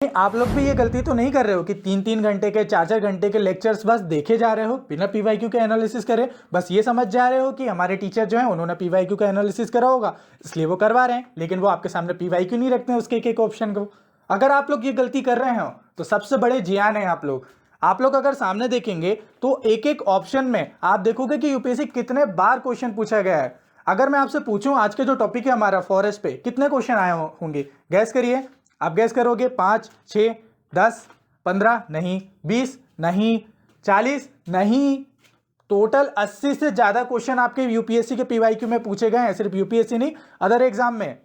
आप लोग भी ये गलती तो नहीं कर रहे हो कि 3-3 घंटे के 4-4 घंटे के लेक्चर्स बस देखे जा रहे हो बिना पीवाईक्यू के एनालिसिस करे, बस ये समझ जा रहे हो कि हमारे टीचर जो है उन्होंने पीवाईक्यू का एनालिसिस करा होगा इसलिए वो करवा रहे हैं, लेकिन वो आपके सामने पीवाईक्यू नहीं रखते हैं उसके एक ऑप्शन को। अगर आप लोग ये गलती कर रहे हो तो सबसे बड़े जियान है आप लोग अगर सामने देखेंगे तो एक एक ऑप्शन में आप देखोगे कि यूपीएससी कितने बार क्वेश्चन पूछा गया है। अगर मैं आपसे पूछूं आज के जो टॉपिक है हमारा फॉरेस्ट पे कितने क्वेश्चन आए होंगे, गैस करिए। आप गैस करोगे 5, 6, 10, 15 नहीं, 20 नहीं, 40 नहीं, टोटल 80 से ज्यादा क्वेश्चन आपके यूपीएससी के पीवाईक्यू में पूछे गए हैं, सिर्फ यूपीएससी नहीं अदर एग्जाम में।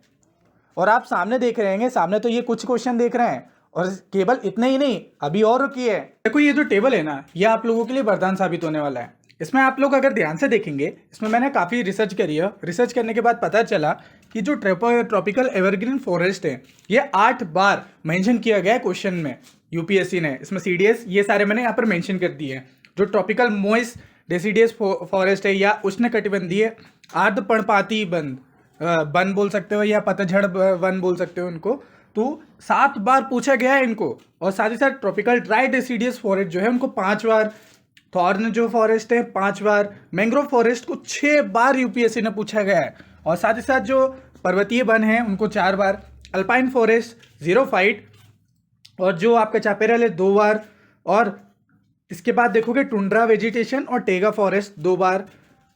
और आप सामने देख रहे हैं, सामने तो ये कुछ क्वेश्चन देख रहे हैं और केवल इतने ही नहीं, अभी और रुकिए। देखो ये जो टेबल है ना, ये आप लोगों के लिए वरदान साबित होने वाला है। इसमें आप लोग अगर ध्यान से देखेंगे, इसमें मैंने काफ़ी रिसर्च करी है। रिसर्च करने के बाद पता चला कि जो ट्रॉपिकल एवरग्रीन फॉरेस्ट है ये 8 बार मेंशन किया गया है क्वेश्चन में यूपीएससी ने। इसमें सीडीएस ये सारे मैंने यहाँ पर मेंशन कर दिए हैं। जो ट्रॉपिकल मोइस्ट डेसिडियस फॉरेस्ट है या उष्णकटिबंधीय अर्धपर्णपाती वन बोल सकते हो या पतझड़ वन बोल सकते हो इनको, तो 7 बार पूछा गया है इनको। और साथ ही साथ ट्रॉपिकल ड्राई डेसिडियस फॉरेस्ट जो है उनको 5 बार, थॉर्न जो फॉरेस्ट है 5 बार, मैंग्रोव फॉरेस्ट को 6 बार यूपीएससी ने पूछा गया है। और साथ ही साथ जो पर्वतीय वन है उनको 4 बार, अल्पाइन फॉरेस्ट जीरोफाइट और जो आपका चापेरल है 2 बार, और इसके बाद देखोगे टुंड्रा वेजिटेशन और टेगा फॉरेस्ट 2 बार,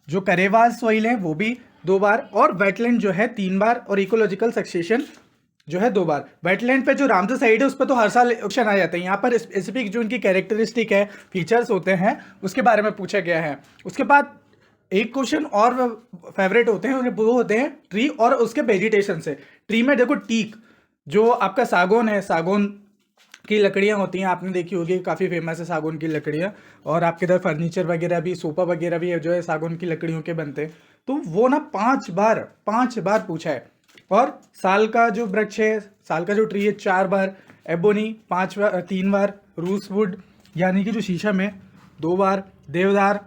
जो करेवाल सॉइल है वो भी 2 बार, और वेटलैंड जो है 3 बार, और इकोलॉजिकल सक्सेशन जो है 2 बार। वेटलैंड पे जो रामसर साइड है उस पर तो हर साल क्वेश्चन आ जाते हैं। यहाँ पर स्पेसिफिक जो उनकी कैरेक्टरिस्टिक है, फीचर्स होते हैं, उसके बारे में पूछा गया है। उसके बाद एक क्वेश्चन और फेवरेट होते हैं, वो होते हैं ट्री और उसके वेजिटेशन से। ट्री में देखो टीक, जो आपका सागौन है, सागौन की लकड़ियाँ होती हैं, आपने देखी होगी, काफ़ी फेमस है सागौन की लकड़ियाँ। और आपके इधर फर्नीचर वगैरह भी, सोफा वगैरह भी है जो है सागौन की लकड़ियों के बनते हैं। तो वो ना 5 बार पूछा है। और साल का जो वृक्ष है, साल का जो ट्री है 4 बार, एबोनी 3 बार, रूसवुड यानी कि जो शीशम है 2 बार, देवदार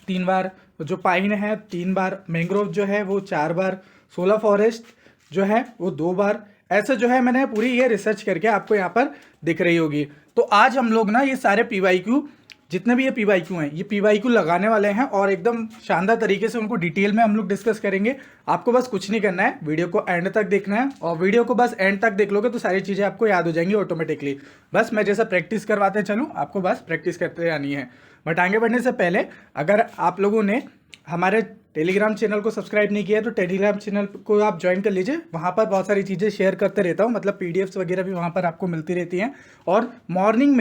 3 बार, जो पाइन है 3 बार, मैंग्रोव जो है वो 4 बार, सोला फॉरेस्ट जो है वो 2 बार। ऐसे जो है मैंने पूरी ये रिसर्च करके आपको यहाँ पर दिख रही होगी। तो आज हम लोग ना ये सारे पीवाईक्यू, जितने भी ये पीवाईक्यू हैं, ये पीवाईक्यू लगाने वाले हैं और एकदम शानदार तरीके से उनको डिटेल में हम लोग डिस्कस करेंगे। आपको बस कुछ नहीं करना है, वीडियो को एंड तक देखना है, और वीडियो को बस एंड तक देख लोगे तो सारी चीज़ें आपको याद हो जाएंगी ऑटोमेटिकली। बस मैं जैसा प्रैक्टिस करवाते चलूँ, आपको बस प्रैक्टिस करते आनी है। बट आगे बढ़ने से पहले अगर आप लोगों ने हमारे टेलीग्राम चैनल को सब्सक्राइब नहीं किया है तो टेलीग्राम चैनल को आप ज्वाइन कर लीजिए। वहाँ पर बहुत सारी चीज़ें शेयर करते रहता हूँ, मतलब पीडीएफ्स वगैरह भी वहाँ पर आपको मिलती रहती हैं। और मॉर्निंग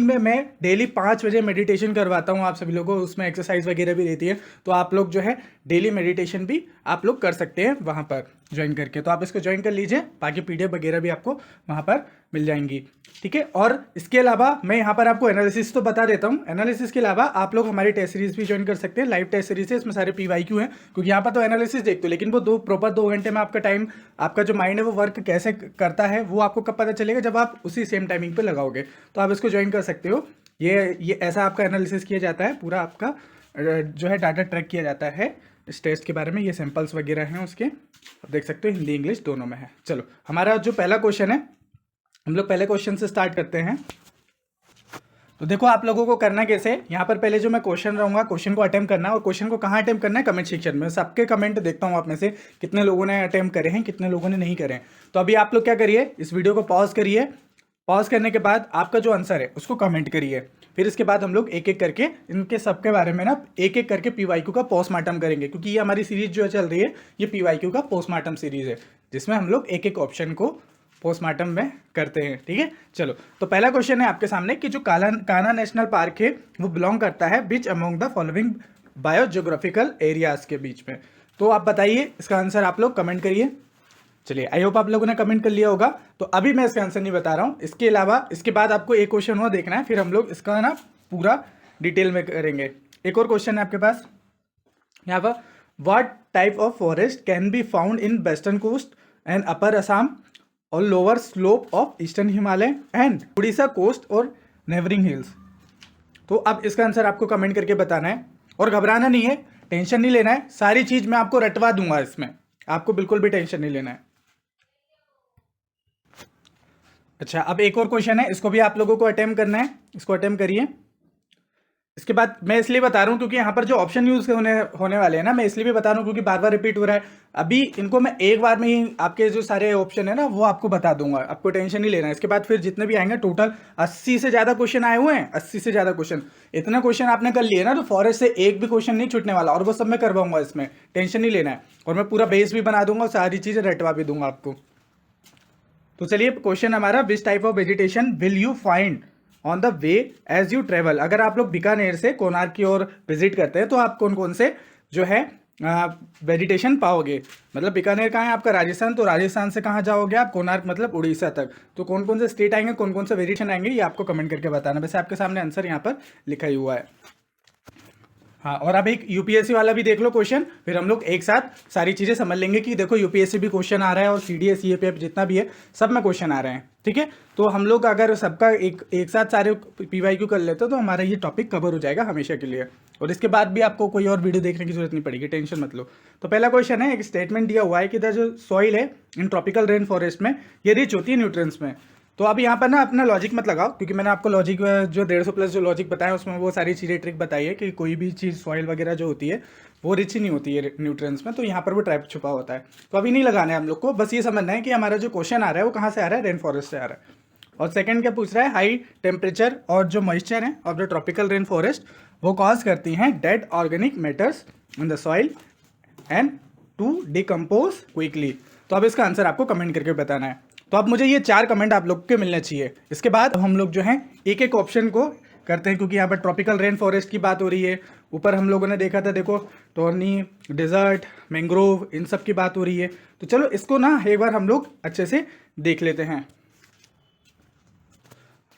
में मैं डेली 5 बजे मेडिटेशन करवाता हूँ आप सभी लोगों को, उसमें एक्सरसाइज वगैरह भी रहती है। तो आप लोग जो है डेली मेडिटेशन भी आप लोग कर सकते हैं वहाँ पर ज्वाइन करके। तो आप इसको ज्वाइन कर लीजिए, बाकी पीडीएफ वगैरह भी आपको वहाँ पर मिल जाएंगी, ठीक है। और इसके अलावा मैं यहाँ पर आपको एनालिसिस तो बता देता हूँ। एनालिसिस के अलावा आप लोग हमारी टेस्ट सीरीज भी ज्वाइन कर सकते हैं। लाइव टेस्ट सीरीज है, इसमें सारे पीवाईक्यू हैं, क्योंकि यहाँ पर तो एनालिसिस देखते हो, लेकिन वो 2 घंटे में आपका टाइम, आपका जो माइंड है वो वर्क कैसे करता है वो आपको कब पता चलेगा, जब आप उसी सेम टाइमिंग पे लगाओगे। तो आप इसको ज्वाइन कर सकते हो। ये ऐसा आपका एनालिसिस किया जाता है, पूरा आपका जो है डाटा ट्रैक किया जाता है इस टेस्ट के बारे में। ये सैंपल्स वगैरह हैं उसके, आप देख सकते हो, हिंदी इंग्लिश दोनों में है। चलो हमारा जो पहला क्वेश्चन है, हम लोग पहले क्वेश्चन से स्टार्ट करते हैं। तो देखो आप लोगों को करना कैसे, यहाँ पर पहले जो मैं क्वेश्चन रहूँगा, क्वेश्चन को अटेम्प्ट करना है। और क्वेश्चन को कहाँ अटेम्प्ट करना है, कमेंट सेक्शन में। सबके कमेंट देखता हूँ आप में से कितने लोगों ने अटेम्प्ट करे हैं, कितने लोगों ने नहीं करे हैं। तो अभी आप लोग क्या करिए, इस वीडियो को पॉज करिए। पॉज करने के बाद आपका जो आंसर है उसको कमेंट करिए। फिर इसके बाद हम लोग एक एक करके इनके सबके बारे में ना एक एक करके पीवाईक्यू का पोस्टमार्टम करेंगे, क्योंकि ये हमारी सीरीज जो चल रही है ये पीवाईक्यू का पोस्टमार्टम सीरीज है, जिसमें हम लोग एक एक ऑप्शन को पोस्टमार्टम में करते हैं, ठीक है। चलो तो पहला क्वेश्चन है आपके सामने कि जो कान्हा नेशनल पार्क है वो बिलोंग करता है which among the following biogeographical areas के बीच में। तो आप बताइए, इसका आंसर आप लोग कमेंट करिए। चलिए, आई होप आप लोगों ने कमेंट कर लिया होगा। तो अभी मैं इसका आंसर नहीं बता रहा हूँ, इसके अलावा इसके बाद आपको एक क्वेश्चन और देखना है, फिर हम लोग इसका ना पूरा डिटेल में करेंगे। एक और क्वेश्चन है आपके पास यहाँ पर, what type of forest can be found in western coast and upper Assam और lower slope of eastern Himalaya and Orissa coast और नेबरिंग हिल्स। तो अब इसका आंसर आपको कमेंट करके बताना है, और घबराना नहीं है, टेंशन नहीं लेना है, सारी चीज मैं आपको रटवा दूंगा, इसमें आपको बिल्कुल भी टेंशन नहीं लेना है। अच्छा, अब एक और क्वेश्चन है, इसको भी आप लोगों को अटेम्प्ट करना है, इसको अटेम्प्ट करिए। इसके बाद मैं इसलिए बता रहा हूँ क्योंकि यहाँ पर जो ऑप्शन यूज होने वाले हैं ना, मैं इसलिए भी बता रहा हूँ क्योंकि बार बार रिपीट हो रहा है। अभी इनको मैं एक बार में ही आपके जो सारे ऑप्शन है ना वो आपको बता दूंगा, आपको टेंशन नहीं लेना है। इसके बाद फिर जितने भी आएंगे, टोटल 80 से ज़्यादा क्वेश्चन आए हुए हैं, 80 से ज़्यादा क्वेश्चन। इतने क्वेश्चन आपने कर लिए ना तो फॉरेस्ट से एक भी क्वेश्चन नहीं छूटने वाला, और वो सब मैं करवाऊंगा, इसमें टेंशन नहीं लेना है। और मैं पूरा बेस भी बना दूंगा और सारी चीज़ें रटवा भी दूंगा आपको। तो चलिए, क्वेश्चन हमारा, which type of vegetation will you find on the way as you travel. अगर आप लोग बीकानेर से कोणार्क की ओर विजिट करते हैं तो आप कौन कौन से जो है वेजिटेशन पाओगे। मतलब बीकानेर कहाँ है आपका, राजस्थान, तो राजस्थान से कहाँ जाओगे आप, कोणार्क मतलब उड़ीसा तक। तो कौन कौन से स्टेट आएंगे, कौन कौन से वेजिटेशन आएंगे, ये आपको कमेंट करके बताना। वैसे आपके सामने आंसर यहाँ पर लिखा ही हुआ है। हाँ, और अब एक यूपीएससी वाला भी देख लो क्वेश्चन, फिर हम लोग एक साथ सारी चीज़ें समझ लेंगे कि देखो यूपीएससी भी क्वेश्चन आ रहा है और सीडीएस ईएपीएफ जितना भी है सब में क्वेश्चन आ रहे हैं। ठीक है, तो हम लोग अगर सबका एक साथ सारे पीवाईक्यू कर लेते तो हमारा ये टॉपिक कवर हो जाएगा हमेशा के लिए, और इसके बाद भी आपको कोई और वीडियो देखने की जरूरत नहीं पड़ेगी, टेंशन मत लो। तो पहला क्वेश्चन है, एक स्टेटमेंट दिया हुआ है कि जो सॉइल है इन ट्रॉपिकल रेन फॉरेस्ट में ये रिच होती है न्यूट्रिएंट्स में। तो अब यहाँ पर ना अपना लॉजिक मत लगाओ, क्योंकि मैंने आपको लॉजिक जो 150 प्लस जो लॉजिक बताया उसमें वो सारी चीज़ें ट्रिक बताई है कि कोई भी चीज़ सॉइल वगैरह जो होती है वो रिच ही नहीं होती है न्यूट्रिएंट्स में, तो यहाँ पर वो ट्रैप छुपा होता है। तो अभी नहीं लगाना है हम लोग को, बस ये समझना है कि हमारा जो क्वेश्चन आ रहा है वो कहाँ से आ रहा है, रेन फॉरेस्ट से आ रहा है। और सेकंड क्या पूछ रहा है, हाई टेम्परेचर और जो मॉइस्चर है of the tropical rain forest वो कॉज करती हैं dead organic matters in the soil and to decompose quickly. तो अब इसका आंसर आपको कमेंट करके बताना है। तो अब मुझे ये 4 कमेंट आप लोग के मिलने चाहिए। इसके बाद हम लोग जो है एक एक ऑप्शन को करते हैं, क्योंकि यहाँ पर ट्रॉपिकल रेन फॉरेस्ट की बात हो रही है। ऊपर हम लोगों ने देखा था, देखो टॉर्नी, डेजर्ट, मैंग्रोव, इन सब की बात हो रही है। तो चलो इसको ना एक बार हम लोग अच्छे से देख लेते हैं।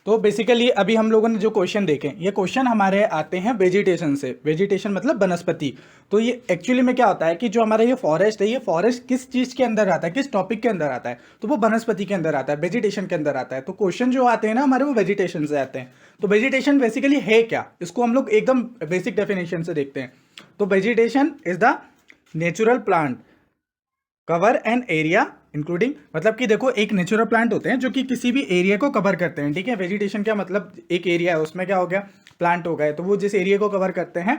तो बेसिकली अभी हम लोगों ने जो क्वेश्चन देखे, ये क्वेश्चन हमारे आते हैं वेजिटेशन से। वेजिटेशन मतलब वनस्पति। तो ये एक्चुअली में क्या होता है कि जो हमारा ये फॉरेस्ट है, ये फॉरेस्ट किस चीज़ के अंदर आता है, किस टॉपिक के अंदर आता है, तो वो वनस्पति के अंदर आता है, वेजिटेशन के अंदर आता है। तो क्वेश्चन जो आते हैं ना हमारे, वो वेजिटेशन से आते हैं। तो वेजिटेशन बेसिकली है क्या, इसको हम लोग एकदम बेसिक डेफिनेशन से देखते हैं। तो vegetation is the natural plant cover an area including, मतलब कि देखो एक नेचुरल प्लांट होते हैं जो कि किसी भी एरिया को कवर करते हैं। ठीक है, वेजिटेशन क्या मतलब, एक एरिया है उसमें क्या हो गया, प्लांट हो गए, तो वो जिस एरिया को कवर करते हैं,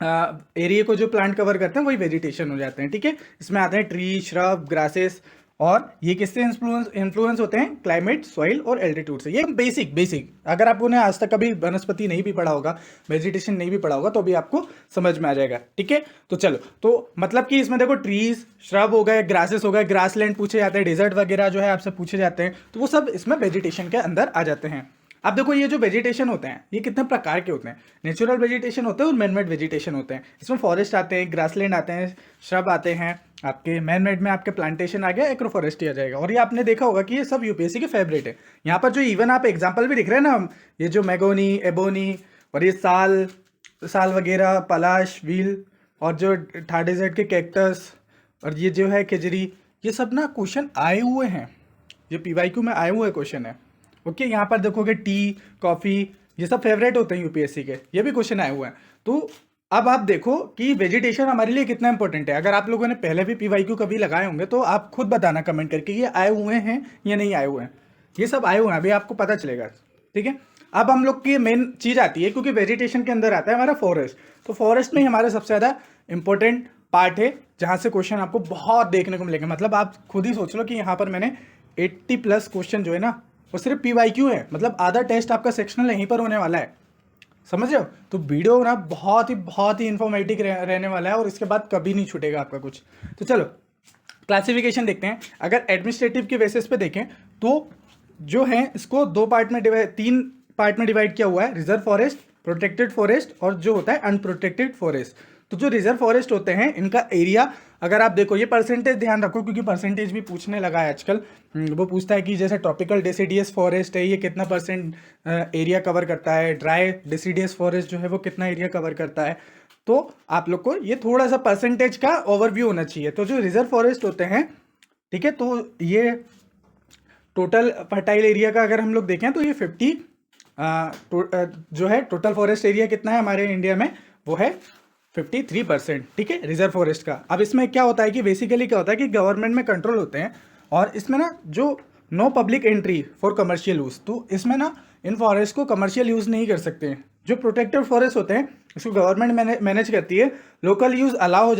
एरिया को जो प्लांट कवर करते हैं वही वेजिटेशन हो जाते हैं। ठीक है, इसमें आते हैं ट्री, श्रब, ग्रासेस, और ये किससे इन्फ्लुएंस होते हैं, क्लाइमेट, सॉइल और एल्टीट्यूड से। ये बेसिक अगर आपको ने आज तक कभी वनस्पति नहीं भी पढ़ा होगा, वेजिटेशन नहीं भी पढ़ा होगा, तो भी आपको समझ में आ जाएगा। ठीक है, तो चलो, तो मतलब कि इसमें देखो ट्रीज, श्रब हो गए, ग्रासेस हो गए, ग्रासलैंड पूछे जाते हैं, डेजर्ट वगैरह जो है आपसे पूछे जाते हैं, तो वो सब इसमें वेजिटेशन के अंदर आ जाते हैं। अब देखो ये जो वेजिटेशन होते हैं ये कितने प्रकार के होते हैं, नेचुरल वेजिटेशन होते हैं और मैनमेड वेजिटेशन होते हैं। इसमें फॉरेस्ट आते हैं, ग्रासलैंड आते हैं, श्रब आते हैं, आपके मैनमेड में आपके प्लांटेशन आ गया, एग्रो फॉरेस्ट्री आ जाएगा। और ये आपने देखा होगा कि ये सब यूपीएससी के फेवरेट है। यहाँ पर जो इवन आप एग्जाम्पल भी दिख रहे हैं ना, ये जो मैगोनी, एबोनी और ये साल वगैरह, पलाश, व्हील और जो थार डेजर्ट के कैक्टस और ये जो है खिजरी, ये सब ना क्वेश्चन आए हुए हैं, ये पीवाईक्यू में आए हुए क्वेश्चन है। ओके, यहाँ पर देखोगे टी, कॉफ़ी, ये सब फेवरेट होते हैं यूपीएससी के, ये भी क्वेश्चन आए हुए हैं। तो अब आप देखो कि वेजिटेशन हमारे लिए कितना इंपॉर्टेंट है। अगर आप लोगों ने पहले भी पीवाईक्यू कभी लगाए होंगे तो आप खुद बताना कमेंट करके, ये आए हुए हैं या नहीं आए हुए हैं। ये सब आए हुए हैं, अभी आपको पता चलेगा। ठीक है, अब हम लोग की मेन चीज़ आती है, क्योंकि वेजिटेशन के अंदर आता है हमारा फॉरेस्ट। तो फॉरेस्ट में ही हमारा सबसे ज़्यादा इंपॉर्टेंट पार्ट है, जहाँ से क्वेश्चन आपको बहुत देखने को मिलेंगे। मतलब आप खुद ही सोच लो कि यहाँ पर मैंने 80 प्लस क्वेश्चन जो है ना वो सिर्फ पीवाईक्यू है, मतलब आधा टेस्ट आपका सेक्शनल यहीं पर होने वाला है, समझ रहे हो। तो वीडियो ना बहुत ही इंफॉर्मेटिव रहने वाला है, और इसके बाद कभी नहीं छूटेगा आपका कुछ। तो चलो क्लासिफिकेशन देखते हैं। अगर एडमिनिस्ट्रेटिव के बेसिस पे देखें तो जो है इसको 3 पार्ट में डिवाइड किया हुआ है, रिजर्व फॉरेस्ट, प्रोटेक्टेड फॉरेस्ट और जो होता है अनप्रोटेक्टेड फॉरेस्ट। तो जो रिजर्व फॉरेस्ट होते हैं इनका एरिया अगर आप देखो, ये परसेंटेज ध्यान रखो क्योंकि परसेंटेज भी पूछने लगा है आजकल। वो पूछता है कि जैसे ट्रॉपिकल डेसिडियस फॉरेस्ट है ये कितना परसेंट एरिया कवर करता है, ड्राई डेसिडियस फॉरेस्ट जो है वो कितना एरिया कवर करता है। तो आप लोग को ये थोड़ा सा परसेंटेज का ओवरव्यू होना चाहिए। तो जो रिजर्व फॉरेस्ट होते हैं, ठीक है, तो ये टोटल फर्टाइल एरिया का अगर हम लोग देखें तो ये 50 जो है टोटल फॉरेस्ट एरिया कितना है हमारे इंडिया में, वो है 53%। ठीक है, रिजर्व फॉरेस्ट का। अब इसमें क्या होता है कि बेसिकली क्या होता है कि गवर्नमेंट में कंट्रोल होते हैं, और इसमें ना जो no public entry for commercial use. तो इसमें ना इन फॉरेस्ट को कमर्शियल यूज़ नहीं कर सकते हैं। जो प्रोटेक्टेड फॉरेस्ट होते हैं इसको गवर्नमेंट मैनेज करती है, लोकल यूज़ अलाउ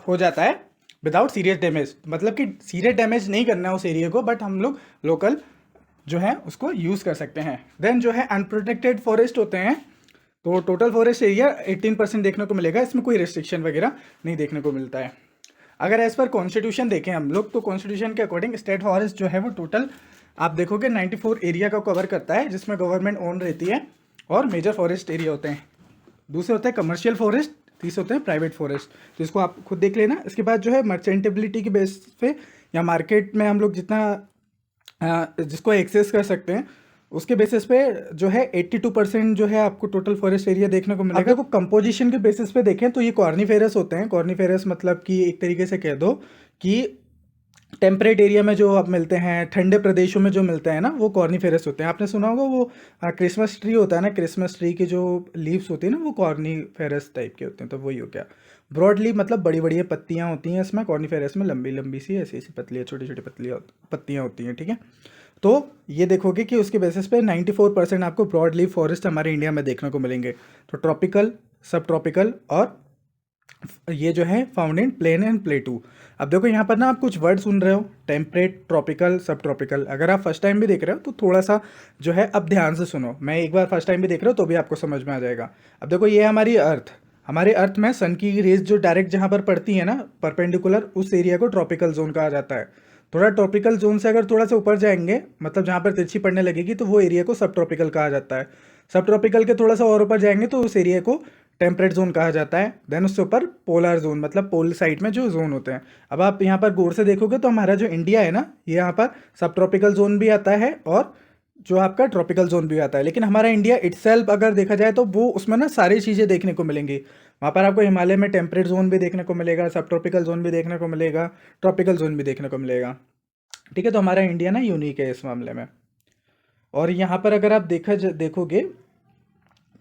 हो जाता है विदाउट सीरियस डैमेज, मतलब कि सीरियस डैमेज नहीं करना है उस एरिया को, बट हम लोग लोकल जो है उसको यूज़ कर सकते हैं। देन जो है अनप्रोटेक्टेड फॉरेस्ट होते हैं, तो टोटल फॉरेस्ट एरिया 18% देखने को मिलेगा, इसमें कोई रिस्ट्रिक्शन वगैरह नहीं देखने को मिलता है। अगर एज पर कॉन्स्टिट्यूशन देखें हम लोग, तो कॉन्स्टिट्यूशन के अकॉर्डिंग स्टेट फॉरेस्ट जो है वो टोटल आप देखोगे 94 एरिया का कवर करता है, जिसमें गवर्नमेंट ओन रहती है और मेजर फॉरेस्ट एरिया होते हैं। दूसरे होते हैं कमर्शियल फॉरेस्ट, तीसरे होते हैं प्राइवेट फॉरेस्ट। तो इसको आप खुद देख लेना। इसके बाद जो है मर्चेंटेबिलिटी के बेस पे या मार्केट में हम लोग जितना जिसको एक्सेस कर सकते हैं उसके बेसिस पे जो है 82% जो है आपको टोटल फॉरेस्ट एरिया देखने को मिलेगा। आपको कंपोजिशन के बेसिस पे देखें तो ये कॉर्निफेरस होते हैं। कॉर्निफेरस मतलब कि एक तरीके से कह दो कि टेम्परेट एरिया में जो आप मिलते हैं, ठंडे प्रदेशों में जो मिलते हैं ना, वो कॉर्निफेरस होते हैं। आपने सुना होगा वो क्रिसमस ट्री होता है ना, क्रिसमस ट्री की जो लीव्स होती है ना वो कॉर्निफेरस टाइप के होते हैं। तो वही हो गया। ब्रॉडली मतलब बड़ी बड़ी पत्तियाँ होती हैं इसमें, कॉर्निफेरस में लंबी लंबी सी ऐसी ऐसी पतली छोटी छोटी पत्तियाँ होती हैं, ठीक है। तो ये देखोगे कि उसके बेसिस पे 94% आपको ब्रॉड लीफ फॉरेस्ट हमारे इंडिया में देखने को मिलेंगे। तो ट्रॉपिकल, सब ट्रॉपिकल और ये जो है found in plain and plateau. अब देखो यहाँ पर ना आप कुछ वर्ड सुन रहे हो, टेम्परेट, ट्रॉपिकल, सब ट्रॉपिकल। अगर आप फर्स्ट टाइम भी देख रहे हो तो थोड़ा सा जो है अब ध्यान से सुनो। मैं एक बार फर्स्ट टाइम भी देख रहे हो तो भी आपको समझ में आ जाएगा। अब देखो ये हमारी अर्थ, हमारे अर्थ में सन की रेज जो डायरेक्ट जहाँ पर पड़ती है ना परपेंडिकुलर, उस एरिया को ट्रॉपिकल जोन कहा जाता है। थोड़ा ट्रॉपिकल जोन से अगर थोड़ा सा ऊपर जाएंगे, मतलब जहाँ पर तिरछी पड़ने लगेगी, तो वो एरिया को सब ट्रॉपिकल कहा जाता है। सब ट्रॉपिकल के थोड़ा सा और ऊपर जाएंगे तो उस एरिया को टेम्परेट जोन कहा जाता है। देन उससे ऊपर पोलर जोन, मतलब पोल साइड में जो जोन होते हैं। अब आप यहाँ पर गौर से देखोगे तो हमारा जो इंडिया है ना, ये यहाँ पर सब ट्रॉपिकल जोन भी आता है और जो आपका ट्रॉपिकल जोन भी आता है। लेकिन हमारा इंडिया इटसेल्फ अगर देखा जाए तो वो उसमें ना सारी चीज़ें देखने को मिलेंगी। वहाँ पर आपको हिमालय में टेम्परेट जोन भी देखने को मिलेगा, सब ट्रॉपिकल जोन भी देखने को मिलेगा, ट्रॉपिकल जोन भी देखने को मिलेगा, ठीक है। तो हमारा इंडिया ना यूनिक है इस मामले में। और यहाँ पर अगर आप देखोगे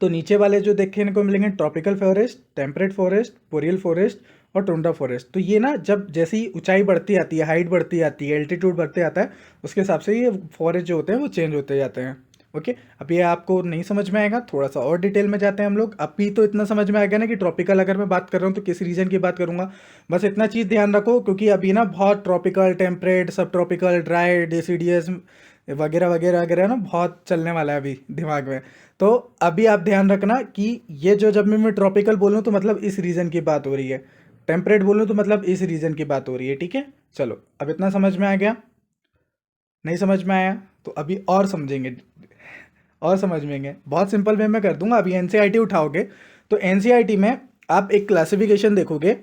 तो नीचे वाले जो देखने को मिलेंगे tropical forest, temperate forest, boreal forest और टुंड्रा फॉरेस्ट। तो ये ना जब जैसी ऊंचाई बढ़ती आती है, हाइट बढ़ती आती है, एल्टीट्यूड बढ़ते आता है, उसके हिसाब से ये फॉरेस्ट जो होते हैं वो चेंज होते जाते हैं। ओके, अब ये आपको नहीं समझ में आएगा, थोड़ा सा और डिटेल में जाते हैं हम लोग। अभी तो इतना समझ में आ गया ना कि ट्रॉपिकल अगर मैं बात कर रहा हूँ तो किस रीजन की बात करूँगा, बस इतना चीज़ ध्यान रखो, क्योंकि अभी ना बहुत ट्रॉपिकल, टेम्परेट, सब ट्रॉपिकल, ड्राई, डेसिडियस वगैरह वगैरह वगैरह ना बहुत चलने वाला है अभी दिमाग में। तो अभी आप ध्यान रखना कि ये जो जब मैं ट्रॉपिकल बोलूँ तो मतलब इस रीजन की बात हो रही है, टेम्परेट बोलूँ तो मतलब इस रीजन की बात हो रही है, ठीक है। चलो, अब इतना समझ में आ गया। नहीं समझ में आया तो अभी और समझेंगे, और समझेंगे। बहुत सिंपल वे में कर दूंगा। अभी एनसीईआरटी उठाओगे तो एनसीईआरटी में आप एक क्लासिफिकेशन देखोगे,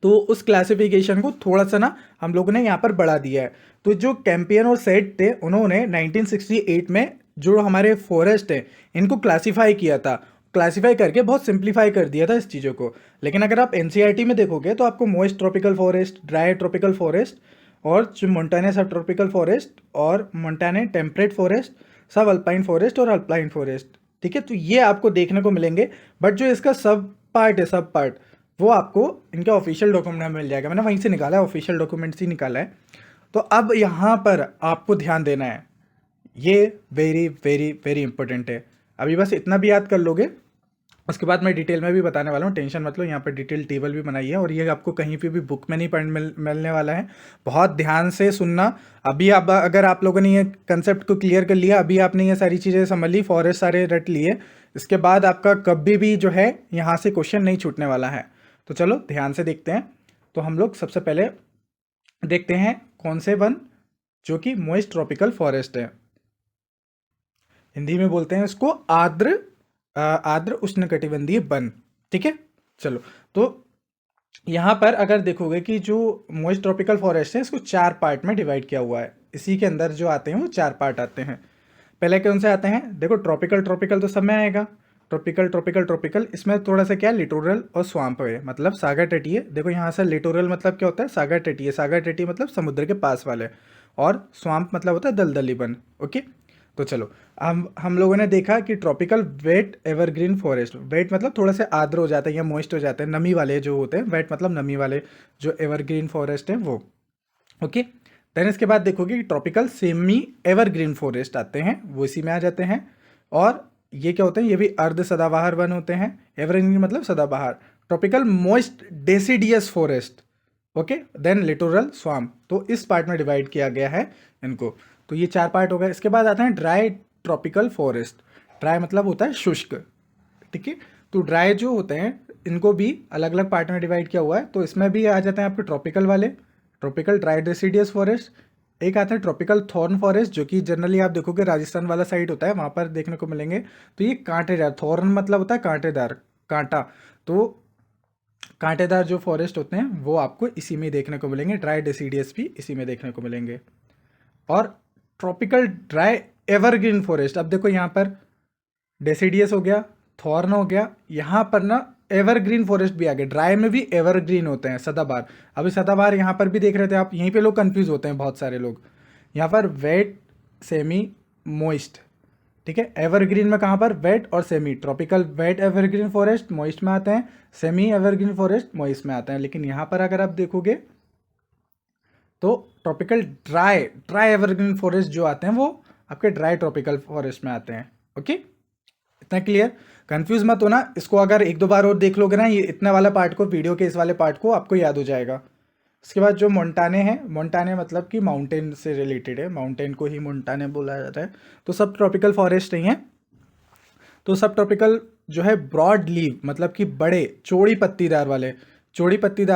तो उस क्लासिफिकेशन को थोड़ा सा ना हम लोगों ने यहाँ पर बढ़ा दिया है। तो जो कैंपियन और सेट थे उन्होंने 1968 में जो हमारे फॉरेस्ट है इनको क्लासीफाई किया था, क्लासीफाई करके बहुत सिंप्लीफाई कर दिया था इस चीज़ों को। लेकिन अगर आप एनसीईआरटी में देखोगे तो आपको moist tropical forest, dry tropical forest और जो मोंटाने सब ट्रॉपिकल फॉरेस्ट और मोंटाने टेम्परेट फॉरेस्ट, सब अल्पाइन फॉरेस्ट और अल्पाइन फॉरेस्ट, ठीक है। तो ये आपको देखने को मिलेंगे। बट जो इसका सब पार्ट है, सब पार्ट, वो आपको इनके ऑफिशियल डॉक्यूमेंट में मिल जाएगा। मैंने वहीं से निकाला है, ऑफिशियल डॉक्यूमेंट से निकाला है। तो अब यहाँ पर आपको ध्यान देना है, ये वेरी वेरी वेरी इंपॉर्टेंट है। अभी बस इतना भी याद कर लोगे, उसके बाद मैं डिटेल में भी बताने वाला हूँ, टेंशन मत लो। यहाँ पर डिटेल टेबल भी बनाई है और ये आपको कहीं पे भी बुक में नहीं मिलने वाला है। बहुत ध्यान से सुनना। अभी आप अगर आप लोगों ने ये कंसेप्ट को क्लियर कर लिया, अभी आपने ये सारी चीज़ें समझ ली, फॉरेस्ट सारे रट लिए, इसके बाद आपका कभी भी जो है यहाँ से क्वेश्चन नहीं छूटने वाला है। तो चलो ध्यान से देखते हैं। तो हम लोग सबसे पहले देखते हैं कौन से वन, जो कि मोइस्ट ट्रॉपिकल फॉरेस्ट है। हिंदी में बोलते हैं इसको आर्द्र उष्णकटिबंधीय वन, ठीक है। चलो, तो यहाँ पर अगर देखोगे कि जो मोइस्ट ट्रॉपिकल फॉरेस्ट है इसको 4 पार्ट में डिवाइड किया हुआ है। इसी के अंदर जो आते हैं वो 4 पार्ट आते हैं। पहले कौन से आते हैं, देखो ट्रॉपिकल, ट्रॉपिकल तो सब में आएगा, ट्रॉपिकल ट्रॉपिकल ट्रॉपिकल। इसमें थोड़ा सा क्या लिटोरल और स्वाम्प है, मतलब सागर तटीय। देखो यहाँ से लिटोरल मतलब क्या होता है, सागर तटीय, सागर तटीय मतलब समुद्र के पास वाले, और स्वाम्प मतलब होता है दलदली वन, ओके। तो चलो, हम लोगों ने देखा कि tropical wet evergreen forest, wet मतलब थोड़ा से आर्द्र हो जाते हैं या मॉइस्ट हो जाते हैं, नमी वाले जो होते हैं, वेट मतलब नमी वाले जो एवरग्रीन फॉरेस्ट है वो, ओके। देन इसके बाद देखोगे ट्रॉपिकल सेमी एवरग्रीन फॉरेस्ट आते हैं, वो इसी में आ जाते हैं। और ये क्या होते हैं, ये भी अर्ध सदाबहार वन होते हैं। एवरग्रीन मतलब सदाबहार। Tropical moist deciduous forest, okay. Then littoral swamp, तो इस पार्ट में डिवाइड किया गया है इनको। तो ये 4 पार्ट हो गए। इसके बाद आते हैं ड्राई ट्रॉपिकल फॉरेस्ट। ड्राई मतलब होता है शुष्क, ठीक है। तो ड्राई जो होते हैं इनको भी अलग अलग पार्ट में डिवाइड किया हुआ है। तो इसमें भी आ जाते हैं आपके ट्रॉपिकल वाले, ट्रॉपिकल ड्राई डेसिडियस फॉरेस्ट। एक आता है ट्रॉपिकल थॉर्न फॉरेस्ट, जो कि जनरली आप देखोगे राजस्थान वाला साइड होता है, वहाँ पर देखने को मिलेंगे। तो ये कांटेदार, थॉर्न मतलब होता है कांटेदार, कांटा। तो कांटेदार जो फॉरेस्ट होते हैं वो आपको इसी में देखने को मिलेंगे। ड्राई डेसिडियस भी इसी में देखने को मिलेंगे। और ट्रॉपिकल ड्राई एवरग्रीन फॉरेस्ट, अब देखो यहाँ पर डेसिडियस हो गया, थॉर्न हो गया, यहाँ पर ना एवरग्रीन फॉरेस्ट भी आ गया। ड्राई में भी एवरग्रीन होते हैं, सदाबहार। अभी सदाबहार यहाँ पर भी देख रहे थे आप, यहीं पे लोग कंफ्यूज होते हैं बहुत सारे लोग। यहाँ पर वेट, सेमी, मोइस्ट, ठीक है। एवरग्रीन में कहाँ पर वेट और semi, tropical wet evergreen forest moist में आते हैं, सेमी एवरग्रीन फॉरेस्ट मोइस्ट में आते हैं। लेकिन यहाँ पर अगर आप देखोगे तो ट्रॉपिकल ड्राई एवरग्रीन फॉरेस्ट जो आते हैं वो आपके ड्राई ट्रॉपिकल फॉरेस्ट में आते हैं, ओके। इतना क्लियर, कंफ्यूज मत होना। इसको अगर 1-2 बार और देख लोगे ना, ये इतना वाला पार्ट को, वीडियो के इस वाले पार्ट को आपको याद हो जाएगा। इसके बाद जो मोंटाने हैं, मोंटाने मतलब कि माउंटेन से रिलेटेड है, माउंटेन को ही मोंटाने बोला जाता है। तो सब ट्रॉपिकल फॉरेस्ट नहीं है। तो सब ट्रॉपिकल जो है ब्रॉड लीव मतलब कि बड़े चौड़ी पत्तीदार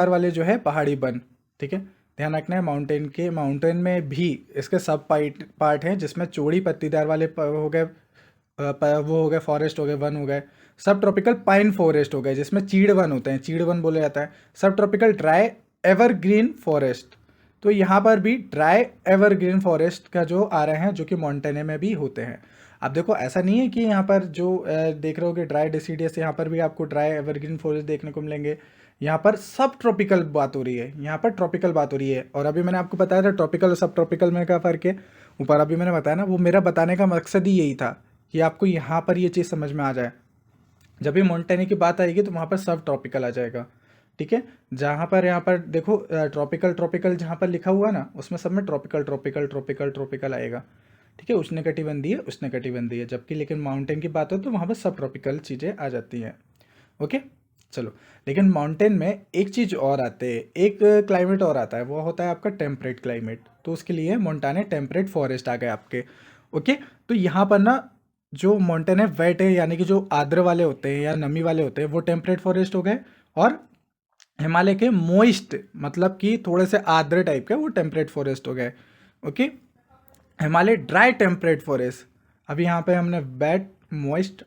वाले जो है पहाड़ी वन, ठीक है। ध्यान रखना है, माउंटेन में भी इसके सब पार्ट हैं, जिसमें चौड़ी पत्तीदार वाले हो गए, वो हो गए फॉरेस्ट हो गए, वन हो गए। सब ट्रॉपिकल पाइन फॉरेस्ट हो गए, जिसमें चीड़ वन होते हैं, चीड़ वन बोला जाता है। सब ट्रॉपिकल ड्राई एवरग्रीन फॉरेस्ट, तो यहाँ पर भी ड्राई एवरग्रीन फॉरेस्ट का जो आ रहे हैं, जो कि मोंटेने में भी होते हैं। अब देखो ऐसा नहीं है कि यहाँ पर जो देख रहे हो कि ड्राई डेसिडियस, यहाँ पर भी आपको ड्राई एवरग्रीन फॉरेस्ट देखने को मिलेंगे। यहाँ पर सब ट्रॉपिकल बात हो रही है, यहाँ पर ट्रॉपिकल बात हो रही है। और अभी मैंने आपको बताया था ट्रॉपिकल और सब ट्रॉपिकल में क्या फ़र्क है, ऊपर अभी मैंने बताया ना, वो मेरा बताने का मकसद ही यही था कि आपको यहाँ पर ये चीज़ समझ में आ जाए। जब भी मोंटेने की बात आएगी तो वहाँ पर सब ट्रॉपिकल आ जाएगा, ठीक है। जहाँ पर यहाँ पर देखो ट्रॉपिकल जहाँ पर लिखा हुआ है ना, उसमें सब में ट्रॉपिकल आएगा, ठीक है। उष्णकटिबंधीय है, जबकि लेकिन माउंटेन की बात हो तो वहाँ पर सब ट्रॉपिकल चीज़ें आ जाती हैं, ओके। चलो, लेकिन माउंटेन में एक चीज़ और आते है, एक क्लाइमेट और आता है, वो होता है आपका टेम्परेट क्लाइमेट। तो उसके लिए मोंटाने टेम्परेट फॉरेस्ट आ गए आपके, ओके। तो यहाँ पर ना जो मोंटेने वेट है, यानी कि जो आर्द्र वाले होते हैं या नमी वाले होते हैं, वो टेम्परेट फॉरेस्ट हो गए। और हिमालय के मोइस्ट मतलब कि थोड़े से आर्द्र टाइप के, वो टेम्परेट फॉरेस्ट हो गए, okay. Himalaya dry temperate forest, अभी यहाँ पे हमने वेट मोइस्ट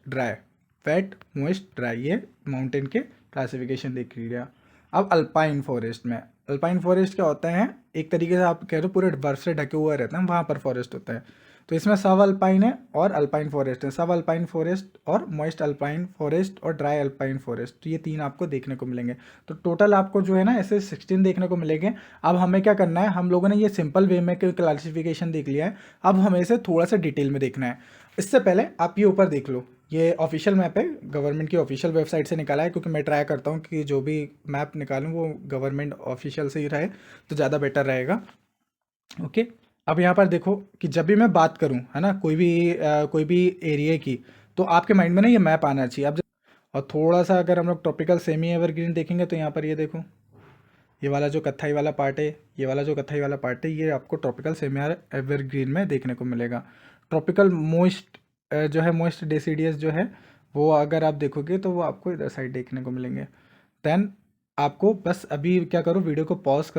ड्राई ये माउंटेन के क्लासिफिकेशन देख लिया। अब अल्पाइन फॉरेस्ट में, अल्पाइन फॉरेस्ट क्या होता है, एक तरीके से आप कह रहे हो पूरे बर्फ से ढके हुए रहते हैं, वहाँ पर फॉरेस्ट होता है। तो इसमें सब अल्पाइन है और अल्पाइन फॉरेस्ट है, सब अल्पाइन फॉरेस्ट और मॉइस्ट अल्पाइन फॉरेस्ट और ड्राई अल्पाइन फॉरेस्ट, तो ये 3 आपको देखने को मिलेंगे। तो टोटल आपको जो है ना ऐसे 16 देखने को मिलेंगे। अब हमें क्या करना है, हम लोगों ने ये सिंपल वे में क्लासिफिकेशन देख लिया है, अब हमें इसे थोड़ा सा डिटेल में देखना है। इससे पहले आप ये ऊपर देख लो, ये ऑफिशियल मैप है, गवर्नमेंट की ऑफिशियल वेबसाइट से निकाला है, क्योंकि मैं ट्राई करता हूँ कि जो भी मैप निकालूँ वो गवर्नमेंट ऑफिशियल से ही रहे तो ज़्यादा बेटर रहेगा, ओके। अब यहाँ पर देखो कि जब भी मैं बात करूँ, है ना, कोई भी एरिया की, तो आपके माइंड में ना ये मैप आना चाहिए। अब और थोड़ा सा अगर हम लोग ट्रॉपिकल सेमी एवरग्रीन देखेंगे तो यहाँ पर ये देखो, ये वाला जो कत्थई वाला पार्ट है, ये आपको ट्रॉपिकल सेमी एवरग्रीन में देखने को मिलेगा। ट्रॉपिकल मोइस्ट जो है, मोइस्ट डेसिडियस जो है, वो अगर आप देखोगे तो वो आपको इधर साइड देखने को मिलेंगे। देन आपको बस अभी क्या करो, वीडियो को पॉज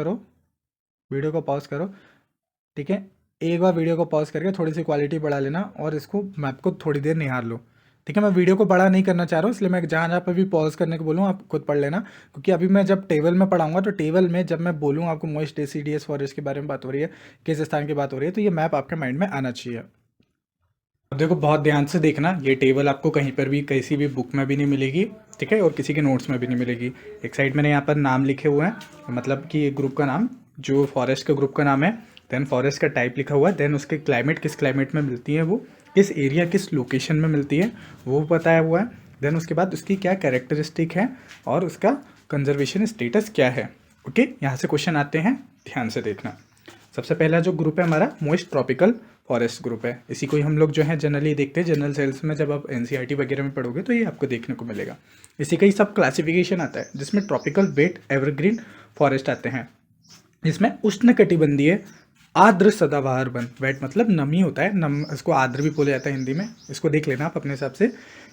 करो, ठीक है। एक बार वीडियो को पॉज करके थोड़ी सी क्वालिटी बढ़ा लेना और इसको मैप को थोड़ी देर निहार लो, ठीक है। मैं वीडियो को बड़ा नहीं करना चाह रहा हूँ, इसलिए मैं जहाँ पर भी पॉज करने को बोलूँ आप खुद पढ़ लेना, क्योंकि अभी मैं जब टेबल में पढ़ाऊंगा तो टेबल में जब मैं बोलूँ आपको मोइस्ट डेसिडियस फॉरेस्ट के बारे में बात हो रही है, किस स्थान की बात हो रही है, तो ये मैप आपके माइंड में आना चाहिए। अब देखो बहुत ध्यान से देखना, ये टेबल आपको कहीं पर भी किसी भी बुक में भी नहीं मिलेगी, ठीक है, और किसी के नोट्स में भी नहीं मिलेगी। एक साइड मैंने यहाँ पर नाम लिखे हुए हैं, मतलब कि ग्रुप का नाम, जो फॉरेस्ट का ग्रुप का नाम है, देन फॉरेस्ट का टाइप लिखा हुआ है, देन उसके क्लाइमेट, किस क्लाइमेट में मिलती है वो, किस एरिया किस लोकेशन में मिलती है वो बताया हुआ है। देन उसके बाद उसकी क्या कैरेक्टरिस्टिक है और उसका कंजर्वेशन स्टेटस क्या है, ओके। यहाँ से क्वेश्चन आते हैं, ध्यान से देखना। सबसे पहला जो ग्रुप है हमारा मोस्ट ट्रॉपिकल फॉरेस्ट ग्रुप है। इसी को ही हम लोग जो है जनरली देखते हैं जनरल सेल्स में, जब आप एनसीईआरटी वगैरह में पढ़ोगे तो ये आपको देखने को मिलेगा। इसी का ही सब क्लासिफिकेशन आता है जिसमें ट्रॉपिकल वेट एवरग्रीन फॉरेस्ट आते हैं, जिसमें उष्णकटिबंधीय आर्द्र सदाबहार वन, वेट मतलब नमी होता है, नम इसको आर्द्र भी बोला जाता है हिंदी में, इसको देख लेना आप अपने हिसाब से।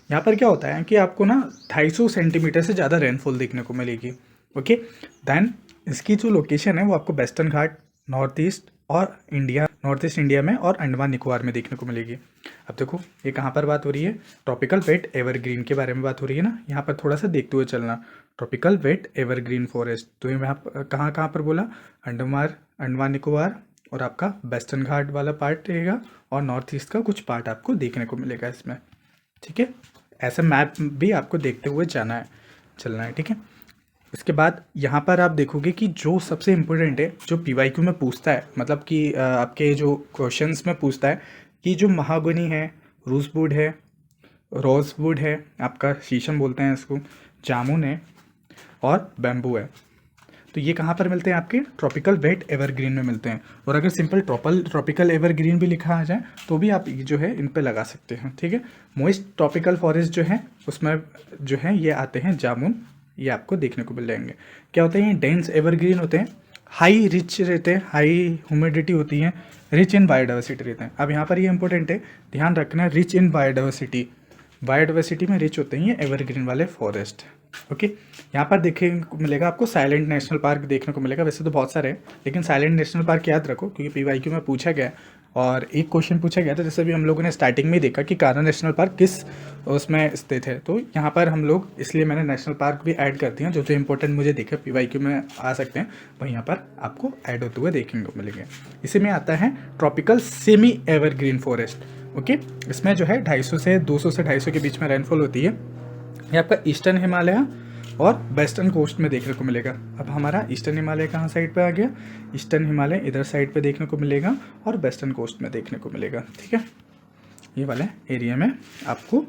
यहाँ पर क्या होता है कि आपको ना 250 सेंटीमीटर से ज़्यादा रेनफॉल देखने को मिलेगी। ओके, देन इसकी जो लोकेशन है वो आपको Western Ghat, North East India में और अंडमान निकोबार में देखने को मिलेगी। अब देखो ये कहाँ पर बात हो रही है, ट्रॉपिकल वेट एवरग्रीन के बारे में बात हो रही है ना। यहाँ पर थोड़ा सा देखते हुए चलना, ट्रॉपिकल वेट एवरग्रीन फॉरेस्ट, तो ये मैं कहाँ पर बोला, अंडमान निकोबार और आपका वेस्टर्न घाट वाला पार्ट रहेगा और नॉर्थ ईस्ट का कुछ पार्ट आपको देखने को मिलेगा इसमें। ठीक है, ऐसा मैप भी आपको देखते हुए चलना है। ठीक है, इसके बाद यहाँ पर आप देखोगे कि जो सबसे इम्पोर्टेंट है, जो पीवाईक्यू में पूछता है, मतलब कि आपके जो क्वेश्चंस में पूछता है कि जो महागनी है, रोजवुड है, रोजवुड है, आपका शीशम बोलते हैं इसको, जामुन है और बैम्बू है, तो ये कहाँ पर मिलते हैं, आपके ट्रॉपिकल वेट एवरग्रीन में मिलते हैं। और अगर सिंपल ट्रॉपिकल एवरग्रीन भी लिखा आ जाए तो भी आप जो है इन पे लगा सकते हैं। ठीक है, मोइस्ट ट्रॉपिकल फॉरेस्ट जो है उसमें जो है ये आते हैं जामुन, ये आपको देखने को मिल जाएंगे। क्या होते हैं, ये डेंस एवरग्रीन होते हैं, हाई रिच रहते हैं, हाई ह्यूमिडिटी होती है, रिच इन बायोडाइवर्सिटी रहते हैं। अब यहाँ पर ये इंपॉर्टेंट है, ध्यान रखना, रिच इन बायोडाइवर्सिटी में रिच होते हैं ये एवरग्रीन वाले फॉरेस्ट। ओके, यहाँ पर देखने को मिलेगा आपको साइलेंट नेशनल पार्क देखने को मिलेगा। वैसे तो बहुत सारे हैं, लेकिन साइलेंट नेशनल पार्क याद रखो क्योंकि पीवाईक्यू में पूछा गया है और एक क्वेश्चन पूछा गया था, जैसे भी हम लोगों ने स्टार्टिंग में ही देखा कि कान्हा नेशनल पार्क किस उसमें स्थित है, तो यहाँ पर हम लोग इसलिए मैंने नेशनल पार्क भी ऐड कर दिया, जो इंपॉर्टेंट मुझे देखे पीवाईक्यू में आ सकते हैं वही यहाँ पर आपको ऐड होते हुए देखने को मिलेंगे। इसी में आता है tropical semi evergreen forest. Okay, इसमें जो है 250 से 250 के बीच में रेनफॉल होती है। ये आपका ईस्टर्न हिमालय और वेस्टर्न कोस्ट में देखने को मिलेगा। अब हमारा ईस्टर्न हिमालय कहाँ साइड पे आ गया, ईस्टर्न हिमालय इधर साइड पे देखने को मिलेगा और वेस्टर्न कोस्ट में देखने को मिलेगा। ठीक है, ये वाले एरिया में आपको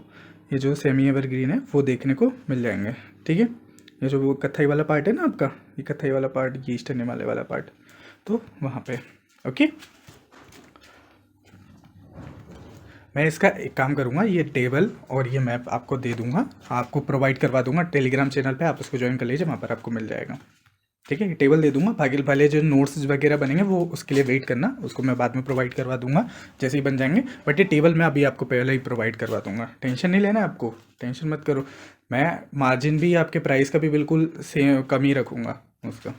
ये जो सेमी एवरग्रीन है वो देखने को मिल जाएंगे। ठीक है, ये जो वो कत्थई वाला पार्ट है ना आपका, ये कत्थई वाला पार्ट, ये ईस्टर्न हिमालय वाला पार्ट, तो वहाँ पे। ओके, मैं इसका एक काम करूँगा, ये टेबल और ये मैप आपको दे दूँगा, आपको प्रोवाइड करवा दूँगा टेलीग्राम चैनल पे, आप उसको ज्वाइन कर लीजिए, वहाँ पर आपको मिल जाएगा। ठीक है, टेबल दे दूँगा, बाकी वाले जो नोट्स वगैरह बनेंगे वो उसके लिए वेट करना, उसको मैं बाद में प्रोवाइड करवा दूँगा जैसे ही बन जाएंगे। बट ये टेबल मैं अभी आपको पहले ही प्रोवाइड करवा दूँगा, टेंशन नहीं लेना, आपको टेंशन मत करो। मैं मार्जिन भी आपके प्राइस का भी बिल्कुल सेम कम ही रखूँगा उसका।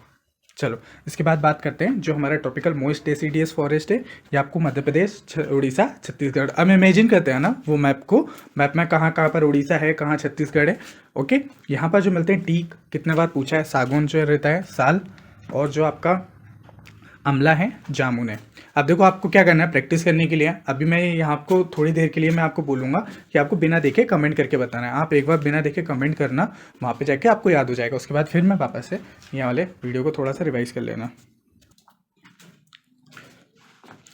चलो, इसके बाद बात करते हैं जो हमारा ट्रॉपिकल मोइस्ट डेसिडियस फॉरेस्ट है, ये आपको मध्य प्रदेश, उड़ीसा, छत्तीसगढ़। अब इमेजिन करते हैं ना वो मैप में कहाँ पर उड़ीसा है, कहाँ छत्तीसगढ़ है। ओके, यहाँ पर जो मिलते हैं टीक, कितने बार पूछा है, सागौन जो रहता है साल, और जो आपका अमला है, जामुन है। अब देखो आपको क्या करना है प्रैक्टिस करने के लिए, अभी मैं यहाँ आपको थोड़ी देर के लिए मैं आपको बोलूँगा कि आपको बिना देखे कमेंट करके बताना है। आप एक बार बिना देखे कमेंट करना, वहाँ पे जाके आपको याद हो जाएगा। उसके बाद फिर मैं वापस से ये वाले वीडियो को थोड़ा सा रिवाइज कर लेना।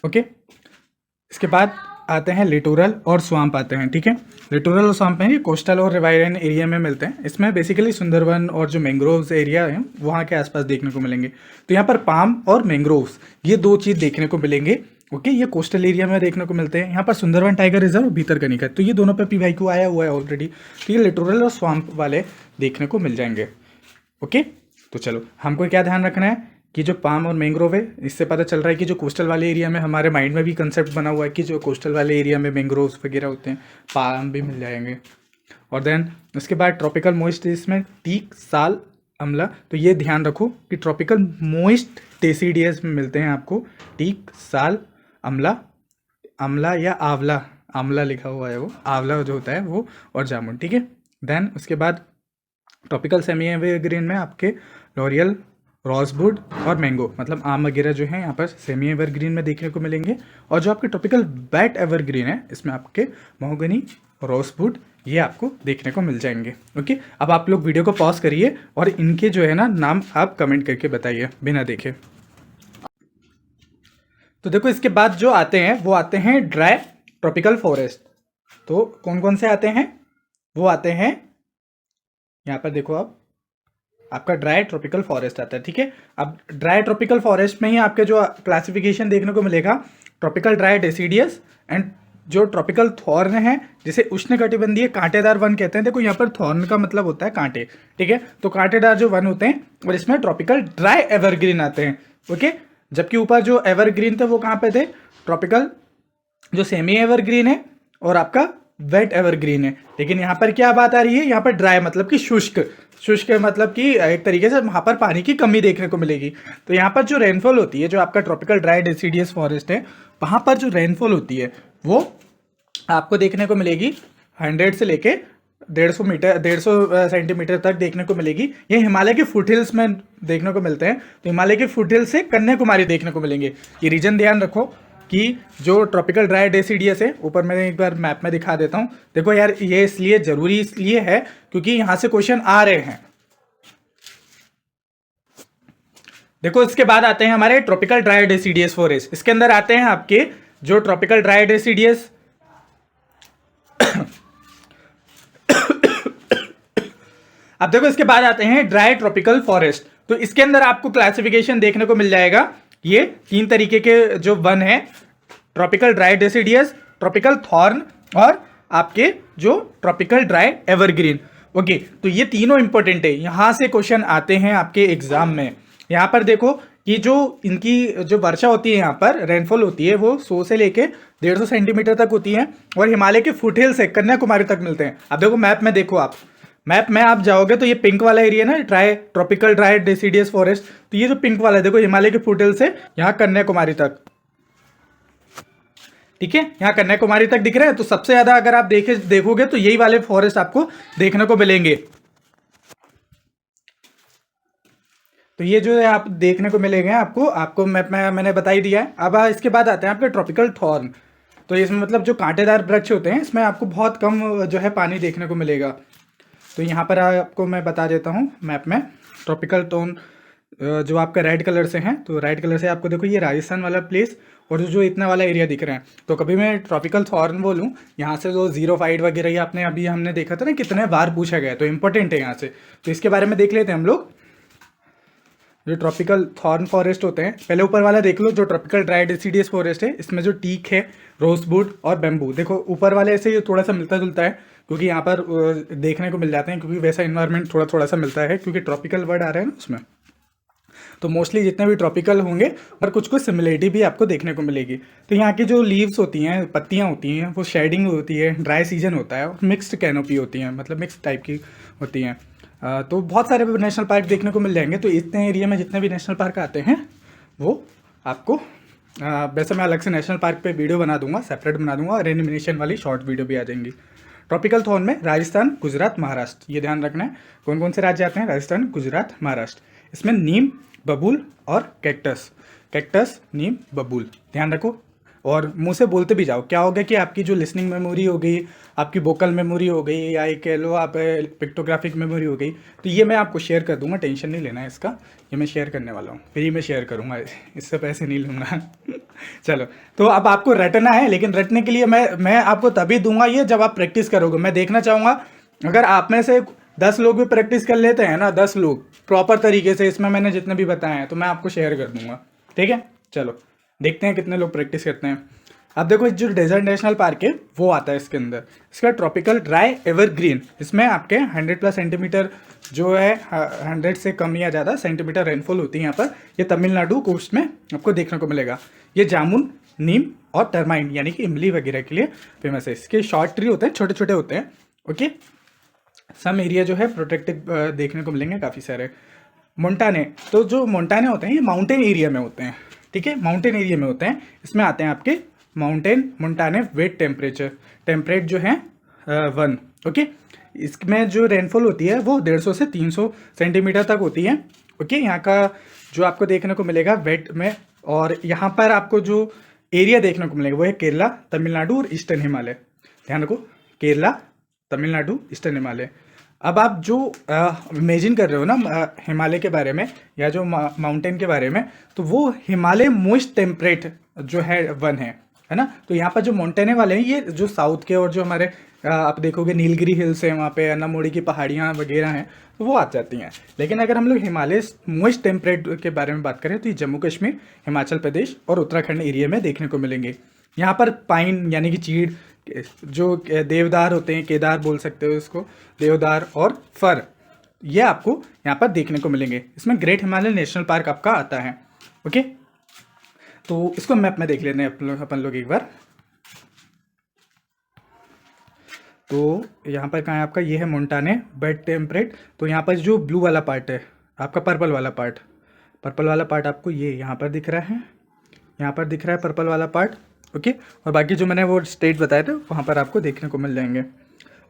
ओके, इसके बाद आते हैं लिटोरल और स्वाम्प आते हैं। ठीक है, लिटोरल और स्वाम्प में ये कोस्टल और रिवायरन एरिया में मिलते हैं। इसमें बेसिकली सुंदरवन और जो मैंग्रोव्स एरिया है वहाँ के आसपास देखने को मिलेंगे। तो यहाँ पर पाम और मैंग्रोव्स ये दो चीज़ देखने को मिलेंगे। ओके, ये कोस्टल एरिया में देखने को मिलते हैं। यहाँ पर सुंदरवन टाइगर रिजर्व, भितरकनिका, तो ये दोनों पे पीवाईक्यू आया हुआ है ऑलरेडी, तो ये लिटोरल और स्वाम्प वाले देखने को मिल जाएंगे। ओके, तो चलो हमको क्या ध्यान रखना है कि जो पाम और मैंग्रोव है, इससे पता चल रहा है कि जो कोस्टल वाले एरिया में, हमारे माइंड में भी कंसेप्ट बना हुआ है कि जो कोस्टल वाले एरिया में मैंग्रोव्स वगैरह होते हैं, पाम भी मिल जाएंगे। और देन उसके बाद ट्रॉपिकल मोइस्ट इसमें टीक, साल, अमला, तो ये ध्यान रखो कि ट्रॉपिकल मोइस्ट डेसिडियस में मिलते हैं आपको टीक, साल, अमला या आंवला, आंवला लिखा हुआ है वो, आंवला जो होता है वो, और जामुन। ठीक है, देन उसके बाद ट्रॉपिकल सेमी एवरग्रीन में आपके लॉरियल, रोजवुड और मैंगो, मतलब आम वगैरह जो है यहाँ पर सेमी एवरग्रीन में देखने को मिलेंगे। और जो आपके ट्रॉपिकल वेट एवरग्रीन है, इसमें आपके महोगनी, रोजवुड, ये आपको देखने को मिल जाएंगे। ओके, अब आप लोग वीडियो को पॉज करिए और इनके जो है ना नाम आप कमेंट करके बताइए बिना देखे। तो देखो इसके बाद जो आते हैं वो आते हैं ड्राई ट्रॉपिकल फॉरेस्ट। तो कौन कौन से आते हैं, वो आते हैं यहाँ पर देखो आप, आपका ड्राई ट्रॉपिकल फॉरेस्ट आता है। ठीक है, अब ड्राई ट्रॉपिकल फॉरेस्ट में ही आपके जो क्लासिफिकेशन देखने को मिलेगा, ट्रॉपिकल ड्राई डेसिडियस एंड जो ट्रॉपिकल थॉर्न है, जिसे उष्णकटिबंधीय कांटेदार वन कहते हैं। देखो यहाँ पर थॉर्न का मतलब होता है कांटे, ठीक है, तो कांटेदार जो वन होते हैं, और इसमें ट्रॉपिकल ड्राई एवरग्रीन आते हैं। ओके, जबकि ऊपर जो एवरग्रीन थे वो कहाँ पे थे, ट्रॉपिकल जो सेमी एवरग्रीन है और आपका वेट एवरग्रीन है। लेकिन यहाँ पर क्या बात आ रही है, यहाँ पर ड्राई मतलब कि शुष्क, शुष्क मतलब कि एक तरीके से वहाँ पर पानी की कमी देखने को मिलेगी। तो यहाँ पर जो रेनफॉल होती है, जो आपका ट्रॉपिकल ड्राई डेसिडियस फॉरेस्ट है, वहाँ पर जो रेनफॉल होती है वो आपको देखने को मिलेगी 100 से लेके 150 सेंटीमीटर तक देखने को मिलेगी। ये हिमालय के फुटहिल्स में देखने को मिलते हैं। तो हिमालय के फुटहिल्स से कन्याकुमारी देखने को मिलेंगे। ये रीजन ध्यान रखो कि जो ट्रॉपिकल ड्राई डेसिडियस है, ऊपर मैं एक बार मैप में दिखा देता हूँ। देखो यार, ये इसलिए जरूरी इसलिए है क्योंकि यहाँ से क्वेश्चन आ रहे हैं। देखो इसके बाद आते हैं हमारे ट्रॉपिकल ड्राई डेसिडियस फॉरेस्ट। इसके अंदर आते हैं आपके जो ट्रॉपिकल ड्राई डेसिडियस अब देखो इसके बाद आते हैं ड्राई ट्रॉपिकल फॉरेस्ट। तो इसके अंदर आपको क्लासिफिकेशन देखने को मिल जाएगा। ये 3 तरीके के जो वन है, tropical dry deciduous, tropical thorn और आपके जो ट्रॉपिकल ड्राई एवरग्रीन। ओके, तो ये तीनों इंपॉर्टेंट है, यहां से क्वेश्चन आते हैं आपके एग्जाम में। यहाँ पर देखो कि जो इनकी जो वर्षा होती है, यहाँ पर रेनफॉल होती है, वो 100 से लेके 150 सेंटीमीटर तक होती है और हिमालय के फुटहिल से कन्याकुमारी तक मिलते हैं। अब देखो मैप में, देखो आप मैप में आप जाओगे तो ये पिंक वाला एरिया ना, ट्रॉपिकल ड्राई डेसिडियस फॉरेस्ट, तो ये जो पिंक वाला है देखो, हिमालय के फुटहिल से यहाँ कन्याकुमारी तक, ठीक है, यहाँ कन्याकुमारी तक दिख रहे हैं। तो सबसे ज्यादा अगर आप देखोगे तो यही वाले फॉरेस्ट आपको देखने को मिलेंगे। तो ये जो है आप देखने को मिलेंगे आपको मैप में मैंने बता ही दिया है। अब इसके बाद आते हैं आपके ट्रॉपिकल थॉर्न। तो इसमें मतलब जो कांटेदार वृक्ष होते हैं, इसमें आपको बहुत कम जो है पानी देखने को मिलेगा। तो यहाँ पर आपको मैं बता देता हूँ मैप में, ट्रॉपिकल टोन जो आपका रेड कलर से हैं, तो रेड कलर से आपको देखो ये राजस्थान वाला प्लेस और जो इतना वाला एरिया दिख रहा है। तो कभी मैं ट्रॉपिकल थॉर्न बोलूँ, यहाँ से जो ज़ीरोफाइट वगैरह ये आपने अभी हमने देखा था ना, कितने बार पूछा गया, तो इंपॉर्टेंट है यहाँ से। तो इसके बारे में देख लेते हैं हम लोग। जो ट्रॉपिकल थॉर्न फॉरेस्ट होते हैं, पहले ऊपर वाला देख लो, जो ट्रॉपिकल ड्राई डेसिडियस फॉरेस्ट है, इसमें जो टीक है, रोजवुड और बैम्बू, देखो ऊपर वाले से ये थोड़ा सा मिलता जुलता है क्योंकि यहाँ पर देखने को मिल जाते हैं, क्योंकि वैसा इन्वायरमेंट थोड़ा सा मिलता है, क्योंकि ट्रॉपिकल वर्ड आ रहा है ना उसमें। तो मोस्टली जितने भी ट्रॉपिकल होंगे और कुछ सिमिलरिटी भी आपको देखने को मिलेगी। तो यहाँ की जो लीव्स होती हैं, पत्तियाँ होती हैं, वो शेडिंग होती है, ड्राई सीजन होता है और मिक्स्ड कैनोपी होती हैं, मतलब मिक्स टाइप की होती हैं। तो बहुत सारे नेशनल पार्क देखने को मिल जाएंगे। तो इतने एरिया में जितने भी नेशनल पार्क आते हैं वो आपको वैसे मैं अलग से नेशनल पार्क पे वीडियो बना दूंगा, सेपरेट बना दूंगा, और एनिमेशन वाली शॉर्ट वीडियो भी आ जाएंगी। ट्रॉपिकल थॉर्न में राजस्थान, गुजरात, महाराष्ट्र, ये ध्यान रखना है कौन कौन से राज्य आते हैं, राजस्थान, गुजरात, महाराष्ट्र। इसमें नीम, बबूल और कैक्टस, नीम, बबूल ध्यान रखो और मुंह से बोलते भी जाओ। क्या होगा कि आपकी जो लिसनिंग मेमोरी हो गई, आपकी वोकल मेमोरी हो गई, या एक कह लो आप पिक्टोग्राफिक मेमोरी हो गई, तो ये मैं आपको शेयर कर दूंगा, टेंशन नहीं लेना है इसका, ये मैं शेयर करने वाला हूँ, फ्री में शेयर करूँगा, इससे पैसे नहीं लूँगा। चलो, तो अब आपको रटना है, लेकिन रटने के लिए मैं आपको तभी दूंगा ये जब आप प्रैक्टिस करोगे। मैं देखना चाहूँगा अगर आप में से 10 लोग भी प्रैक्टिस कर लेते हैं ना, 10 लोग प्रॉपर तरीके से, इसमें मैंने जितने भी बताए हैं, तो मैं आपको शेयर कर दूंगा, ठीक है। चलो देखते हैं कितने लोग प्रैक्टिस करते हैं। अब देखो जो डेजर्ट नेशनल पार्क है वो आता है इसके अंदर, इसका ट्रॉपिकल ड्राई एवरग्रीन। इसमें आपके 100+ सेंटीमीटर जो है, 100 से कम या ज़्यादा सेंटीमीटर रेनफॉल होती है यहाँ पर। ये तमिलनाडु कोस्ट में आपको देखने को मिलेगा। ये जामुन, नीम और टर्माइन यानी कि इमली वगैरह के लिए फेमस है। इसके शॉर्ट ट्री होते हैं, छोटे छोटे होते हैं। ओके, सम एरिया जो है प्रोटेक्टेड देखने को मिलेंगे काफ़ी सारे। मोंटाने, तो जो मोंटाने होते हैं ये माउंटेन एरिया में होते हैं, ठीक है, माउंटेन एरिया में होते हैं। इसमें आते हैं आपके मोंटाने वेट टेम्परेट जो है 1। ओके, इसमें जो रेनफॉल होती है वो 150 से 300 सेंटीमीटर तक होती है। ओके, यहाँ का जो आपको देखने को मिलेगा वेट में, और यहाँ पर आपको जो एरिया देखने को मिलेगा वो है केरला, तमिलनाडु और ईस्टर्न हिमालय। ध्यान रखो, केरला, तमिलनाडु, ईस्टर्न हिमालय। अब आप जो इमेजिन कर रहे हो ना हिमालय के बारे में या जो माउंटेन के बारे में, तो वो हिमालय मोस्ट टेम्परेट जो है 1 है। है ना। तो यहाँ पर जो मोंटेने वाले हैं ये जो साउथ के और जो हमारे आप देखोगे नीलगिरी हिल्स है, वहाँ पे अन्नामुड़ी की पहाड़ियाँ वगैरह हैं, तो वो आ जाती हैं। लेकिन अगर हम लोग हिमालय मोस्ट टेम्परेट के बारे में बात करें तो ये जम्मू कश्मीर, हिमाचल प्रदेश और उत्तराखंड एरिया में देखने को मिलेंगे। यहाँ पर पाइन यानी कि चीड़, जो देवदार होते हैं, केदार बोल सकते हो इसको, देवदार और फर, ये आपको यहाँ पर देखने को मिलेंगे। इसमें ग्रेट हिमालय नेशनल पार्क आपका आता है। ओके, तो इसको मैप में देख लेते हैं अपन लोग एक बार। तो यहाँ पर कहाँ है आपका, ये है मोंटाने बेड टेम्परेट। तो यहाँ पर जो ब्लू वाला पार्ट है आपका, पर्पल वाला पार्ट आपको ये यहाँ पर दिख रहा है, यहाँ पर दिख रहा है पर्पल वाला पार्ट। ओके, और बाकी जो मैंने वो स्टेट बताए थे वहाँ पर आपको देखने को मिल जाएंगे।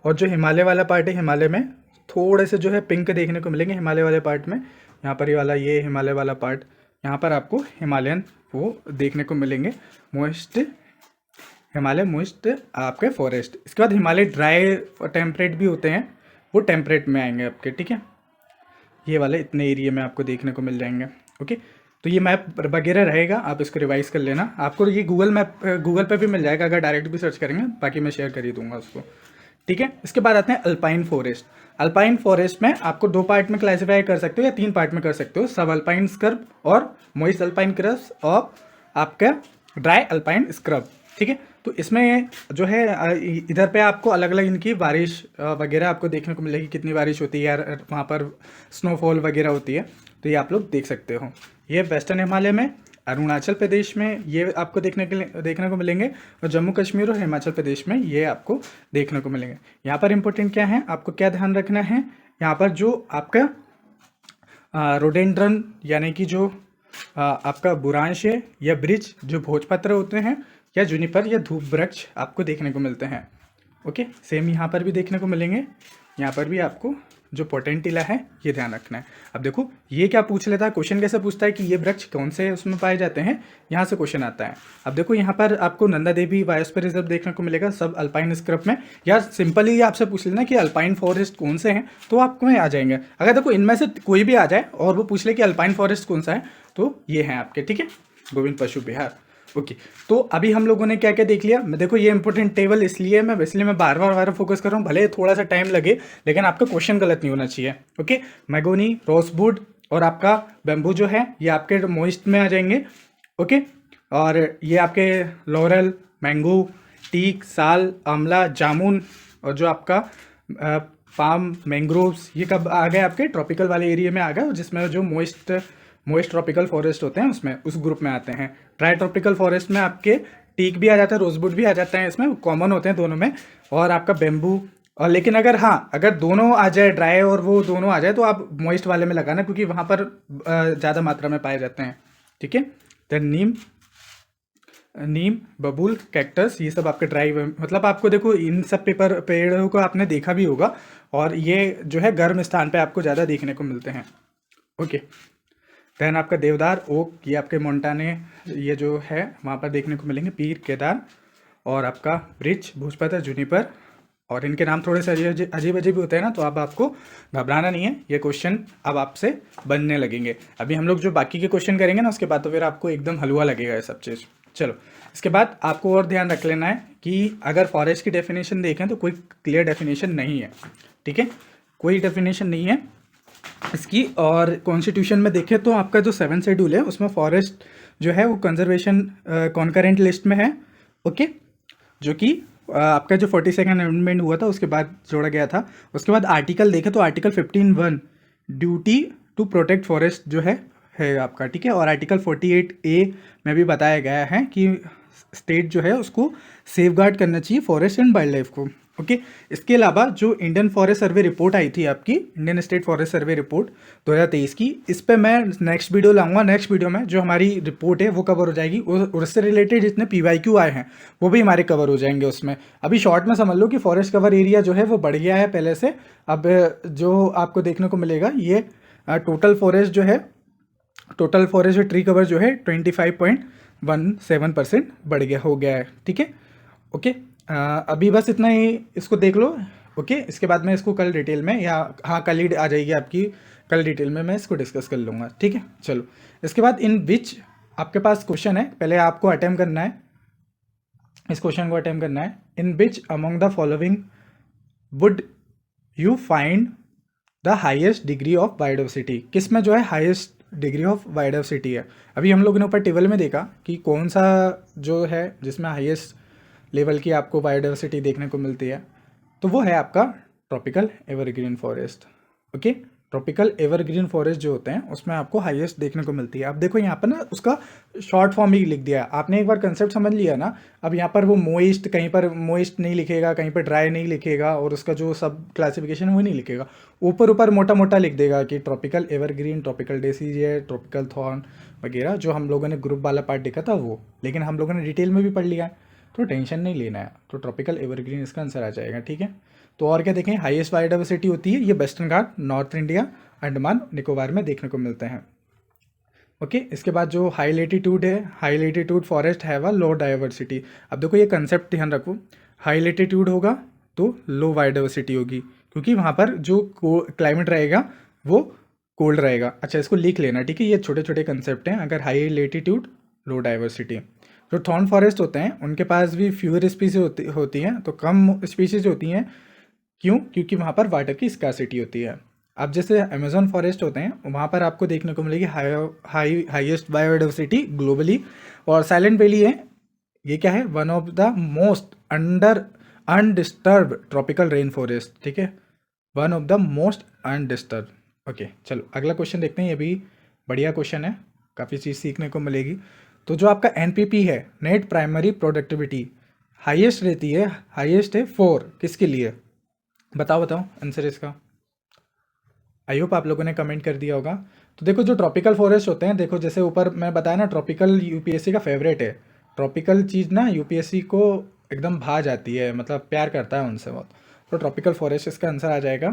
और जो हिमालय वाला पार्ट है, हिमालय में थोड़े से जो है पिंक देखने को मिलेंगे हिमालय वाले पार्ट में। यहाँ पर ये वाला, ये हिमालय वाला पार्ट, यहाँ पर आपको हिमालयन वो देखने को मिलेंगे, मोस्ट हिमालय मोस्ट आपके फॉरेस्ट। इसके बाद हिमालय ड्राई टेम्परेट भी होते हैं, वो टेम्परेट में आएंगे आपके, ठीक है। ये वाले इतने एरिया में आपको देखने को मिल जाएंगे। ओके, तो ये मैप वगैरह रहेगा, आप इसको रिवाइज कर लेना। आपको ये गूगल मैप, गूगल पे भी मिल जाएगा अगर डायरेक्ट भी सर्च करेंगे, बाकी मैं शेयर कर ही दूंगा उसको, ठीक है। इसके बाद आते हैं अल्पाइन फॉरेस्ट। अल्पाइन फॉरेस्ट में आपको 2 पार्ट में क्लासीफाई कर सकते हो या 3 पार्ट में कर सकते हो, सब अल्पाइन स्क्रब और मोइस्ट अल्पाइन स्क्रब और आपका ड्राई अल्पाइन स्क्रब, ठीक है। तो इसमें जो है इधर पे आपको अलग अलग इनकी बारिश वगैरह आपको देखने को मिलेगी, कितनी बारिश होती है यार, वहाँ पर स्नोफॉल वगैरह होती है, तो ये आप लोग देख सकते हो। ये वेस्टर्न हिमालय में, अरुणाचल प्रदेश में ये आपको देखने को मिलेंगे, और जम्मू कश्मीर और हिमाचल प्रदेश में ये आपको देखने को मिलेंगे। यहाँ पर इंपॉर्टेंट क्या है, आपको क्या ध्यान रखना है, यहाँ पर जो आपका रोडेंड्रन यानी कि जो आपका बुरांश है या ब्रिज, जो भोजपत्र होते हैं, या जूनिपर या धूप वृक्ष आपको देखने को मिलते हैं। ओके, सेम यहाँ पर भी देखने को मिलेंगे। यहाँ पर भी आपको जो पोटेंटिला है ये ध्यान रखना है। अब देखो ये क्या पूछ लेता है, क्वेश्चन कैसे पूछता है कि ये वृक्ष कौन से उसमें पाए जाते हैं, यहाँ से क्वेश्चन आता है। अब देखो यहाँ पर आपको नंदा देवी बायोस्फीयर रिजर्व देखने को मिलेगा, सब अल्पाइन स्क्रब में। या सिंपली ये आपसे पूछ लेना कि अल्पाइन फॉरेस्ट कौन से हैं, तो आपको में आ जाएंगे। अगर देखो इनमें से कोई भी आ जाए और वो पूछ ले कि अल्पाइन फॉरेस्ट कौन सा है, तो ये हैं आपके, ठीक है, गोविंद पशु विहार। ओके, तो अभी हम लोगों ने क्या क्या देख लिया। मैं देखो ये इंपॉर्टेंट टेबल इसलिए मैं बार बार फोकस कर रहा हूँ, भले थोड़ा सा टाइम लगे, लेकिन आपका क्वेश्चन गलत नहीं होना चाहिए। ओके, मैगोनी, रोजवुड और आपका बैम्बू जो है ये आपके मोइस्ट में आ जाएंगे। ओके, और ये आपके लॉरेल, मैंगो, टीक, साल, आंवला, जामुन और जो आपका पाम, मैंग्रोव्स, ये कब आ गए आपके ट्रॉपिकल वाले एरिया में आ गए, जिसमें जो मोइस्ट ट्रॉपिकल फॉरेस्ट होते हैं उसमें, उस ग्रुप में आते हैं। ड्राई ट्रॉपिकल फॉरेस्ट में आपके टीक भी आ जाता है, रोजवुड भी आ जाता है, इसमें कॉमन होते हैं दोनों में, और आपका बेम्बू। और लेकिन अगर दोनों आ जाए, ड्राई और वो दोनों आ जाए, तो आप मॉइस्ट वाले में लगाना, क्योंकि वहाँ पर ज़्यादा मात्रा में पाए जाते हैं, ठीक है। देन नीम, बबूल, कैक्टस, ये सब आपके ड्राई, मतलब आपको देखो इन सब पेड़ों को आपने देखा भी होगा, और ये जो है गर्म स्थान पे आपको ज़्यादा देखने को मिलते हैं। ओके, देन आपका देवदार, ओक, ये आपके मोंटाने ये जो है वहाँ पर देखने को मिलेंगे, पीर, केदार, और आपका ब्रिज, भोजपत्र, जूनिपर, और इनके नाम थोड़े से अजीब अजीब होते हैं ना, तो अब आपको घबराना नहीं है, ये क्वेश्चन अब आपसे बनने लगेंगे। अभी हम लोग जो बाकी के क्वेश्चन करेंगे ना, उसके बाद तो फिर आपको एकदम हलवा लगेगा ये सब चीज़। चलो, इसके बाद आपको और ध्यान रख लेना है कि अगर फॉरेस्ट की डेफिनेशन देखें तो कोई क्लियर डेफिनेशन नहीं है, ठीक है, कोई डेफिनेशन नहीं है इसकी। और कॉन्स्टिट्यूशन में देखें तो आपका जो 7 शेड्यूल है उसमें फॉरेस्ट जो है वो कंजर्वेशन कॉन्करेंट लिस्ट में है। ओके, जो कि आपका जो 42nd अमेंडमेंट हुआ था उसके बाद जोड़ा गया था। उसके बाद आर्टिकल देखें तो article 15(1) duty to protect forest जो है आपका, ठीक है। और आर्टिकल 48A में भी बताया गया है कि स्टेट जो है उसको सेफगार्ड करना चाहिए फॉरेस्ट एंड वाइल्ड लाइफ को। ओके, इसके अलावा जो इंडियन फॉरेस्ट सर्वे रिपोर्ट आई थी आपकी, Indian state forest survey report 2023 की, इस पे मैं नेक्स्ट वीडियो लाऊंगा। नेक्स्ट वीडियो में जो हमारी रिपोर्ट है वो कवर हो जाएगी, और उससे रिलेटेड जितने PYQ आए हैं वो भी हमारे कवर हो जाएंगे उसमें। अभी शॉर्ट में समझ लो कि फॉरेस्ट कवर एरिया जो है वो बढ़ गया है पहले से। अब जो आपको देखने को मिलेगा ये टोटल फॉरेस्ट जो ट्री कवर जो है 25.17% बढ़ गया हो गया है, ठीक है। ओके, अभी बस इतना ही, इसको देख लो। ओके, इसके बाद मैं इसको कल डिटेल में, या हाँ कल ही आ जाएगी आपकी, कल डिटेल में मैं इसको डिस्कस कर लूँगा, ठीक है। चलो, इसके बाद इन विच आपके पास क्वेश्चन है, पहले आपको अटेम्प्ट करना है। इस क्वेश्चन को अटेम्प्ट करना है। In which among the following would you find the highest degree of biodiversity, किस में जो है हाईएस्ट डिग्री ऑफ बायोडाइवर्सिटी है। अभी हम लोगों ने ऊपर टेबल में देखा कि कौन सा जो है जिसमें हाईएस्ट लेवल की आपको बायोडाइवर्सिटी देखने को मिलती है, तो वो है आपका tropical evergreen forest. Okay, tropical evergreen forest जो होते हैं उसमें आपको हाईएस्ट देखने को मिलती है। अब देखो यहाँ पर ना उसका शॉर्ट फॉर्म ही लिख दिया है आपने, एक बार कंसेप्ट समझ लिया ना। अब यहाँ पर वो मोइस्ट, कहीं पर मोइस्ट नहीं लिखेगा, कहीं पर ड्राई नहीं लिखेगा, और उसका जो सब क्लासिफिकेशन वो नहीं लिखेगा, ऊपर ऊपर मोटा मोटा लिख देगा कि tropical evergreen, tropical deciduous, tropical thorn वगैरह, जो हम लोगों ने ग्रुप वाला पार्ट देखा था वो, लेकिन हम लोगों ने डिटेल में भी पढ़ लिया है, तो टेंशन नहीं लेना है। तो ट्रॉपिकल एवरग्रीन इसका आंसर आ जाएगा, ठीक है। तो और क्या देखें, हाईएस्ट बायोडाइवर्सिटी होती है ये western Ghat, north India, Andaman Nicobar में देखने को मिलते हैं। ओके, इसके बाद जो हाई लेटीट्यूड है, हाई लेटीट्यूड फॉरेस्ट है वह लो डाइवर्सिटी। अब देखो ये कंसेप्ट ध्यान रखो, हाई लेटीट्यूड होगा तो लो बायोडाइवर्सिटी होगी, क्योंकि वहाँ पर जो क्लाइमेट रहेगा वो कोल्ड रहेगा। अच्छा, इसको लिख लेना, ठीक है। ये छोटे छोटे कंसेप्ट हैं। अगर हाई लेटीट्यूड लो डाइवर्सिटी, जो थॉर्न फॉरेस्ट होते हैं उनके पास भी फ्यूअर स्पीसीज होती हैं, तो कम स्पीसीज होती हैं। क्यों? क्योंकि वहाँ पर वाटर की स्कार्सिटी होती है। अब जैसे अमेजोन फॉरेस्ट होते हैं वहाँ पर आपको देखने को मिलेगी हाईएस्ट बायोडाइवर्सिटी ग्लोबली। और साइलेंट वैली है, ये क्या है, one of the most undisturbed tropical rain forest, ठीक है, one of the most undisturbed. Okay, चलो अगला क्वेश्चन देखते हैं। ये भी बढ़िया क्वेश्चन है, काफ़ी चीज़ सीखने को मिलेगी। तो जो आपका एनपीपी है, नेट प्राइमरी प्रोडक्टिविटी, हाईएस्ट रहती है, हाईएस्ट है 4, किसके लिए? बताओ आंसर इसका। आई होप आप लोगों ने कमेंट कर दिया होगा। तो देखो जो ट्रॉपिकल फॉरेस्ट होते हैं, देखो जैसे ऊपर मैं बताया ना, ट्रॉपिकल यूपीएससी का फेवरेट है। ट्रॉपिकल चीज़ ना यूपीएससी को एकदम भा जाती है, मतलब प्यार करता है उनसे बहुत। तो ट्रॉपिकल फॉरेस्ट इसका आंसर आ जाएगा।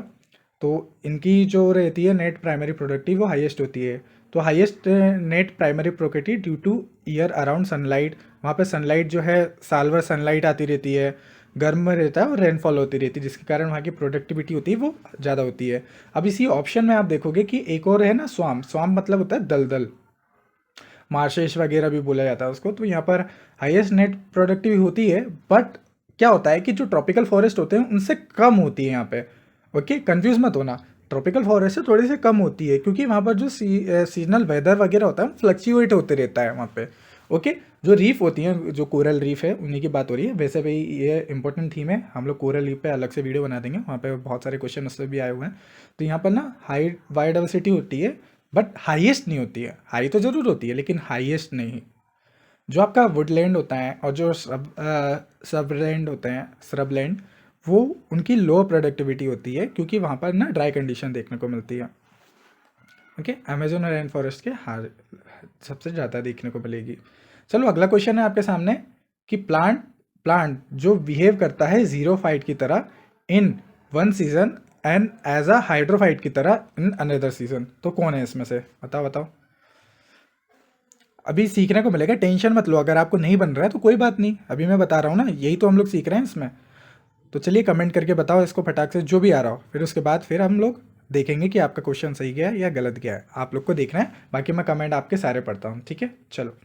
तो इनकी जो रहती है नेट प्राइमरी प्रोडक्टिविटी वो हाईएस्ट होती है। तो highest net primary productivity due two year around sunlight, वहाँ पे सनलाइट जो है साल भर सनलाइट आती रहती है, गर्म में रहता है और रेनफॉल होती रहती है, जिसके कारण वहाँ की प्रोडक्टिविटी होती है वो ज़्यादा होती है। अब इसी ऑप्शन में आप देखोगे कि एक और है ना, स्वाम मतलब होता है दलदल, मार्शेस वगैरह भी बोला जाता है उसको। तो यहाँ पर हाईएस्ट नेट प्रोडक्टिविटी होती है, बट क्या होता है कि जो ट्रॉपिकल फॉरेस्ट होते हैं उनसे कम होती है यहाँ पे। ओके, कंफ्यूज मत होना, ट्रॉपिकल फॉरेस्ट से थोड़ी सी कम होती है, क्योंकि वहाँ पर जो सीजनल वेदर वगैरह होता है फ्लक्चुएट होते रहता है वहाँ पे। ओके, जो रीफ होती हैं, जो कोरल रीफ है उन्हीं की बात हो रही है। वैसे भाई ये इंपॉर्टेंट थीम है, हम लोग कोरल रीफ पे अलग से वीडियो बना देंगे, वहाँ पे बहुत सारे क्वेश्चन उससे भी आए हुए हैं। तो यहाँ पर ना हाई बायोडाइवर्सिटी होती है, बट हाईएस्ट नहीं होती है। हाई तो ज़रूर होती है लेकिन हाईएस्ट नहीं। जो आपका वुडलैंड होता है और जो सबलैंड होते हैं, श्रबलैंड, वो उनकी लो प्रोडक्टिविटी होती है, क्योंकि वहाँ पर ना ड्राई कंडीशन देखने को मिलती है। ओके, अमेजोन और रेन फॉरेस्ट के सबसे ज़्यादा देखने को मिलेगी। चलो अगला क्वेश्चन है आपके सामने कि प्लांट जो बिहेव करता है जीरोफाइट की तरह in one season and as a hydrophyte की तरह इन अनदर सीजन, तो कौन है इसमें से? बताओ। अभी सीखने को मिलेगा, टेंशन मत लो, अगर आपको नहीं बन रहा है तो कोई बात नहीं, अभी मैं बता रहा हूँ ना, यही तो हम लोग सीख रहे हैं इसमें। तो चलिए कमेंट करके बताओ इसको फटाक से, जो भी आ रहा हो, फिर उसके बाद फिर हम लोग देखेंगे कि आपका क्वेश्चन सही गया है या गलत गया है। आप लोग को देखना है, बाकी मैं कमेंट आपके सारे पढ़ता हूँ, ठीक है। चलो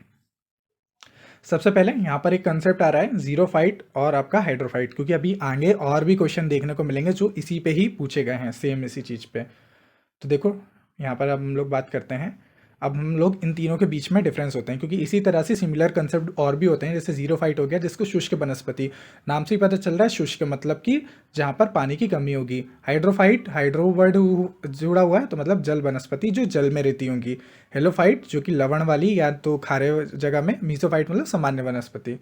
सबसे पहले यहाँ पर एक कंसेप्ट आ रहा है जीरोफाइट और आपका हाइड्रोफाइट, क्योंकि अभी आगे और भी क्वेश्चन देखने को मिलेंगे जो इसी पे ही पूछे गए हैं, सेम इसी चीज़ पे। तो देखो यहाँ पर अब हम लोग बात करते हैं, अब हम लोग इन तीनों के बीच में डिफरेंस होते हैं, क्योंकि इसी तरह से सिमिलर कंसेप्ट और भी होते हैं। जैसे जीरोफाइट हो गया, जिसको शुष्क वनस्पति, नाम से ही पता चल रहा है शुष्क मतलब कि जहाँ पर पानी की कमी होगी। हाइड्रोफाइट, हाइड्रो वर्ड जुड़ा हुआ है तो मतलब जल वनस्पति जो जल में रहती होंगी। हेलोफाइट जो कि लवण वाली या तो खारे जगह में। मीसोफाइट मतलब सामान्य वनस्पति।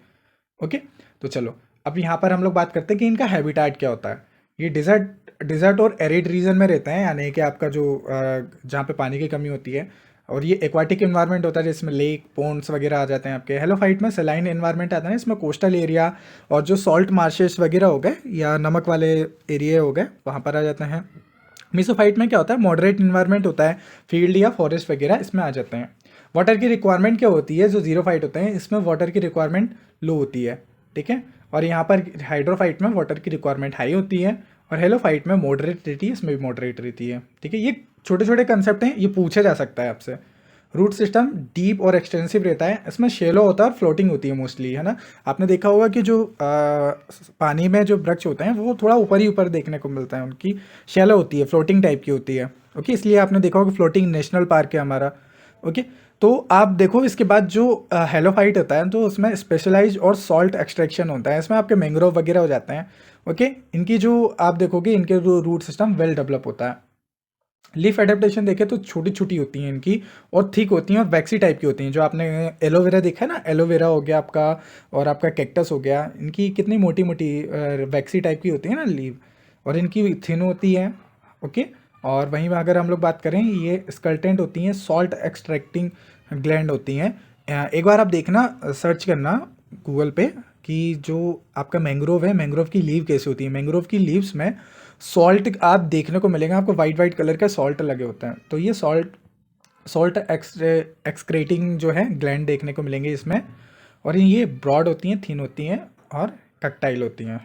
ओके, तो चलो अब यहाँ पर हम लोग बात करते हैं कि इनका हैबिटेट क्या होता है। ये डिजर्ट और एरिड रीजन में रहते हैं, यानी कि आपका जो जहाँ पे पानी की कमी होती है। और ये एक्वाटिक एनवायरनमेंट होता है जिसमें लेक पोन्ड्स वगैरह आ जाते हैं आपके। हेलोफाइट में सलाइन एनवायरनमेंट आता है, इसमें कोस्टल एरिया और जो सॉल्ट मार्शेस वगैरह हो गए या नमक वाले एरिया हो गए वहाँ पर आ जाते हैं। मीसोफाइट में क्या होता है, मॉडरेट इन्वायरमेंट होता है, फील्ड या फॉरेस्ट वगैरह इसमें आ जाते हैं। वाटर की रिक्वायरमेंट क्या होती है, जो जीरोफाइट होते हैं इसमें वाटर की रिक्वायरमेंट लो होती है, ठीक है। और यहाँ पर हाइड्रोफाइट में वाटर की रिक्वायरमेंट हाई होती है, और हेलोफाइट में मॉडरेट रहती है, इसमें भी मॉडरेट रहती है, ठीक है। ये छोटे छोटे कंसेप्ट हैं, ये पूछा जा सकता है आपसे। रूट सिस्टम डीप और एक्सटेंसिव रहता है, इसमें शेलो होता है और फ्लोटिंग होती है मोस्टली, है ना। आपने देखा होगा कि जो पानी में जो वृक्ष होते हैं वो थोड़ा ऊपर ही ऊपर देखने को मिलता है, उनकी शेलो होती है, फ्लोटिंग टाइप की होती है। ओके, इसलिए आपने देखा होगा फ्लोटिंग नेशनल पार्क है हमारा। ओके, तो आप देखो इसके बाद जो हेलोफाइट होता है तो उसमें स्पेशलाइज और सॉल्ट एक्सट्रैक्शन होता है, इसमें आपके मैंग्रोव वगैरह हो जाते हैं। ओके, इनकी जो आप देखोगे इनके रूट सिस्टम वेल डेवलप होता है। लीफ एडेप्टेशन देखें तो छोटी छोटी होती हैं इनकी, और थिक होती हैं और वैक्सी टाइप की होती हैं। जो आपने एलोवेरा देखा है ना, एलोवेरा हो गया आपका और आपका कैक्टस हो गया, इनकी कितनी मोटी मोटी वैक्सी टाइप की होती है ना लीव, और इनकी थिन होती है। ओके, और वहीं अगर हम लोग बात करें, ये स्कल्टेंट होती हैं, सॉल्ट एक्सट्रैक्टिंग ग्लैंड होती हैं। एक बार आप देखना, सर्च करना गूगल पे कि जो आपका मैंग्रोव है, मैंग्रोव की लीव कैसे होती है। मैंग्रोव की लीव्स में सॉल्ट आप देखने को मिलेगा, आपको वाइट वाइट कलर के सॉल्ट लगे होते हैं। तो ये सॉल्ट एक्सक्रेटिंग जो है ग्लैंड देखने को मिलेंगे इसमें, और ये ब्रॉड होती हैं, थिन होती हैं और डक्टाइल होती हैं।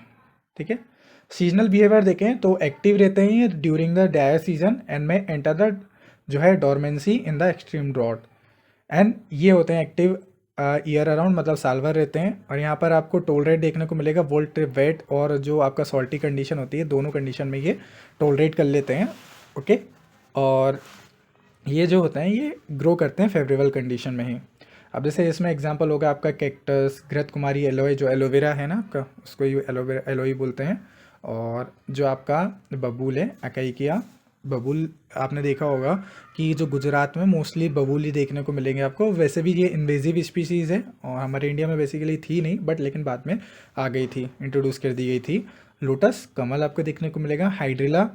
ठीक है, सीजनल बिहेवियर देखें तो एक्टिव रहते हैं ये during the dry season and में एंटर द जो है dormancy in the extreme drought, and ये होते हैं एक्टिव ईयर अराउंड, मतलब साल भर रहते हैं। और यहाँ पर आपको टोलरेट देखने को मिलेगा, वोल्ट वेट और जो आपका सॉल्टी कंडीशन होती है, दोनों कंडीशन में ये टोलरेट कर लेते हैं। ओके, और ये जो होते हैं ये ग्रो करते हैं फेवरेबल कंडीशन में ही। अब जैसे इसमें एग्जांपल होगा आपका कैक्टस, घृत कुमारी एलोए, जो एलोवेरा है ना आपका, उसको ही एलोवेरा एलोई बोलते हैं। और जो आपका बबूल है, अकाइकिया बबूल, आपने देखा होगा कि जो गुजरात में मोस्टली बबूल ही देखने को मिलेंगे आपको। वैसे भी ये इन्वेजिव स्पीसीज़ है और हमारे इंडिया में बेसिकली थी नहीं, बट लेकिन बाद में आ गई थी, इंट्रोड्यूस कर दी गई थी। लोटस कमल आपको देखने को मिलेगा। हाइड्रिला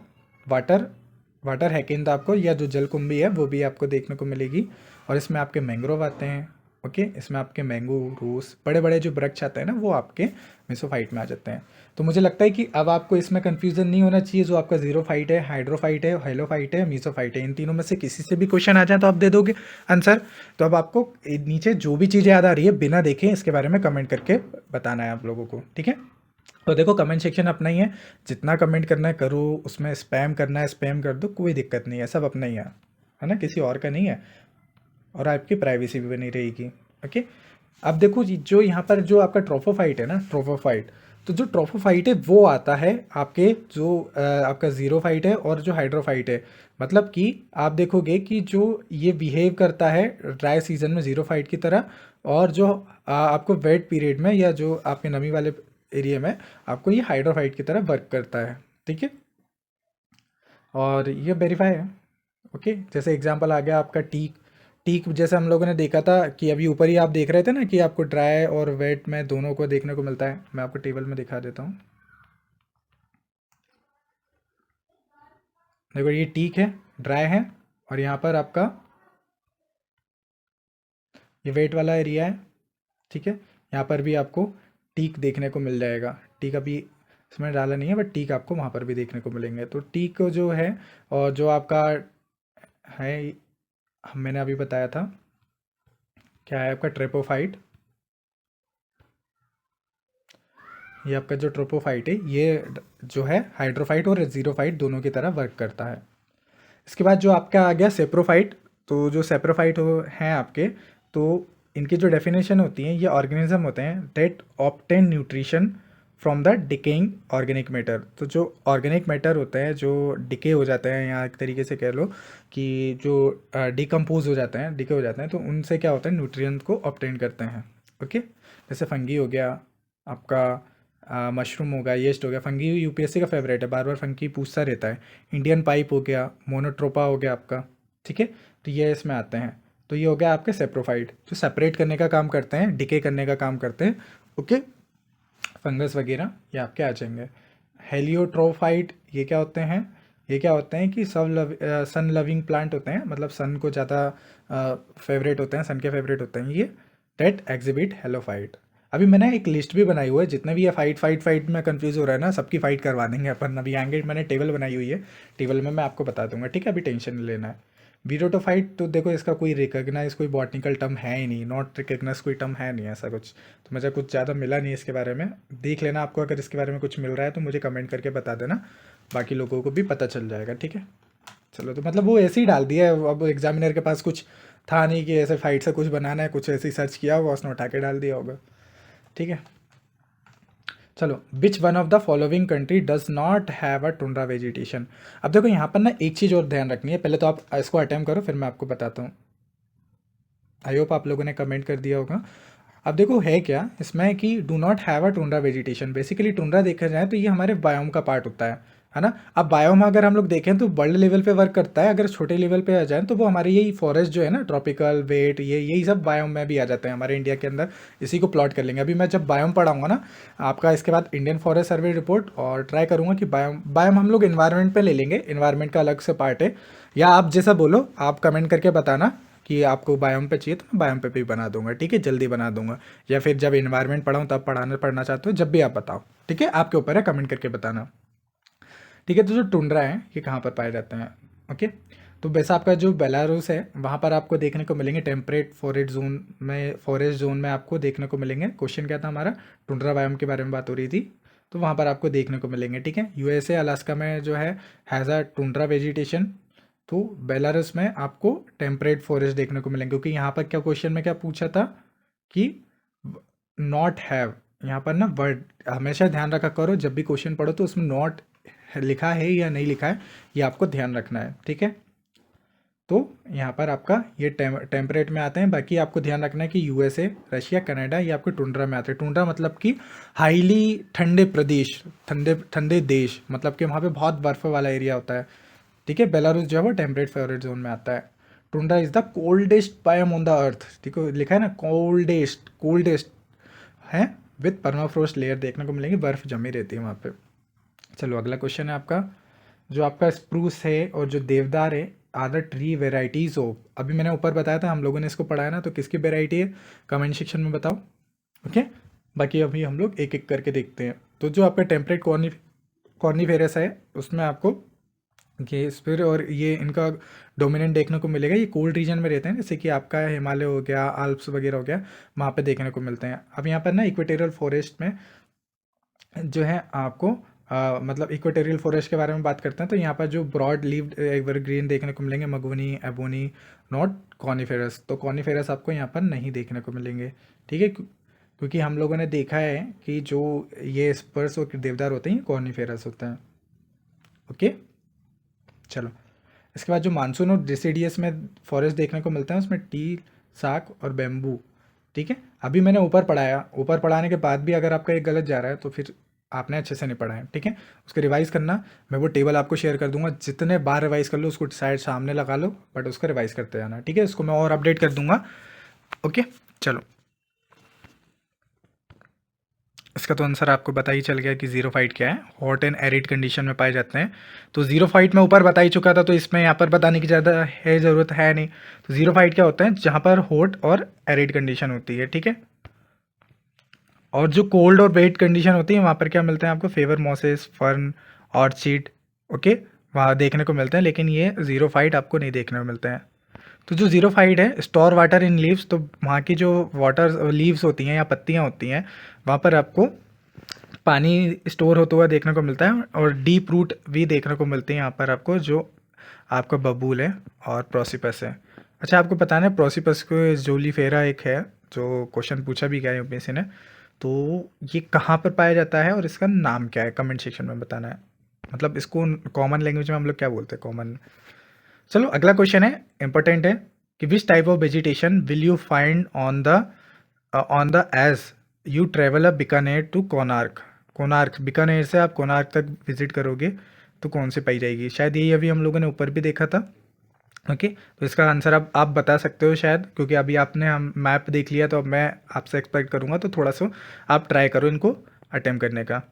वाटर हैकिंद आपको, या जो जलकुंभी है वो भी आपको देखने को मिलेगी। और इसमें आपके मैंग्रोव आते हैं। ओके, इसमें आपके मैंगो, रूस, बड़े बड़े जो वृक्ष आते हैं ना वो आपके मेसोफाइट में आ जाते हैं। तो मुझे लगता है कि अब आपको इसमें कन्फ्यूजन नहीं होना चाहिए। जो आपका जीरोफाइट है, हाइड्रोफाइट है, हेलोफाइट है, मीसोफाइट है, इन तीनों में से किसी से भी क्वेश्चन आ जाए तो आप दे दोगे आंसर। तो अब आपको नीचे जो भी चीज़ें याद आ रही है बिना देखे इसके बारे में कमेंट करके बताना है आप लोगों को, ठीक है। तो देखो कमेंट सेक्शन अपना ही है, जितना कमेंट करना है करो, उसमें स्पैम करना है स्पैम कर दो, कोई दिक्कत नहीं है, सब अपना ही है ना, किसी और का नहीं है, और आपकी प्राइवेसी भी बनी रहेगी। ओके, अब देखो जो यहाँ पर जो आपका ट्रोफोफाइट है ना, ट्रोफोफाइट, तो जो ट्रोफोफाइट है वो आता है आपके जो आपका जीरोफाइट है और जो हाइड्रोफाइट है। मतलब कि आप देखोगे कि जो ये बिहेव करता है ड्राई सीजन में जीरोफाइट की तरह, और जो आपको वेट पीरियड में या जो आपके नमी वाले एरिया में आपको ये हाइड्रोफाइट की तरह वर्क करता है। ठीक है, और ये वेरीफाई है। ओके, जैसे एग्जांपल आ गया आपका टीक। टीक जैसे हम लोगों ने देखा था कि अभी ऊपर ही आप देख रहे थे ना कि आपको ड्राई और वेट में दोनों को देखने को मिलता है। मैं आपको टेबल में दिखा देता हूँ। देखो ये टीक है, ड्राई है, और यहाँ पर आपका ये वेट वाला एरिया है। ठीक है, यहाँ पर भी आपको टीक देखने को मिल जाएगा। टीक अभी इसमें डाला नहीं है, बट टीक आपको वहाँ पर भी देखने को मिलेंगे। तो टीक जो है, और जो आपका है, मैंने अभी बताया था क्या है आपका ट्रेपोफाइट। ये आपका जो ट्रोपोफाइट है ये जो है हाइड्रोफाइट और जीरोफाइट दोनों की तरह वर्क करता है। इसके बाद जो आपका आ गया सेप्रोफाइट। तो जो सेप्रोफाइट हैं आपके, तो इनकी जो डेफिनेशन होती है, ये ऑर्गेनिज्म होते हैं that obtain nutrition from the decaying organic matter. तो जो ऑर्गेनिक मैटर होते हैं जो डिके हो जाते हैं, या एक तरीके से कह लो कि जो डिकम्पोज हो जाते हैं, डिके हो जाते हैं, तो उनसे क्या होता है, न्यूट्रिएंट को ऑप्टेन करते हैं। ओके, जैसे फंगी हो गया आपका, मशरूम हो गया, येस्ट हो गया। फंगी यूपीएससी का फेवरेट है, बार बार फंगी पूछता रहता है। इंडियन पाइप हो गया, मोनोट्रोपा हो गया आपका। ठीक है, तो ये इसमें आते हैं। तो ये हो गया आपके सेप्रोफाइट, जो सेपरेट करने का काम करते हैं, डिके करने का काम करते हैं। ओके, फंगस वगैरह ये आपके आ जाएंगे। हेलियोट्रोफाइट ये क्या होते हैं, ये क्या होते हैं कि सन लविंग प्लांट होते हैं, मतलब सन को ज़्यादा फेवरेट होते हैं, सन के फेवरेट होते हैं ये, डेट एग्जिबिट हेलोफाइट। अभी मैंने एक लिस्ट भी बनाई हुई है, जितने भी ये फाइट में कंफ्यूज हो रहा है ना, सबकी फाइट करवा देंगे अपन। अभी आएंगे, मैंने टेबल बनाई हुई है, टेबल में मैं आपको बता दूंगा, ठीक है, अभी टेंशन नहीं लेना है। वीरोटोफाइट तो देखो इसका कोई रिकॉग्नाइज कोई बॉटनिकल टर्म है ही नहीं, नॉट रिकॉग्नाइज कोई टर्म है नहीं ऐसा कुछ। तो मुझे कुछ ज़्यादा मिला नहीं इसके बारे में, देख लेना आपको, अगर इसके बारे में कुछ मिल रहा है तो मुझे कमेंट करके बता देना, बाकी लोगों को भी पता चल जाएगा। ठीक है, चलो, तो मतलब वो ऐसे ही डाल दिया है, अब एग्जामिनर के पास कुछ था नहीं कि ऐसे फाइट से कुछ बनाना है, कुछ ऐसे ही सर्च किया होगा, उसने उठा के डाल दिया होगा। ठीक है, चलो, विच one of the following country does not have a tundra vegetation. अब देखो यहाँ पर ना एक चीज़ और ध्यान रखनी है, पहले तो आप इसको अटेम्प्ट करो फिर मैं आपको बताता हूँ। आई होप आप लोगों ने कमेंट कर दिया होगा। अब देखो है क्या इसमें कि do not have a tundra vegetation, basically tundra देखा जाए तो ये हमारे बायोम का पार्ट होता है ना। अब बायोम अगर हम लोग देखें तो वर्ल्ड लेवल पे वर्क करता है, अगर छोटे लेवल पे आ जाए तो वो हमारे यही फॉरेस्ट जो है ना, ट्रॉपिकल वेट, ये यही सब बायोम में भी आ जाते हैं हमारे इंडिया के अंदर। इसी को प्लॉट कर लेंगे अभी मैं जब बायोम पढ़ाऊंगा ना आपका, इसके बाद इंडियन फॉरेस्ट सर्वे रिपोर्ट, और ट्राई करूंगा कि बायोम बायोम हम लोग इन्वायरमेंट पे ले लेंगे, इन्वायरमेंट का अलग से पार्ट है। या आप जैसा बोलो, आप कमेंट करके बताना कि आपको बायोम पे चाहिए तो मैं बायोम पे भी बना दूंगा। ठीक है, जल्दी बना दूंगा, या फिर जब इन्वायरमेंट पढ़ाऊँ तब पढ़ना चाहते हो, जब भी आप बताओ। ठीक है, आपके ऊपर है, कमेंट करके बताना। ठीक है, तो जो टुंड्रा है ये कहाँ पर पाए जाते हैं। ओके, तो वैसा आपका जो बेलारूस है वहाँ पर आपको देखने को मिलेंगे टेम्परेट फॉरेस्ट जोन में आपको देखने को मिलेंगे। क्वेश्चन क्या था हमारा, टुंड्रा बायोम के बारे में बात हो रही थी, तो वहाँ पर आपको देखने को मिलेंगे। ठीक है, यूएसए अलास्का में जो है हैज़ अ टुंड्रा वेजिटेशन, तो बेलारूस में आपको टेम्परेट फॉरेस्ट देखने को मिलेंगे। क्योंकि यहाँ पर क्या क्वेश्चन में क्या पूछा था कि नॉट हैव, यहाँ पर ना वर्ड हमेशा ध्यान रखा करो, जब भी क्वेश्चन पढ़ो तो उसमें नॉट लिखा है या नहीं लिखा है ये आपको ध्यान रखना है। ठीक है, तो यहाँ पर आपका ये टेम्परेट में आते हैं। बाकी आपको ध्यान रखना है कि यूएसए, रशिया, कनाडा ये आपको टुंड्रा में आते हैं। टुंड्रा मतलब कि हाईली ठंडे प्रदेश, ठंडे ठंडे देश, मतलब कि वहाँ पे बहुत बर्फ वाला एरिया होता है। ठीक है, बेलारूस जो है वो टेम्परेट फॉरेस्ट जोन में आता है। Tundra is the coldest biome on the earth. ठीक है, लिखा है ना कोल्डेस्ट है, विथ परमाफ्रोस्ट लेयर देखने को मिलेंगी, बर्फ जमी रहती है वहाँ पे। चलो अगला क्वेश्चन है आपका, जो आपका स्प्रूस है और जो देवदार है are the tree varieties of. अभी मैंने ऊपर बताया था, हम लोगों ने इसको पढ़ाया ना, तो किसकी वेराइटी है कमेंट सेक्शन में बताओ। ओके, बाकी अभी हम लोग एक एक करके देखते हैं। तो जो आपका टेम्परेट कॉर्निफेरस है उसमें आपको ये स्पिर और ये इनका डोमिनेंट देखने को मिलेगा। ये कोल्ड रीजन में रहते हैं, जैसे कि आपका हिमालय हो गया, आल्प्स वगैरह हो गया, वहाँ पे देखने को मिलते हैं। अब यहाँ पर ना इक्वेटोरियल फॉरेस्ट में जो है आपको मतलब इक्वेटोरियल फॉरेस्ट के बारे में बात करते हैं, तो यहाँ पर जो ब्रॉड लीव्ड एवरग्रीन देखने को मिलेंगे, मगुनी, एबोनी, नॉट कॉनिफेरस। तो कॉनिफेरस आपको यहाँ पर नहीं देखने को मिलेंगे। ठीक है, क्योंकि हम लोगों ने देखा है कि जो ये स्पर्स और देवदार होते हैं ये कॉनिफेरस होते हैं। ओके, चलो इसके बाद जो मानसून और डिसिडियस में फॉरेस्ट देखने को मिलता है उसमें टी, साग और बेम्बू। ठीक है, अभी मैंने ऊपर पढ़ाया, ऊपर पढ़ाने के बाद भी अगर आपका एक गलत जा रहा है तो फिर आपने अच्छे से नहीं पढ़ा है। ठीक है, उसको रिवाइज करना, मैं वो टेबल आपको शेयर कर दूंगा, जितने बार रिवाइज कर लो उसको साइड सामने लगा लो, बट उसको रिवाइज करते जाना। ठीक है, इसको मैं और अपडेट कर दूंगा। ओके, चलो इसका तो आंसर आपको पता ही चल गया कि जीरोफाइट क्या है, हॉट एंड एरिड कंडीशन में पाए जाते हैं। तो जीरोफाइट मैं ऊपर बता ही चुका था, तो इसमें यहाँ पर बताने की ज़्यादा है ज़रूरत है नहीं। तो जीरोफाइट क्या होता है, जहाँ पर हॉट और एरिड कंडीशन होती है। ठीक है, और जो कोल्ड और वेट कंडीशन होती है वहाँ पर क्या मिलते हैं आपको, favour mosses, fern, orchid. Okay, वहाँ देखने को मिलते हैं, लेकिन ये जीरोफाइट आपको नहीं देखने को मिलते हैं। तो जो जीरोफाइट है, स्टोर वाटर इन लीव्स, तो वहाँ की जो वाटर लीव्स होती हैं या पत्तियाँ होती हैं वहाँ पर आपको पानी स्टोर होता हुआ देखने को मिलता है, और डीप रूट भी देखने को मिलते हैं यहाँ पर आपको, जो आपका बबूल है और प्रोसिपस है। अच्छा, आपको बताना है प्रोसिपस को जोलीफेरा एक है, जो क्वेश्चन पूछा भी गया है यूपीएससी ने, तो ये कहाँ पर पाया जाता है और इसका नाम क्या है, कमेंट सेक्शन में बताना है। मतलब इसको कॉमन लैंग्वेज में हम लोग क्या बोलते हैं, कॉमन। चलो अगला क्वेश्चन है, इंपॉर्टेंट है, कि which type of vegetation will you find on the as you travel a Bikaner to Konark. Bikaner से आप कोणार्क तक विजिट करोगे तो कौन सी पाई जाएगी, शायद यही अभी हम लोगों ने ऊपर भी देखा था। ओके, तो इसका आंसर अब आप बता सकते हो शायद, क्योंकि अभी आपने हम मैप देख लिया, तो अब मैं आपसे एक्सपेक्ट करूँगा तो थोड़ा सा आप ट्राई करो इनको अटेम्प्ट करने का।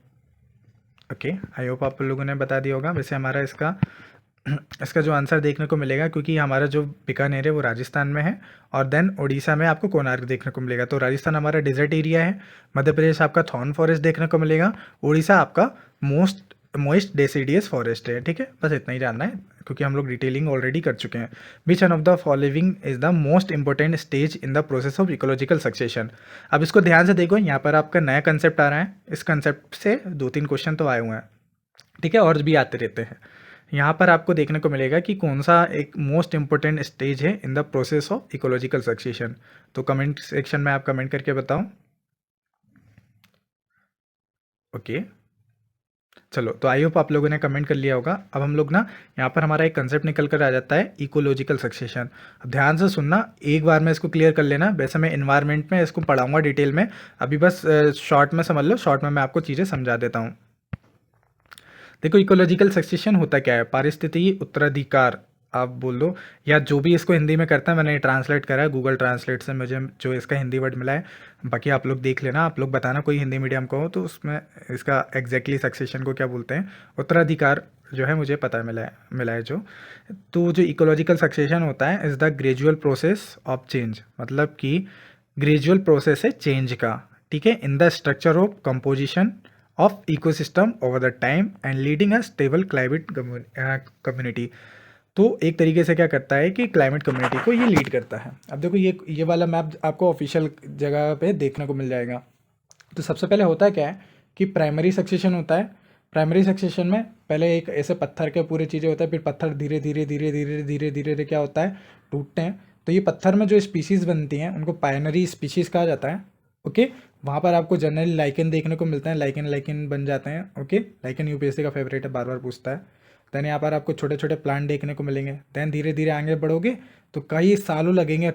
ओके, आई होप आप लोगों ने बता दिया होगा। वैसे हमारा इसका जो आंसर देखने को मिलेगा, क्योंकि हमारा जो बीकानेर है वो राजस्थान में है, और देन उड़ीसा में आपको कोणार्क देखने को मिलेगा। तो राजस्थान हमारा डिजर्ट एरिया है, मध्य प्रदेश आपका थॉर्न फॉरेस्ट देखने को मिलेगा, उड़ीसा आपका मोस्ट डेसिडियस फॉरेस्ट है। ठीक है, बस इतना ही जानना है, क्योंकि हम लोग डिटेलिंग ऑलरेडी कर चुके हैं। विच one of the following is the most important stage in the process of ecological succession. अब इसको ध्यान से देखो, यहाँ पर आपका नया कंसेप्ट आ रहा है, इस कंसेप्ट से 2-3 क्वेश्चन तो आए हुए हैं। ठीक है, और भी आते रहते हैं। यहाँ पर आपको देखने को मिलेगा कि कौन सा एक मोस्ट इम्पोर्टेंट स्टेज है in the process of ecological succession. तो कमेंट सेक्शन में आप कमेंट करके बताओ। ओके, चलो, तो आई होप आप लोगों ने कमेंट कर लिया होगा। अब हम लोग ना यहाँ पर हमारा एक कंसेप्ट निकल कर आ जाता है इकोलॉजिकल सक्सेशन। अब ध्यान से सुनना, एक बार में इसको क्लियर कर लेना। वैसे मैं इन्वायरमेंट में इसको पढ़ाऊंगा डिटेल में, अभी बस शॉर्ट में समझ लो, शॉर्ट में मैं आपको चीज़ें समझा देता हूँ। देखो, इकोलॉजिकल सक्सेशन होता क्या है? पारिस्थितिकी उत्तराधिकार आप बोल दो, या जो भी इसको हिंदी में करता है, मैंने ट्रांसलेट करा है गूगल ट्रांसलेट से, मुझे जो इसका हिंदी वर्ड मिला है। बाकी आप लोग देख लेना, आप लोग बताना कोई हिंदी मीडियम का हो तो उसमें इसका एग्जैक्टली सक्सेशन को क्या बोलते हैं। उत्तराधिकार जो है मुझे पता मिला है जो। तो जो इकोलॉजिकल सक्सेशन होता है is the gradual process of change, मतलब कि ग्रेजुअल प्रोसेस है चेंज का, ठीक है, in the structure of composition of ecosystem over the time and leading a stable climate community. तो एक तरीके से क्या करता है कि क्लाइमेट कम्युनिटी को ये लीड करता है। अब देखो, ये वाला मैप आपको ऑफिशियल जगह पे देखने को मिल जाएगा। तो सबसे पहले होता है क्या है कि प्राइमरी सक्सेशन होता है। प्राइमरी सक्सेशन में पहले एक ऐसे पत्थर के पूरे चीज़ें होता है, फिर पत्थर धीरे धीरे धीरे धीरे धीरे धीरे क्या होता है, टूटते हैं। तो ये पत्थर में जो स्पीशीज़ बनती हैं उनको पायनरी स्पीशीज़ कहा जाता है। ओके, वहाँ पर आपको जनरली लाइकन देखने को मिलता है, लाइकन बन जाते हैं। ओके, लाइकन यूपीएससी का फेवरेट है, बार बार पूछता है। देन यहाँ पर आपको छोटे छोटे प्लांट देखने को मिलेंगे। देन धीरे धीरे आगे बढ़ोगे तो कई सालों लगेंगे,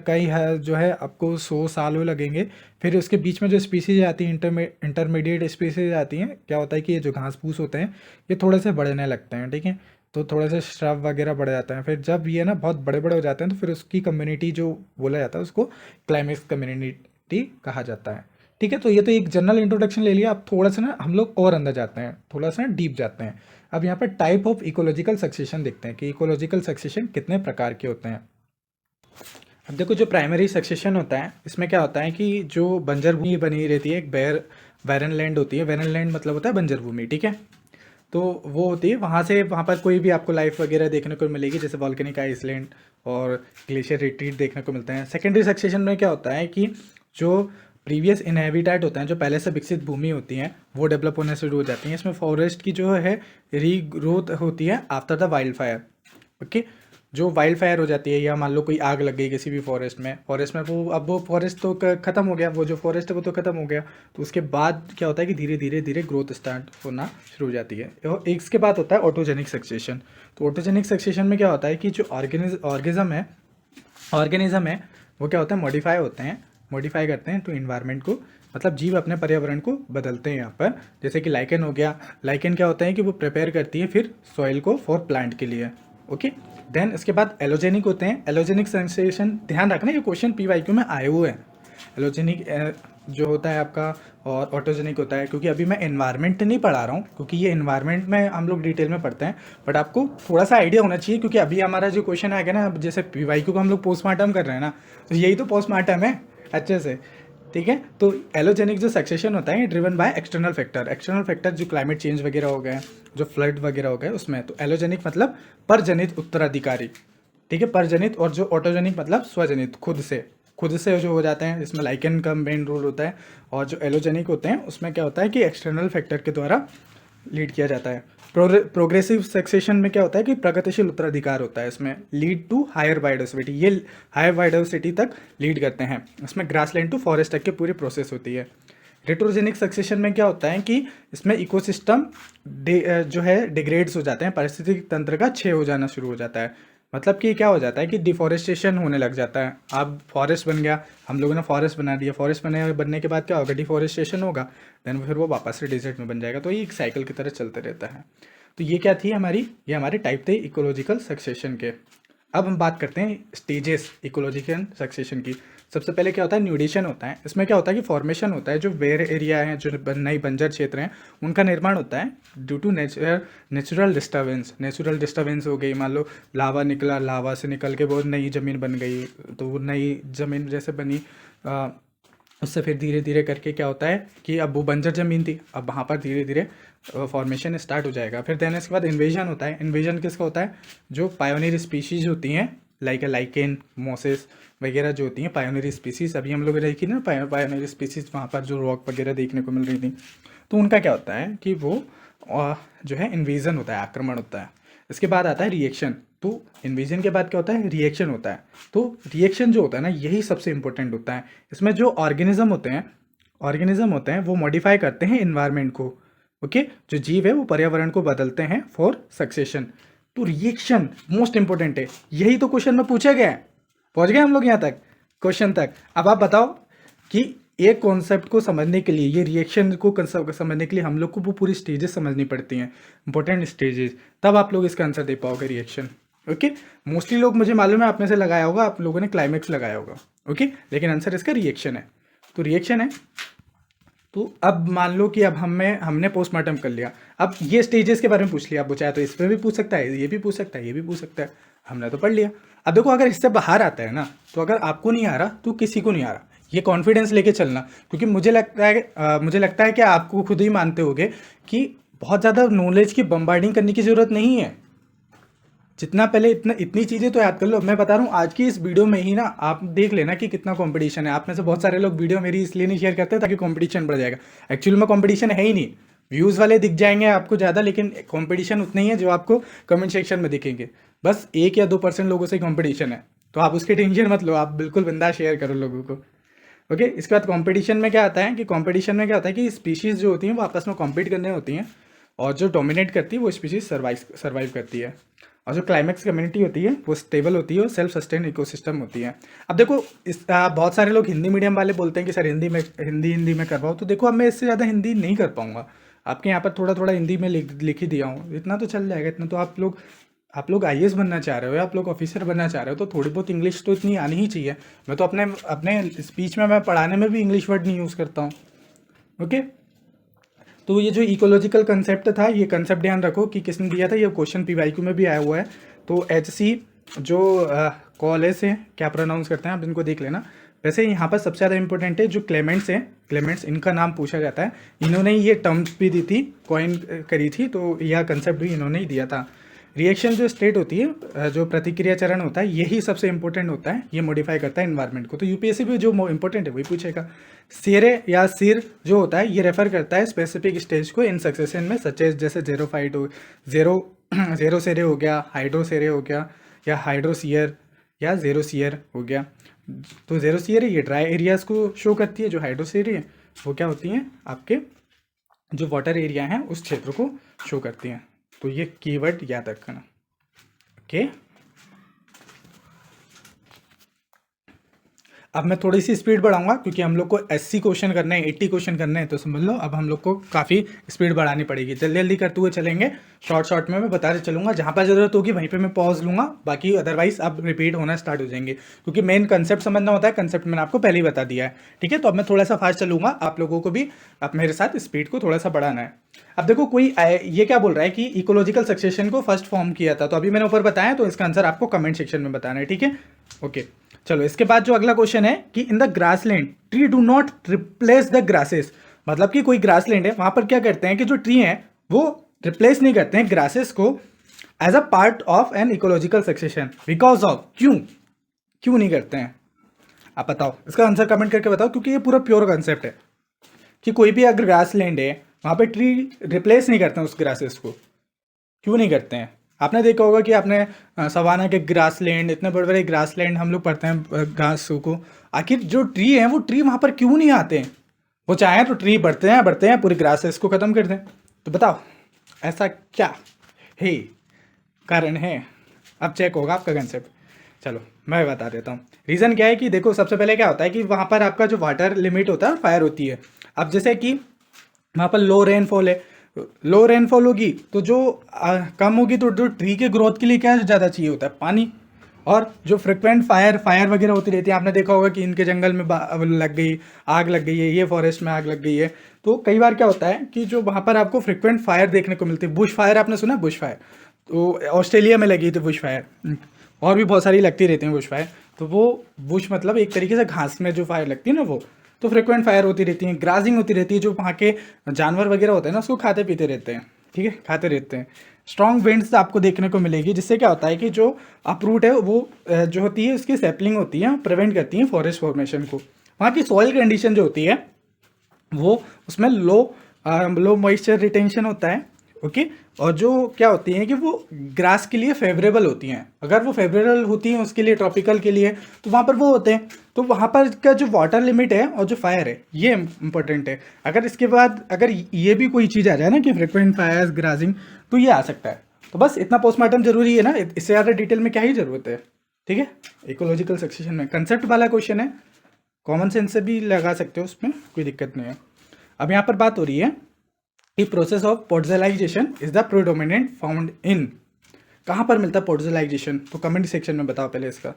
जो है आपको 100 सालों लगेंगे। फिर उसके बीच में जो स्पीसीज आती हैं, इंटरमीडिएट स्पीसीज आती हैं, क्या होता है कि ये जो घास फूस होते हैं ये थोड़े से बढ़ने लगते हैं, ठीक है, तो थोड़े से श्रब वगैरह बढ़ जाते हैं। फिर जब ये ना बहुत बड़े बड़े हो जाते हैं तो फिर उसकी कम्युनिटी जो बोला जाता है उसको क्लाइमेक्स कम्युनिटी कहा जाता है, ठीक है। तो ये तो एक जनरल इंट्रोडक्शन ले लिया। अब थोड़ा सा ना हम लोग और अंदर जाते हैं, थोड़ा सा डीप जाते हैं। अब यहाँ पर टाइप ऑफ इकोलॉजिकल सक्सेशन देखते हैं कि इकोलॉजिकल सक्सेशन कितने प्रकार के होते हैं। अब देखो, जो प्राइमरी सक्सेशन होता है इसमें क्या होता है कि जो बंजर भूमि बनी रहती है, एक बैरन लैंड होती है। बैरन लैंड मतलब होता है बंजर भूमि, ठीक है। तो वो होती है, वहाँ पर कोई भी आपको लाइफ वगैरह देखने को मिलेगी, जैसे वॉल्केनिक आइसलैंड और ग्लेशियर रिट्रीट देखने को मिलते हैं। सेकेंडरी सक्सेशन में क्या होता है कि जो प्रीवियस इनहेबिटेट होते हैं, जो पहले से विकसित भूमि होती हैं, वो डेवलप होने शुरू हो जाती हैं। इसमें फॉरेस्ट की जो है रीग्रोथ होती है after the wild fire. Okay, जो वाइल्ड फायर हो जाती है, या मान लो कोई आग लग गई किसी भी फॉरेस्ट में वो फॉरेस्ट तो ख़त्म हो गया, वो जो फॉरेस्ट है वो तो ख़त्म हो गया। तो उसके बाद क्या होता है कि धीरे धीरे धीरे ग्रोथ स्टार्ट होना शुरू हो जाती है। और इसके बाद होता है ऑटोजेनिक सक्सेशन। तो ऑटोजेनिक सक्सेशन में क्या होता है कि जो ऑर्गेनिज्म है वो क्या होता है, मॉडिफाई करते हैं टू इन्वायरमेंट को, मतलब जीव अपने पर्यावरण को बदलते हैं यहाँ पर। जैसे कि लाइकन हो गया, लाइकन क्या होता है कि वो प्रिपेयर करती है फिर सॉइल को फॉर प्लांट के लिए। ओके, देन इसके बाद एलोजेनिक होते हैं। एलोजेनिक सेंसेशन, ध्यान रखना ये क्वेश्चन PYQ में आए हुए हैं। एलोजेनिक जो होता है आपका, और ऑटोजेनिक होता है। क्योंकि अभी मैं एनवायरनमेंट नहीं पढ़ा रहा हूँ, क्योंकि ये एनवायरनमेंट में हम लोग डिटेल में पढ़ते हैं, बट आपको थोड़ा सा आइडिया होना चाहिए। क्योंकि अभी हमारा जो क्वेश्चन आएगा ना, जैसे PYQ को हम लोग पोस्टमार्टम कर रहे हैं ना, तो यही तो पोस्टमार्टम है अच्छे से, ठीक है। तो एलोजेनिक जो सक्सेशन होता है ड्रिवन बाय एक्सटर्नल फैक्टर जो क्लाइमेट चेंज वगैरह हो गए, जो फ्लड वगैरह हो गए उसमें। तो एलोजेनिक मतलब परजनित उत्तराधिकारी, ठीक है, परजनित। और जो ऑटोजेनिक मतलब स्वजनित, खुद से जो हो जाते हैं, इसमें लाइकन का मेन रोल होता है। और जो एलोजेनिक होते हैं उसमें क्या होता है कि एक्सटर्नल फैक्टर के द्वारा लीड किया जाता है। प्रोग्रेसिव सक्सेशन में क्या होता है कि प्रगतिशील उत्तराधिकार होता है, इसमें लीड टू हायर बायोडाइवर्सिटी, ये हायर बायोडाइवर्सिटी तक लीड करते हैं। इसमें ग्रासलैंड टू फॉरेस्ट तक की पूरी प्रोसेस होती है। रेट्रोजेनिक सक्सेशन में क्या होता है कि इसमें इकोसिस्टम जो है डिग्रेड्स हो जाते हैं, पारिस्थितिक तंत्र का क्षय हो जाना शुरू हो जाता है। मतलब कि क्या हो जाता है कि डिफॉरेस्टेशन होने लग जाता है। अब फॉरेस्ट बन गया, हम लोगों ने फॉरेस्ट बना दिया, फॉरेस्ट बनने के बाद क्या होगा, डिफॉरेस्टेशन होगा, देन फिर वो वापस से डिजर्ट में बन जाएगा। तो ये एक साइकिल की तरह चलते रहता है। तो ये क्या थी ये हमारे टाइप थे इकोलॉजिकल सक्सेशन के। अब हम बात करते हैं स्टेजेस इकोलॉजिकल सक्सेशन की। सबसे पहले क्या होता है, न्यूडेशन होता है। इसमें क्या होता है कि फॉर्मेशन होता है, जो वेयर एरिया है, जो नई बंजर क्षेत्र हैं, उनका निर्माण होता है ड्यू टू नेचुरल डिस्टर्बेंस हो गई। मान लो लावा से निकल के वो नई ज़मीन बन गई, तो वो नई ज़मीन जैसे बनी, उससे फिर धीरे धीरे करके क्या होता है कि अब वो बंजर ज़मीन थी, अब वहाँ पर धीरे धीरे फॉर्मेशन स्टार्ट हो जाएगा। फिर देन इसके बाद इन्वेजन होता है। इन्वेजन किसका होता है, जो पायोनियर स्पीशीज़ होती हैं, लाइकेन, मोसेस वगैरह जो होती हैं पायोनियर स्पीसीज़। अभी हम लोग देखी ना पायोनियर स्पीसीज़, वहाँ पर जो रॉक वगैरह देखने को मिल रही थी, तो उनका क्या होता है कि वो जो है इन्वेजन होता है, आक्रमण होता है। इसके बाद आता है रिएक्शन। तो इन्वेजन के बाद क्या होता है, रिएक्शन होता है। तो रिएक्शन जो होता है ना, यही सबसे इंपॉर्टेंट होता है। इसमें जो ऑर्गेनिज्म होते हैं वो मॉडिफाई करते हैं इन्वायरमेंट को। ओके, जो जीव है वो पर्यावरण को बदलते हैं फॉर सक्सेशन। तो रिएक्शन मोस्ट इंपॉर्टेंट है, यही तो क्वेश्चन में पूछा गया है। पहुंच गए हम लोग यहाँ तक, क्वेश्चन तक। अब आप बताओ कि एक कॉन्सेप्ट को समझने के लिए, ये रिएक्शन को समझने के लिए हम लोग को वो पूरी स्टेजेस समझनी पड़ती हैं, इंपॉर्टेंट स्टेजेस, तब आप लोग इसका आंसर दे पाओगे रिएक्शन। ओके, मोस्टली लोग, मुझे मालूम है आप में से लगाया होगा, आप लोगों ने क्लाइमेक्स लगाया होगा। ओके, लेकिन आंसर इसका रिएक्शन है। तो रिएक्शन है। तो अब मान लो कि अब हमने पोस्टमार्टम कर लिया, अब ये स्टेजेस के बारे में पूछ लिया, अब वो चाहे तो इस पर भी पूछ सकता है, ये भी पूछ सकता है, ये भी पूछ सकता है, हमने तो पढ़ लिया। अब देखो, अगर इससे बाहर आता है ना, तो अगर आपको नहीं आ रहा तो किसी को नहीं आ रहा, ये कॉन्फिडेंस लेके चलना। क्योंकि मुझे लगता है कि आपको खुद ही मानते होगे कि बहुत ज़्यादा नॉलेज की बम्बार्डिंग करने की ज़रूरत नहीं है। जितना पहले इतनी चीज़ें तो याद कर लो। मैं बता रहा हूँ, आज की इस वीडियो में ही ना आप देख लेना कि कितना कंपटीशन है। आप में से बहुत सारे लोग वीडियो मेरी इसलिए नहीं शेयर करते ताकि कंपटीशन बढ़ जाएगा। एक्चुअली में कंपटीशन है ही नहीं, व्यूज़ वाले दिख जाएंगे आपको ज़्यादा, लेकिन कंपटीशन उतना ही है जो आपको कमेंट सेक्शन में दिखेंगे। बस 1 या 2% लोगों से कंपटीशन है, तो आप उसके टेंशन मत लो, आप बिल्कुल बिंदास शेयर करो लोगों को। ओके, इसके बाद कंपटीशन में क्या आता है कि स्पीशीज़ जो होती हैं वो आपस में कॉम्पीट करने होती हैं, और जो डोमिनेट करती है वो स्पीशीज़ सर्वाइव करती है, और जो क्लाइमेक्स कम्युनिटी होती है वो स्टेबल होती है और सेल्फ सस्टेन इकोसिस्टम होती है। अब देखो, बहुत सारे लोग हिंदी मीडियम वाले बोलते हैं कि सर हिंदी में कर पाओ, तो देखो अब मैं इससे ज़्यादा हिंदी नहीं कर पाऊँगा। आपके यहाँ पर थोड़ा थोड़ा हिंदी में लिख ही दिया हूँ, इतना तो चल जाएगा। इतना तो आप लोग IAS बनना चाह रहे हो या आप लोग ऑफिसर बनना चाह रहे हो, तो थोड़ी बहुत इंग्लिश तो इतनी आनी ही चाहिए। मैं तो अपने स्पीच में, मैं पढ़ाने में भी इंग्लिश वर्ड नहीं यूज़ करता हूँ। ओके, तो ये जो इकोलॉजिकल कंसेप्ट था, ये कंसेप्ट ध्यान रखो कि किसने दिया था, ये क्वेश्चन PYQ में भी आया हुआ है। तो HC जो कॉलेज से क्या प्रोनाउंस करते हैं आप इनको देख लेना। वैसे यहाँ पर सबसे ज़्यादा इंपॉर्टेंट है जो क्लेमेंट्स हैं, क्लेमेंट्स इनका नाम पूछा जाता है। इन्होंने ये टर्म्स भी दी थी, कॉइन करी थी, तो यह कंसेप्ट भी इन्होंने ही दिया था। रिएक्शन जो स्टेट होती है, जो प्रतिक्रिया चरण होता है, यही सबसे इंपॉर्टेंट होता है, ये मॉडिफाई करता है एनवायरनमेंट को। तो UPSC भी जो इंपॉर्टेंट है वही पूछेगा। सिरे या सिर जो होता है, ये रेफर करता है स्पेसिफिक स्टेज को इन सक्सेशन में, सचेज जैसे जेरो सेरे हो गया, हाइड्रोसेरे हो गया, या हाइड्रोसियर या जेरोसियर हो गया। तो जेरोसियर ये ड्राई एरियाज को शो करती है, जो हाइड्रोसेरे है वो क्या होती हैं, आपके जो वाटर एरिया हैं उस क्षेत्र को शो करती हैं। तो ये कीवर्ड याद रखना। ओके, अब मैं थोड़ी सी स्पीड बढ़ाऊंगा क्योंकि हम लोग को 80 क्वेश्चन करने हैं, 80 क्वेश्चन करने हैं, तो समझ लो अब हम लोग को काफ़ी स्पीड बढ़ानी पड़ेगी। जल्दी जल्दी करते हुए चलेंगे, शॉर्ट में मैं बताते चलूँगा, जहाँ पर ज़रूरत होगी वहीं पे मैं पॉज लूँगा, बाकी अदरवाइज अब रिपीट होना स्टार्ट हो जाएंगे, क्योंकि मेन कंसेप्ट समझना होता है। कंसेप्ट मैंने आपको पहले ही बता दिया है, ठीक है। तो अब मैं थोड़ा सा फास्ट चलूँगा, आप लोगों को भी अब मेरे साथ स्पीड को थोड़ा सा बढ़ाना है। अब देखो, कोई ये क्या बोल रहा है कि इकोलॉजिकल सक्सेशन को फर्स्ट फॉर्म किया था, तो अभी मैंने ऊपर बताया, तो इसका आंसर आपको कमेंट सेक्शन में बताना है, ठीक है। ओके, चलो इसके बाद जो अगला क्वेश्चन है कि in the grassland tree do not replace the grasses, मतलब कि कोई ग्रासलैंड है, वहां पर क्या करते हैं कि जो ट्री हैं वो रिप्लेस नहीं करते हैं ग्रासेस को as a part of an ecological succession, because of, क्यों नहीं करते हैं, आप बताओ, इसका आंसर कमेंट करके बताओ, क्योंकि ये पूरा प्योर कंसेप्ट है कि कोई भी अगर ग्रासलैंड है वहां पे ट्री रिप्लेस नहीं करते हैं उस ग्रासेस को, क्यों नहीं करते हैं। आपने देखा होगा कि आपने सवाना के ग्रासलैंड, इतने बड़े बड़े ग्रासलैंड हम लोग पढ़ते हैं घासों को, आखिर जो ट्री हैं वो ट्री वहाँ पर क्यों नहीं आते हैं। वो चाहें तो ट्री बढ़ते हैं पूरी ग्रासेस को ख़त्म कर दें। तो बताओ ऐसा क्या है, कारण है। अब चेक होगा आपका कंसेप्ट। चलो मैं बता देता हूँ रीज़न क्या है। कि देखो, सबसे पहले क्या होता है कि वहाँ पर आपका जो वाटर लिमिट होता है फायर होती है। अब जैसे कि वहाँ पर लो रेनफॉल है, लो रेनफॉल होगी तो जो कम होगी, तो जो ट्री के ग्रोथ के लिए क्या ज़्यादा चाहिए होता है, पानी। और जो फ्रिक्वेंट फायर वगैरह होती रहती है, आपने देखा होगा कि इनके जंगल में आग लग गई है, ये फॉरेस्ट में आग लग गई है। तो कई बार क्या होता है कि जो वहाँ पर आपको फ्रिक्वेंट फायर देखने को मिलती है, बुश फायर, आपने सुना बुश फायर, तो ऑस्ट्रेलिया में लगी थी बुश फायर, और भी बहुत सारी लगती रहती हैं बुश फायर। तो वो बुश मतलब एक तरीके से घास में जो फायर लगती है ना, वो तो फ्रिक्वेंट फायर होती रहती है, ग्राजिंग होती रहती है, जो वहाँ के जानवर वगैरह होते हैं ना उसको खाते पीते रहते हैं, ठीक है, खाते रहते हैं। स्ट्रॉन्ग विंड्स आपको देखने को मिलेगी, जिससे क्या होता है कि जो अपरूट है वो जो होती है उसकी सैपलिंग होती है, प्रिवेंट करती है फॉरेस्ट फॉर्मेशन को। वहाँ की सॉइल कंडीशन जो होती है वो उसमें लो मॉइस्चर रिटेंशन होता है, ओके। और जो क्या होती हैं कि वो ग्रास के लिए फेवरेबल होती हैं, अगर वो फेवरेबल होती हैं उसके लिए, ट्रॉपिकल के लिए, तो वहाँ पर वो होते हैं। तो वहाँ पर का जो वाटर लिमिट है और जो फायर है ये इंपॉर्टेंट है। अगर इसके बाद अगर ये भी कोई चीज़ आ जाए ना कि फ्रिक्वेंट फायर्स, ग्रासिंग, तो ये आ सकता है। तो बस इतना पोस्टमार्टम जरूरी है ना, इससे ज़्यादा डिटेल में क्या ही जरूरत है। ठीक है, इकोलॉजिकल सक्सेशन में कंसेप्ट वाला क्वेश्चन है, कॉमन सेंस से भी लगा सकते हो, उसमें कोई दिक्कत नहीं है। अब यहाँ पर बात हो रही है कि process of podzolisation is the predominant found in, कहाँ पर मिलता है पोर्टलाइजेशन, तो कमेंट सेक्शन में बताओ पहले इसका।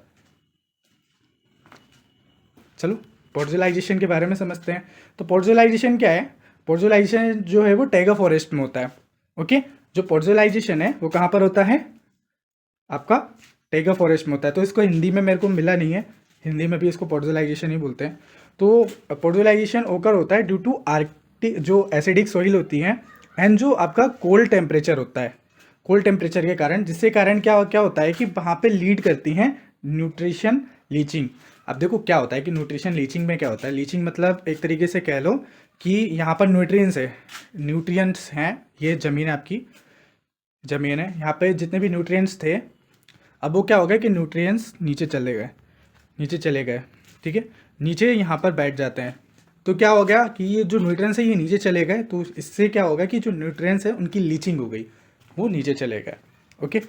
चलो पोर्टलाइजेशन के बारे में समझते हैं। तो पोर्टलाइजेशन क्या है? पोर्टलाइजेशन जो है वो टैगा फॉरेस्ट में होता है। ओके, जो पोर्टलाइजेशन है वो कहाँ पर होता है? आपका टैगा फॉरेस्ट में होता है। तो इसको हिंदी में मेरे को मिला नहीं है, हिंदी में भी इसको पोर्टलाइजेशन ही बोलते हैं। तो पोर्टलाइजेशन ओकर होता है ड्यू टू जो एसिडिक सॉइल होती हैं एंड जो आपका कोल्ड टेम्परेचर होता है, कोल्ड टेम्परेचर के कारण, जिससे कारण क्या क्या होता है कि वहाँ पे लीड करती हैं न्यूट्रिशन लीचिंग। अब देखो क्या होता है कि न्यूट्रिशन लीचिंग में क्या होता है, लीचिंग मतलब एक तरीके से कह लो कि यहाँ पर न्यूट्रिएंट्स हैं, ये ज़मीन है आपकी, ज़मीन है, यहाँ पे जितने भी न्यूट्रिएंट्स थे, अब वो क्या हो गया कि न्यूट्रिएंट्स नीचे चले गए, नीचे चले गए, ठीक है, नीचे यहाँ पर बैठ जाते हैं। तो क्या हो गया कि ये जो न्यूट्रिएंट्स है ये नीचे चले गए, तो इससे क्या होगा कि जो न्यूट्रिएंट्स है उनकी लीचिंग हो गई, वो नीचे चले गए। ओके,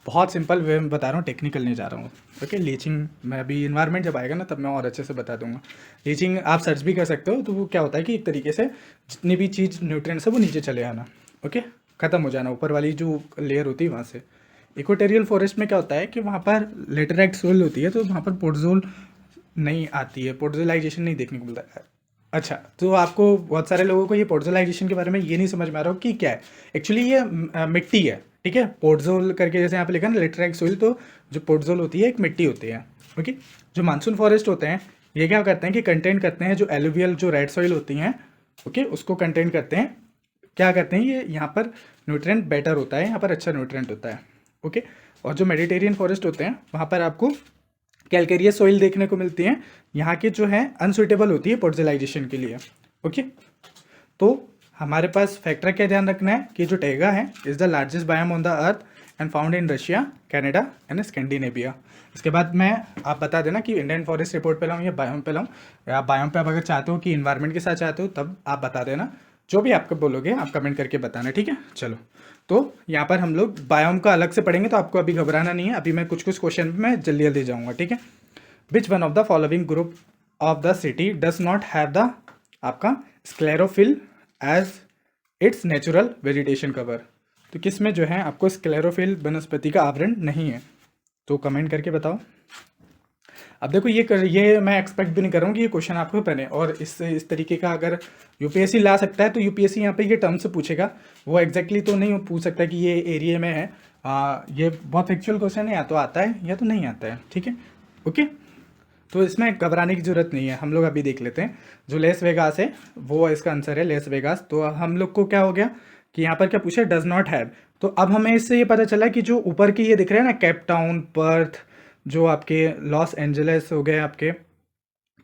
बहुत सिंपल वे में बता रहा हूँ, टेक्निकल नहीं जा रहा हूँ। ओके, लीचिंग मैं अभी इन्वायरमेंट जब आएगा ना तब मैं और अच्छे से बता दूंगा। लीचिंग आप सर्च भी कर सकते हो। तो वो क्या होता है कि एक तरीके से जितनी भी चीज़ न्यूट्रिएंट्स है वो नीचे चले आना, ओके, ख़त्म हो जाना, ऊपर वाली जो लेयर होती है वहाँ से। इक्वेटोरियल फॉरेस्ट में क्या होता है कि वहाँ पर लेटेराइट सोइल होती है, तो वहाँ पर पोर्टजोल नहीं आती है, पोर्टजोलाइजेशन नहीं देखने को मिलता है। अच्छा, तो आपको बहुत सारे लोगों को ये पोर्टजोलाइजेशन के बारे में ये नहीं समझ में आ रहा हो कि क्या है। एक्चुअली ये मिट्टी है, ठीक है, पोर्टजोल करके जैसे यहाँ पे लिखा ना लेटेराइट सोइल, तो जो पोर्टजोल होती है एक मिट्टी होती है। ओके, जो मानसून फॉरेस्ट होते हैं ये क्या करते हैं कि कंटेन करते हैं जो एलुवियल जो रेड सॉइल होती हैं, ओके, उसको कंटेन करते हैं। क्या करते हैं ये, यहाँ पर न्यूट्रिएंट बेटर होता है, यहाँ पर अच्छा न्यूट्रिएंट होता है। ओके, और जो मेडिटेरियन फॉरेस्ट होते हैं वहाँ पर आपको कैलकेरियस सॉइल देखने को मिलती हैं, यहाँ की जो है अनसुटेबल होती है पोर्टलाइजेशन के लिए। ओके, तो हमारे पास फैक्टर क्या ध्यान रखना है कि जो टैगा है is the largest biome on the earth and found in Russia, Canada and Scandinavia. इसके बाद मैं आप बता देना कि इंडियन फॉरेस्ट रिपोर्ट पे लाऊँ या बायोम पे लाऊँ, या बायोम पे आप अगर चाहते हो कि इन्वायरमेंट के साथ चाहते हो तब आप बता देना, जो भी आपको बोलोगे आप कमेंट करके बताना, ठीक है। चलो, तो यहाँ पर हम लोग बायोम का अलग से पढ़ेंगे, तो आपको अभी घबराना नहीं है, अभी मैं कुछ क्वेश्चन में जल्दी जल्दी जाऊँगा, ठीक है। Which one of the following group of the city does not have the आपका sclerophyll as its natural vegetation cover. तो किस में जो है आपको स्क्लेरोफिल वनस्पति का आवरण नहीं है, तो कमेंट करके बताओ। अब देखो ये मैं एक्सपेक्ट भी नहीं कर रहा हूँ कि ये क्वेश्चन आपको बने, और इस तरीके का अगर यूपीएससी ला सकता है तो यूपीएससी यहाँ पे ये टर्म से पूछेगा, वो एग्जैक्टली तो नहीं पूछ सकता कि ये एरिया में है। ये बहुत एक्चुअल क्वेश्चन है, या तो आता है या तो नहीं आता है, ठीक है। ओके, तो इसमें घबराने की जरूरत नहीं है। हम लोग अभी देख लेते हैं, जो लेस वेगास है वो इसका आंसर है, लेस वेगास। तो हम लोग को क्या हो गया कि यहाँ पर क्या पूछा, डज नॉट हैव। तो अब हमें इससे ये पता चला कि जो ऊपर की ये दिख रहे हैं ना, केप टाउन, पर्थ, जो आपके लॉस एंजलिस हो गए आपके,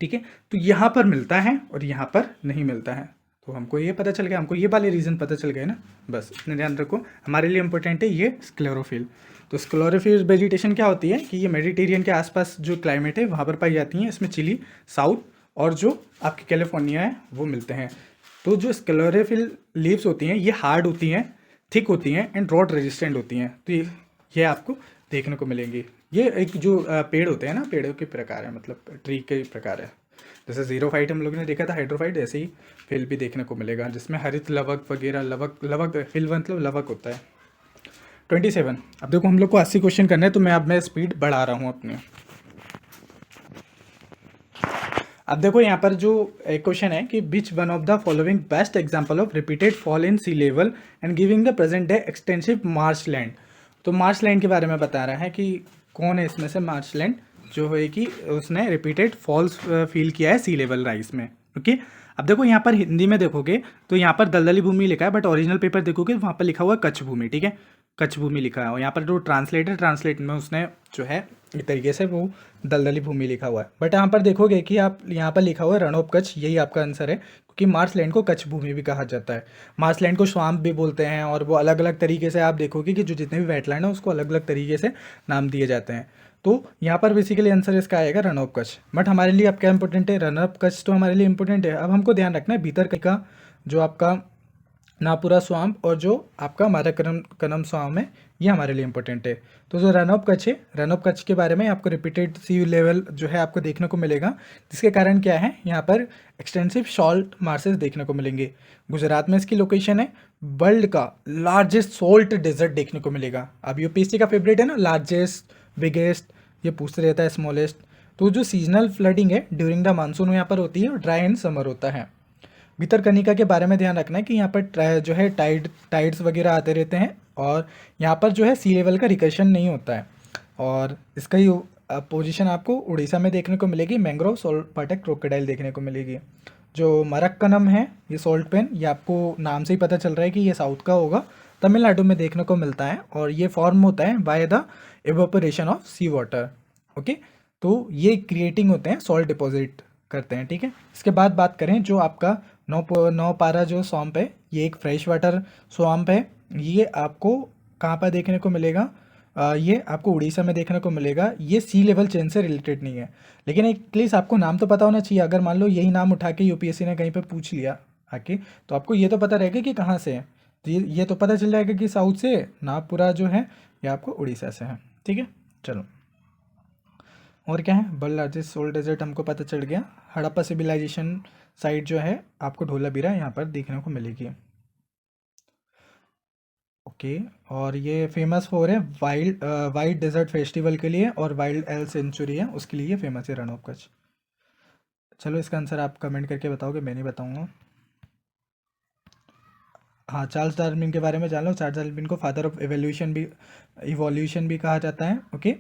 ठीक है, तो यहाँ पर मिलता है और यहाँ पर नहीं मिलता है। तो हमको ये पता चल गया, हमको ये वाले रीज़न पता चल गए ना, बस इतने ध्यान रखो। हमारे लिए इंपॉर्टेंट है ये स्क्लेरोफिल। तो स्क्लेरोफिल वेजिटेशन क्या होती है कि ये मेडिटेरियन के आसपास जो क्लाइमेट है वहाँ पर पाई जाती हैं। इसमें चिली, साउथ और जो आपकी कैलिफोर्निया है वो मिलते हैं। तो जो स्क्लेरोफिल लीव्स होती हैं ये हार्ड होती हैं, थिक होती हैं एंड ड्रॉट रेजिस्टेंट होती हैं। तो ये आपको देखने को मिलेंगी। ये एक जो पेड़ होते हैं ना, पेड़ों के प्रकार है, मतलब ट्री के प्रकार है। जैसे जीरोफाइट हम लोगों ने देखा था, हाइड्रोफाइट, ऐसे ही फिल भी देखने को मिलेगा, जिसमें हरित लवक वगैरह, लवक फिल मतलब लवक होता है। 27। अब देखो हम लोग को 80 क्वेश्चन करने हैं, तो मैं स्पीड बढ़ा रहा हूँ अपने। अब देखो यहाँ पर जो एक क्वेश्चन है कि which one of the following best example of repeated fall in sea level and giving the present day extensive marsh land. तो मार्श लैंड के बारे में बता रहा है कि कौन है इसमें से मार्श लैंड जो है कि उसने रिपीटेड फॉल्स फील किया है सी लेवल राइज में। ओके, अब देखो यहाँ पर हिंदी में देखोगे तो यहाँ पर दलदली भूमि लिखा है, बट ओरिजिनल पेपर देखोगे वहाँ पर लिखा हुआ है कच्छ भूमि, ठीक है। कच्छ भूमि लिखा है, और यहाँ पर जो ट्रांसलेट में उसने जो है एक तरीके से वो दलदली भूमि लिखा हुआ है। बट यहाँ पर देखोगे कि आप यहाँ पर लिखा हुआ है रण ऑफ कच्छ, यही आपका आंसर है, क्योंकि मार्शलैंड को कच्छ भूमि भी कहा जाता है। मार्शलैंड को स्वाम्प भी बोलते हैं, और वो अलग अलग तरीके से आप देखोगे कि जो जितने भी वेटलैंड है उसको अलग अलग तरीके से नाम दिए जाते हैं। तो यहाँ पर बेसिकली आंसर इसका आएगा रन ऑफ कच्छ। बट हमारे लिए अब क्या इंपॉर्टेंट है, रन ऑफ कच्छ तो हमारे लिए इंपॉर्टेंट है। अब हमको ध्यान रखना है भीतरकनिका जो आपका नागपुरा स्वाम्प और जो आपका मरकनम स्वाम्प है, ये हमारे लिए इंपॉर्टेंट है। तो जो रन ऑफ कच्छ है, रन ऑफ कच्छ के बारे में आपको रिपीटेड सी लेवल जो है आपको देखने को मिलेगा, जिसके कारण क्या है, यहाँ पर एक्सटेंसिव सॉल्ट मार्सेस देखने को मिलेंगे। गुजरात में इसकी लोकेशन है। वर्ल्ड का लार्जेस्ट सॉल्ट डेजर्ट देखने को मिलेगा। अब यूपीएससी का फेवरेट है ना, लार्जेस्ट, बिगेस्ट, ये पूछते रहता है स्मॉलेस्ट। तो जो सीजनल फ्लडिंग है ड्यूरिंग द मानसून यहाँ पर होती है, और ड्राई एंड समर होता है। भितरकनिका के बारे में ध्यान रखना है कि यहाँ पर जो है टाइड्स वगैरह आते रहते हैं, और यहाँ पर जो है सी लेवल का रिकर्शन नहीं होता है। और इसका ही पोजीशन आपको उड़ीसा में देखने को मिलेगी। मैंग्रोव सॉल्ट पार्टेक क्रोकोडाइल देखने को मिलेगी। जो मरक्कनम है, ये सॉल्ट पेन, ये आपको नाम से ही पता चल रहा है कि ये साउथ का होगा, तमिलनाडु में देखने को मिलता है, और ये फॉर्म होता है by the evaporation of sea water. Okay, तो ये क्रिएटिंग होते हैं, सॉल्ट डिपॉजिट करते हैं। ठीक है, इसके बाद बात करें जो आपका नौपारा जो स्वैम्प है, ये एक फ्रेश वाटर स्वैम्प है। ये आपको कहाँ पर देखने को मिलेगा, ये आपको उड़ीसा में देखने को मिलेगा। ये सी लेवल चेंज से रिलेटेड नहीं है, लेकिन एटलीस्ट आपको नाम तो पता होना चाहिए। अगर मान लो यही नाम उठा के यूपीएससी ने कहीं पे पूछ लिया आके, तो आपको ये तो पता रहेगा कि कहाँ से है। तो ये तो पता चल जाएगा कि साउथ से, नागपुरा जो है ये आपको उड़ीसा से है। ठीक है, चलो और क्या है, वर्ल्ड लार्जेस्ट सोल्ट डेजर्ट हमको पता चल गया। हड़प्पा सिविलाइजेशन साइट जो है आपको ढोलावीरा यहाँ पर देखने को मिलेगी। ओके, और ये फेमस हो रहे हैं वाइल्ड डेजर्ट फेस्टिवल के लिए, और वाइल्ड एल सेंचुरी है उसके लिए फेमस है रण ऑफ कच्छ। चलो इसका आंसर आप कमेंट करके बताओगे, मैं नहीं बताऊंगा। हाँ, चार्ल्स डार्विन के बारे में जान लो। चार्ल्स डार्विन को फादर ऑफ इवोल्यूशन भी कहा जाता है। ओके,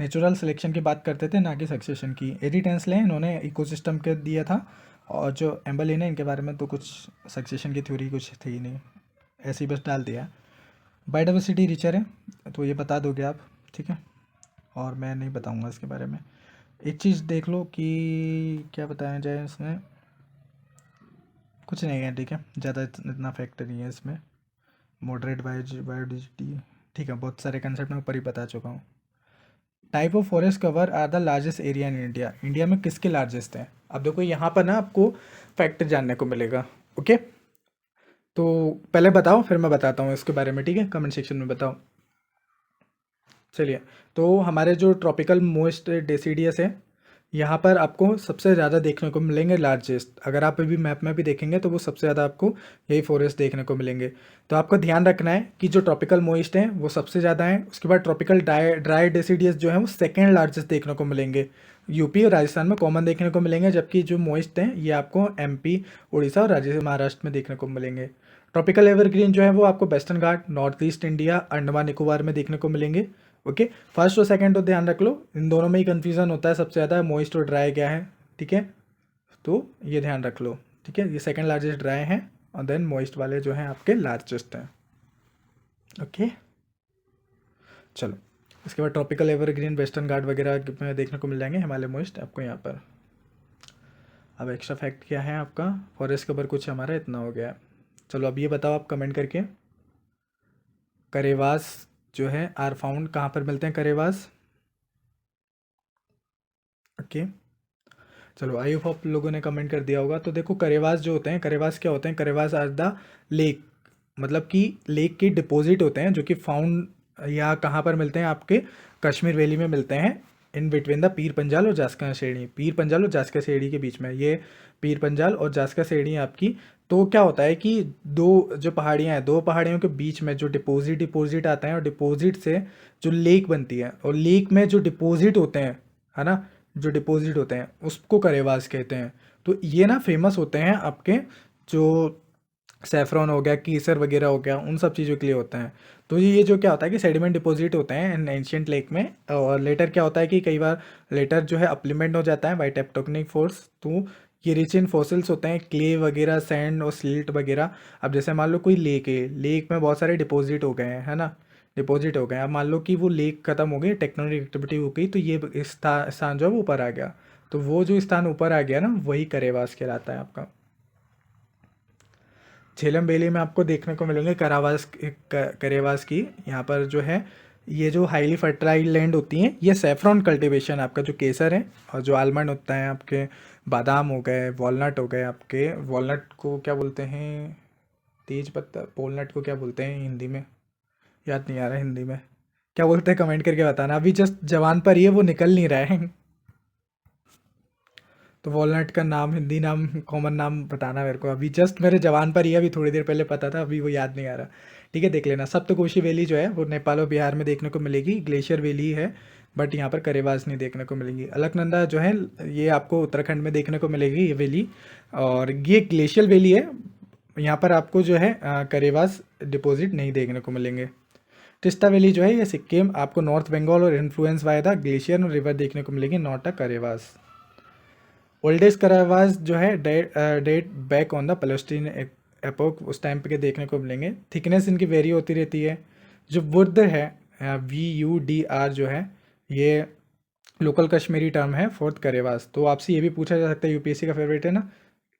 नेचुरल सिलेक्शन की बात करते थे, ना कि सक्सेशन की। एडी टेंसले इन्होंने इकोसिस्टम के दिया था, और जो एम्बलिन है इनके बारे में तो कुछ सक्सेशन की थ्योरी कुछ थी ही नहीं, ऐसे ही बस डाल दिया। बायोडाइवर्सिटी रिचर है, तो ये बता दोगे आप, ठीक है, और मैं नहीं बताऊंगा इसके बारे में। एक चीज़ देख लो कि क्या बताया जाए इसमें, कुछ नहीं है, ठीक है, ज़्यादा इतना फैक्टर नहीं है इसमें। मॉडरेट बायोडिवर्सिटी, ठीक है, बहुत सारे कंसेप्ट मैं ऊपर ही बता चुका हूँ। Type of forest cover are the largest area in India, India में किसके लार्जेस्ट हैं। अब देखो यहाँ पर ना आपको फैक्टर जानने को मिलेगा। ओके, तो पहले बताओ फिर मैं बताता हूँ इसके बारे में, ठीक है, कमेंट सेक्शन में बताओ। चलिए, तो हमारे जो ट्रॉपिकल मोस्ट डेसिडियस है, यहाँ पर आपको सबसे ज़्यादा देखने को मिलेंगे लार्जेस्ट। अगर आप अभी मैप में भी देखेंगे तो वो सबसे ज़्यादा आपको यही फॉरेस्ट देखने को मिलेंगे। तो आपको ध्यान रखना है कि जो ट्रॉपिकल मोइस्ट हैं वो सबसे ज़्यादा हैं, उसके बाद ट्रॉपिकल ड्राई डेसिडियस जो है वो सेकेंड लार्जेस्ट देखने को मिलेंगे। यूपी और राजस्थान में कॉमन देखने को मिलेंगे, जबकि जो मोइस्ट हैं ये आपको एमपी, उड़ीसा और महाराष्ट्र में देखने को मिलेंगे। ट्रॉपिकल एवरग्रीन जो है वो आपको Western Ghat, North East India, Andaman Nicobar में देखने को मिलेंगे। ओके, फर्स्ट और सेकंड तो ध्यान रख लो, इन दोनों में ही कंफ्यूजन होता है सबसे ज़्यादा, मोइस्ट और ड्राई क्या है। ठीक है, तो ये ध्यान रख लो। ठीक है, ये सेकंड लार्जेस्ट ड्राई हैं, और देन मोइस्ट वाले जो हैं आपके लार्जेस्ट हैं। ओके, चलो इसके बाद ट्रॉपिकल एवरग्रीन, वेस्टर्न घाट वगैरह में देखने को मिल जाएंगे, हिमालय मोइस्ट आपको यहाँ पर। अब एक्स्ट्रा फैक्ट क्या है आपका, फॉरेस्ट कवर कुछ हमारा इतना हो गया। चलो अब ये बताओ आप कमेंट करके, करेवास जो है आर फाउंड कहाँ पर मिलते हैं, करेवास। ओके, चलो आई होप लोगों ने कमेंट कर दिया होगा। तो देखो करेवास जो होते हैं, करेवास क्या होते हैं, करेवास आर द लेक, मतलब कि लेक की डिपॉजिट होते हैं, जो कि फाउंड या कहाँ पर मिलते हैं, आपके कश्मीर वैली में मिलते हैं, in between the Pir Panjal और जास्का शेरनी। पीर पंजाल और जास्का शेरनी के बीच में, ये पीर पंजाल और जास्का शेरनी है आपकी। तो क्या होता है कि दो जो पहाड़ियाँ हैं, दो पहाड़ियों के बीच में जो डिपॉजिट आता है, और डिपॉजिट से जो लेक बनती है, और लेक में जो डिपॉजिट होते हैं, है ना, जो डिपॉजिट होते हैं उसको करेवास कहते हैं। तो ये ना फेमस होते हैं आपके, जो सेफ्रॉन हो गया, केसर वगैरह हो गया, उन सब चीज़ों के लिए होते हैं। तो ये जो क्या होता है कि सेडिमेंट डिपॉजिट होते हैं इन एंशियंट लेक में, और लेटर क्या होता है कि कई बार लेटर जो है अप्लीमेंट हो जाता है बाई टेक्टोनिक फोर्स। तो ये रिच इन फॉसिल्स होते हैं, क्ले वगैरह, सैंड और सिल्ट वगैरह। अब जैसे मान लो कोई लेक है, लेक में बहुत सारे डिपॉजिट हो गए हैं, है ना, डिपॉजिट हो गए। अब मान लो कि वो लेक खत्म हो गई, टेक्टोनिक एक्टिविटी हो गई, तो ये स्थान जो है वो ऊपर आ गया, तो वो जो स्थान ऊपर आ गया ना वही करेवास कहलाता है आपका। झेलम वैली में आपको देखने को मिलेंगे करेवास की, यहाँ पर जो है ये जो हाईली फर्टिलाइज लैंड होती हैं, ये सेफ्रॉन कल्टीवेशन आपका जो केसर है और जो आलमंड होता है आपके, बादाम हो गए, वॉलनट हो गए आपके, वॉलनट को क्या बोलते हैं, तेज पत्ता, वॉलनट को क्या बोलते हैं हिंदी में, याद नहीं आ रहा हिंदी में क्या बोलते हैं, कमेंट करके बताना, अभी जस्ट जवान पर ही है, वो निकल नहीं रहा है। तो वॉलनट का नाम, हिंदी नाम, कॉमन नाम बताना मेरे को, अभी जस्ट मेरे जवान पर ही है, अभी थोड़ी देर पहले पता था, अभी वो याद नहीं आ रहा। ठीक है, देख लेना। सप्तकोशी वैली जो है वो नेपाल और बिहार में देखने को मिलेगी, ग्लेशियर वैली है, बट यहाँ पर करेवास नहीं देखने को मिलेंगी। अलकनंदा जो है ये आपको उत्तराखंड में देखने को मिलेगी ये वैली, और ये ग्लेशियल वैली है, यहाँ पर आपको जो है करेवास डिपॉजिट नहीं देखने को मिलेंगे। टिस्टा वैली जो है ये सिक्किम, आपको नॉर्थ बंगाल और इन्फ्लुएंस बाय द ग्लेशियर और रिवर देखने को मिलेगी, नॉट अ करेवास। ओल्डेस्ट करावास जो है date back on the Pleistocene epoch, उस टाइम पे के देखने को मिलेंगे। थिकनेस इनकी वेरी होती रहती है। जो बुर्द है VUDR जो है ये लोकल कश्मीरी टर्म है फोर्थ करेवास। तो आपसे ये भी पूछा जा सकता है, यूपीएससी का फेवरेट है ना,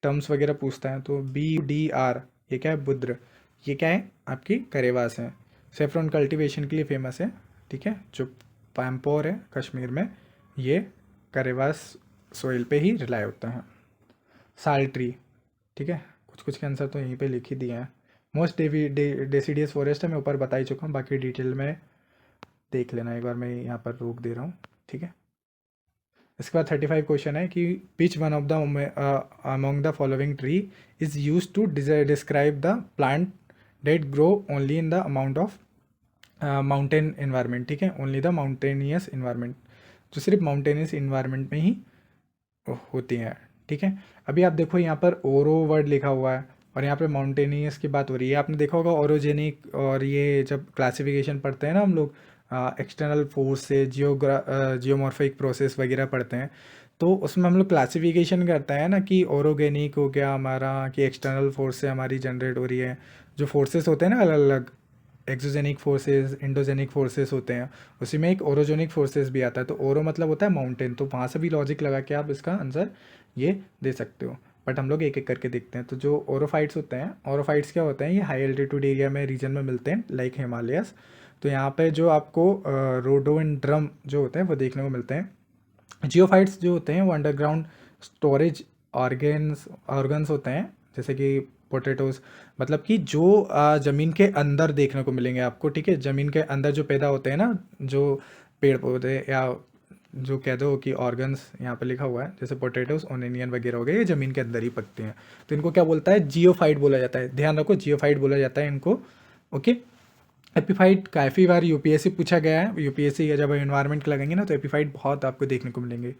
टर्म्स वगैरह पूछता है, तो BUDR ये क्या है, बुद्र, ये क्या है आपकी करेवास है। सेफ्रॉन कल्टीवेशन के लिए फेमस है, ठीक है। जो पैम्पोर है कश्मीर में, ये करेवास सोइल पे ही रिलाई होता है। साल ट्री, ठीक है, कुछ कुछ के आंसर तो यहीं पे लिख ही दिए हैं। मोस्ट डेसिडियस फॉरेस्ट है, मैं ऊपर बता ही चुका हूँ, बाकी डिटेल में देख लेना एक बार, मैं यहाँ पर रोक दे रहा हूँ, ठीक है। इसके बाद 35 क्वेश्चन है कि which one of the among the following tree is use to describe the plant that grow only in the amount of mountain environment, ठीक है, ओनली द माउंटेनियस इन्वायरमेंट, जो सिर्फ माउंटेनियस इन्वायरमेंट में ही होती हैं, ठीक है। अभी आप देखो यहाँ पर ओरो वर्ड लिखा हुआ है और यहाँ पे माउंटेनियस की बात हो रही है। आपने देखा होगा ओरोजेनिक, और ये जब क्लासिफिकेशन पढ़ते हैं ना हम लोग, एक्सटर्नल फोर्स से जियोमॉर्फिक प्रोसेस वगैरह पढ़ते हैं, तो उसमें हम लोग क्लासिफिकेशन करते हैं ना कि ओरोगेनिक हो गया हमारा, कि एक्सटर्नल फोर्स से हमारी जनरेट हो रही है। जो फोर्सेस होते हैं ना अलग अलग, एक्सोजेनिक फोर्सेस, इंडोजेनिक फोर्सेस होते हैं, उसी में एक ओरोजेनिक फोर्सेस भी आता है। तो ओरो मतलब होता है माउंटेन, तो वहाँ से भी लॉजिक लगा के आप इसका आंसर ये दे सकते हो, बट हम लोग एक एक करके देखते हैं। तो जो ओरोफाइट्स होते हैं, ओरोफाइट्स क्या होते हैं, ये हाई एल्टीट्यूड एरिया में रीजन में मिलते हैं, लाइक हिमालयस। तो यहाँ पे जो आपको रोडोडेंड्रम जो होते हैं वो देखने को मिलते हैं। जियोफाइट्स जो होते हैं वो अंडरग्राउंड स्टोरेज ऑर्गन्स होते हैं, जैसे कि पोटैटोज, मतलब कि जो ज़मीन के अंदर देखने को मिलेंगे आपको, ठीक है। ज़मीन के अंदर जो पैदा होते हैं ना, जो पेड़ पौधे या जो कह दो कि ऑर्गन्स, यहाँ पे लिखा हुआ है, जैसे पोटैटोज ओनियन वगैरह हो गए, ये ज़मीन के अंदर ही पकते हैं, तो इनको क्या बोलता है, जियोफाइट बोला जाता है। ध्यान रखो, जियोफाइट बोला जाता है इनको, ओके। एपीफाइट काफ़ी बार यूपीएससी पूछा गया है, यूपीएससी या जब एनवायरनमेंट लगेंगे ना तो एपीफाइट बहुत आपको देखने को मिलेंगे।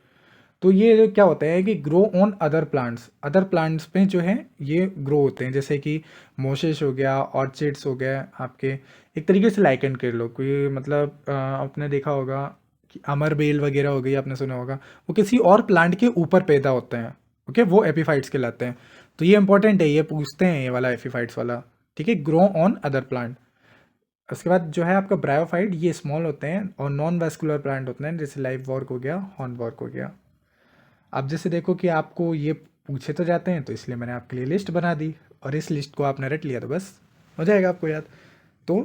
तो ये क्या होता है कि ग्रो ऑन अदर प्लांट्स पे जो है ये ग्रो होते हैं, जैसे कि मोशेस हो गया, ऑर्चिड्स हो गया आपके, एक तरीके से लाइकन कर लो कोई, मतलब आपने देखा होगा कि अमर बेल वगैरह हो गई, आपने सुना होगा, वो किसी और प्लांट के ऊपर पैदा होते हैं, ओके, वो एपीफाइट्स कहलाते हैं। तो ये इंपॉर्टेंट है, ये पूछते हैं ये वाला एपीफाइट्स वाला, ठीक है, ग्रो ऑन अदर प्लांट। उसके बाद जो है आपका ब्रायोफाइट, ये स्मॉल होते हैं और नॉन वेस्कुलर प्लांट होते हैं, जैसे लाइव वॉर्क हो गया, हॉर्न वॉर्क हो गया। अब जैसे देखो कि आपको ये पूछे तो जाते हैं, तो इसलिए मैंने आपके लिए लिस्ट बना दी, और इस लिस्ट को आपने रट लिया तो बस हो जाएगा आपको याद। तो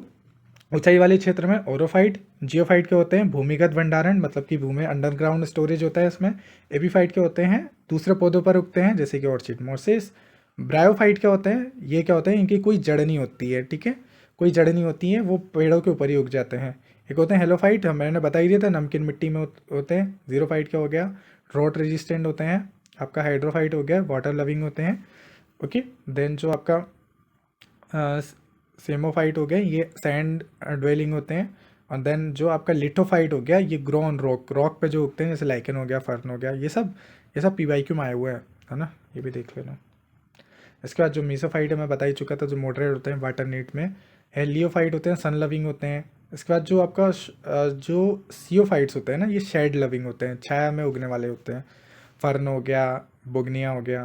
ऊंचाई वाले क्षेत्र में ओरोफाइट, जियोफाइट के होते हैं भूमिगत भंडारण, मतलब कि भूमि अंडरग्राउंड स्टोरेज होता है इसमें। एपीफाइट के होते हैं दूसरे पौधों पर उगते हैं, जैसे कि ऑर्चिड, मोसेस। ब्रायोफाइट क्या होते हैं, ये क्या होते हैं, इनकी कोई जड़ नहीं होती है, ठीक है, कोई जड़ नहीं होती है, वो पेड़ों के ऊपर ही उग जाते हैं। एक होते हैं हेलोफाइट, मैंने बता ही दिया था, नमकीन मिट्टी में होते हैं। जीरोफाइट क्या हो गया, ड्रॉट रेजिस्टेंट होते हैं। आपका हाइड्रोफाइट हो गया, वाटर लविंग होते हैं, ओके। देन जो आपका सेमोफाइट हो गया, ये सैंड ड्वेलिंग होते हैं। और देन जो आपका लिथोफाइट हो गया, ये ग्रो ऑन रॉक पे जो उगते हैं, जैसे लाइकन हो गया, फर्न हो गया, ये सब PYQ में आए हुए हैं, है ना, ये भी देख लेना। इसके बाद जो मीसोफाइट है मैं बता ही चुका था, जो मॉडरेट होते हैं वाटर नीट में। हेलियोफाइट होते हैं, सन लविंग होते हैं। इसके बाद जो आपका जो सीओफाइट्स होते हैं ना, ये शेड लविंग होते हैं, छाया में उगने वाले होते हैं। फर्न हो गया, बोगनिया हो गया।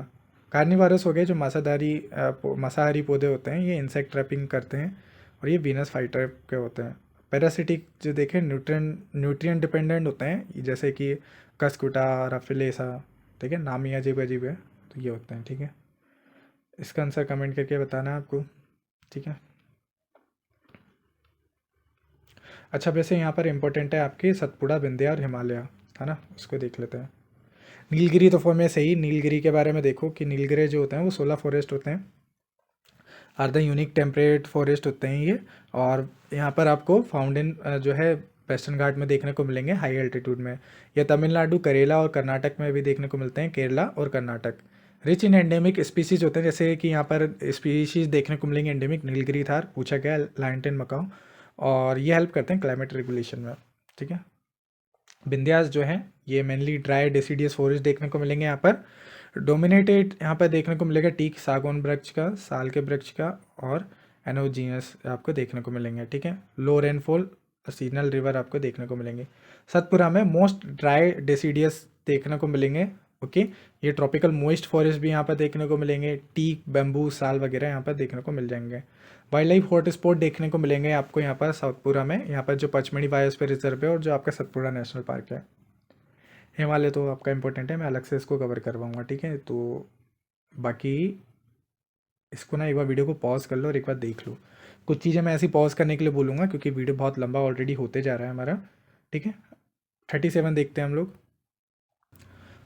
कार्निवारस हो गए, जो मांसाहारी पौधे होते हैं, ये इंसेक्ट ट्रैपिंग करते हैं, और ये वीनस फाइटर के होते हैं। पैरासिटिक जो देखें न्यूट्रिएंट डिपेंडेंट होते हैं, जैसे कि कस्कुटा, रफिलेसा, ठीक है, नाम ही अजीब अजीब है, तो ये होते हैं, ठीक है। इसका आंसर कमेंट करके बताना है आपको, ठीक है। अच्छा, वैसे यहाँ पर इंपॉर्टेंट है आपके सतपुड़ा, विंध्या और हिमालय, है ना, उसको देख लेते हैं। नीलगिरी तो फॉर में सही, नीलगिरी के बारे में देखो कि नीलगिरी जो होते हैं वो 16 फॉरेस्ट होते हैं, are the unique temperate forest होते हैं ये। और यहाँ पर आपको फाउंटेन जो है वेस्टर्न घाट में देखने को मिलेंगे, हाई एल्टीट्यूड में। ये तमिलनाडु, करेला और कर्नाटक में भी देखने को मिलते हैं, केरला और Karnataka. Rich in endemic species होते हैं, जैसे कि यहाँ पर स्पीसीज देखने को मिलेंगे एंडेमिक, नीलगिरी थार पूछा गया, लायनटेन मकाओ, और ये हेल्प करते हैं क्लाइमेट रेगुलेशन में, ठीक है। विंध्यास जो है ये मेनली ड्राई डेसिडियस फॉरेस्ट देखने को मिलेंगे यहाँ पर। डोमिनेटेड यहाँ पर देखने को मिलेगा टीक, सागौन वृक्ष का, साल के वृक्ष का, और एनोजीनस आपको देखने को मिलेंगे, ठीक है। लो रेनफॉल सीजनल रिवर आपको देखने को मिलेंगे। सतपुरा में मोस्ट ड्राई डेसिडियस देखने को मिलेंगे, ओके। ये ट्रॉपिकल मोइस्ट फॉरेस्ट भी यहाँ पर देखने को मिलेंगे, टीक, बैम्बू, साल वगैरह यहाँ पर देखने को मिल जाएंगे। वाइल्ड लाइफ हॉटस्पॉट देखने को मिलेंगे आपको यहाँ पर सतपुरा में, यहाँ पर जो पचमढ़ी बायोस्फीयर रिजर्व है और जो आपका सतपुरा नेशनल पार्क है। हिमालय तो आपका इंपॉर्टेंट है, मैं अलग से इसको कवर करवाऊँगा, ठीक है। तो बाकी इसको ना एक बार वीडियो को पॉज कर लो और एक बार देख लो। कुछ चीज़ें मैं ऐसी पॉज करने के लिए बोलूँगा क्योंकि वीडियो बहुत लंबा ऑलरेडी होते जा रहा है हमारा, ठीक है। 37 देखते हैं हम लोग।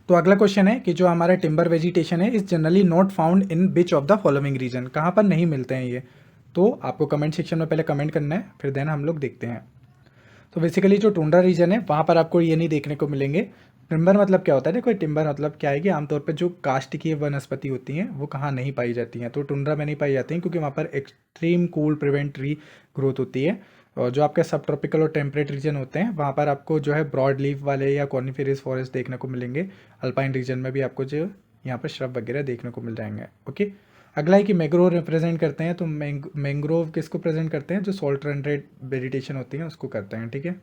तो अगला क्वेश्चन है कि जो हमारा टिम्बर वेजिटेशन है is generally not found in which of the following region, कहाँ पर नहीं मिलते हैं ये। तो आपको कमेंट सेक्शन में पहले कमेंट करना है, फिर देन हम लोग देखते हैं। तो बेसिकली जो टुंड्रा रीजन है वहाँ पर आपको ये नहीं देखने को मिलेंगे। टिम्बर मतलब क्या होता है, देखो टिम्बर मतलब क्या है कि आमतौर पर जो काष्ठ की वनस्पति होती हैं वो कहाँ नहीं पाई जाती हैं, तो टुंड्रा में नहीं पाई जाती हैं क्योंकि वहाँ पर extreme cool prevent tree growth होती है। और जो आपके सब ट्रॉपिकल और टेम्परेट रीजन होते हैं वहाँ पर आपको जो है ब्रॉड लीफ वाले या कॉनिफेरस फॉरेस्ट देखने को मिलेंगे। अल्पाइन रीजन में भी आपको जो यहाँ पर श्रब वगैरह देखने को मिल जाएंगे, ओके। अगला है कि मैंग्रोव रिप्रेजेंट करते हैं, तो मैंग्रोव किसको प्रेजेंट करते हैं, जो सॉल्ट रनरेट वेजिटेशन होती है उसको करते हैं, ठीक है।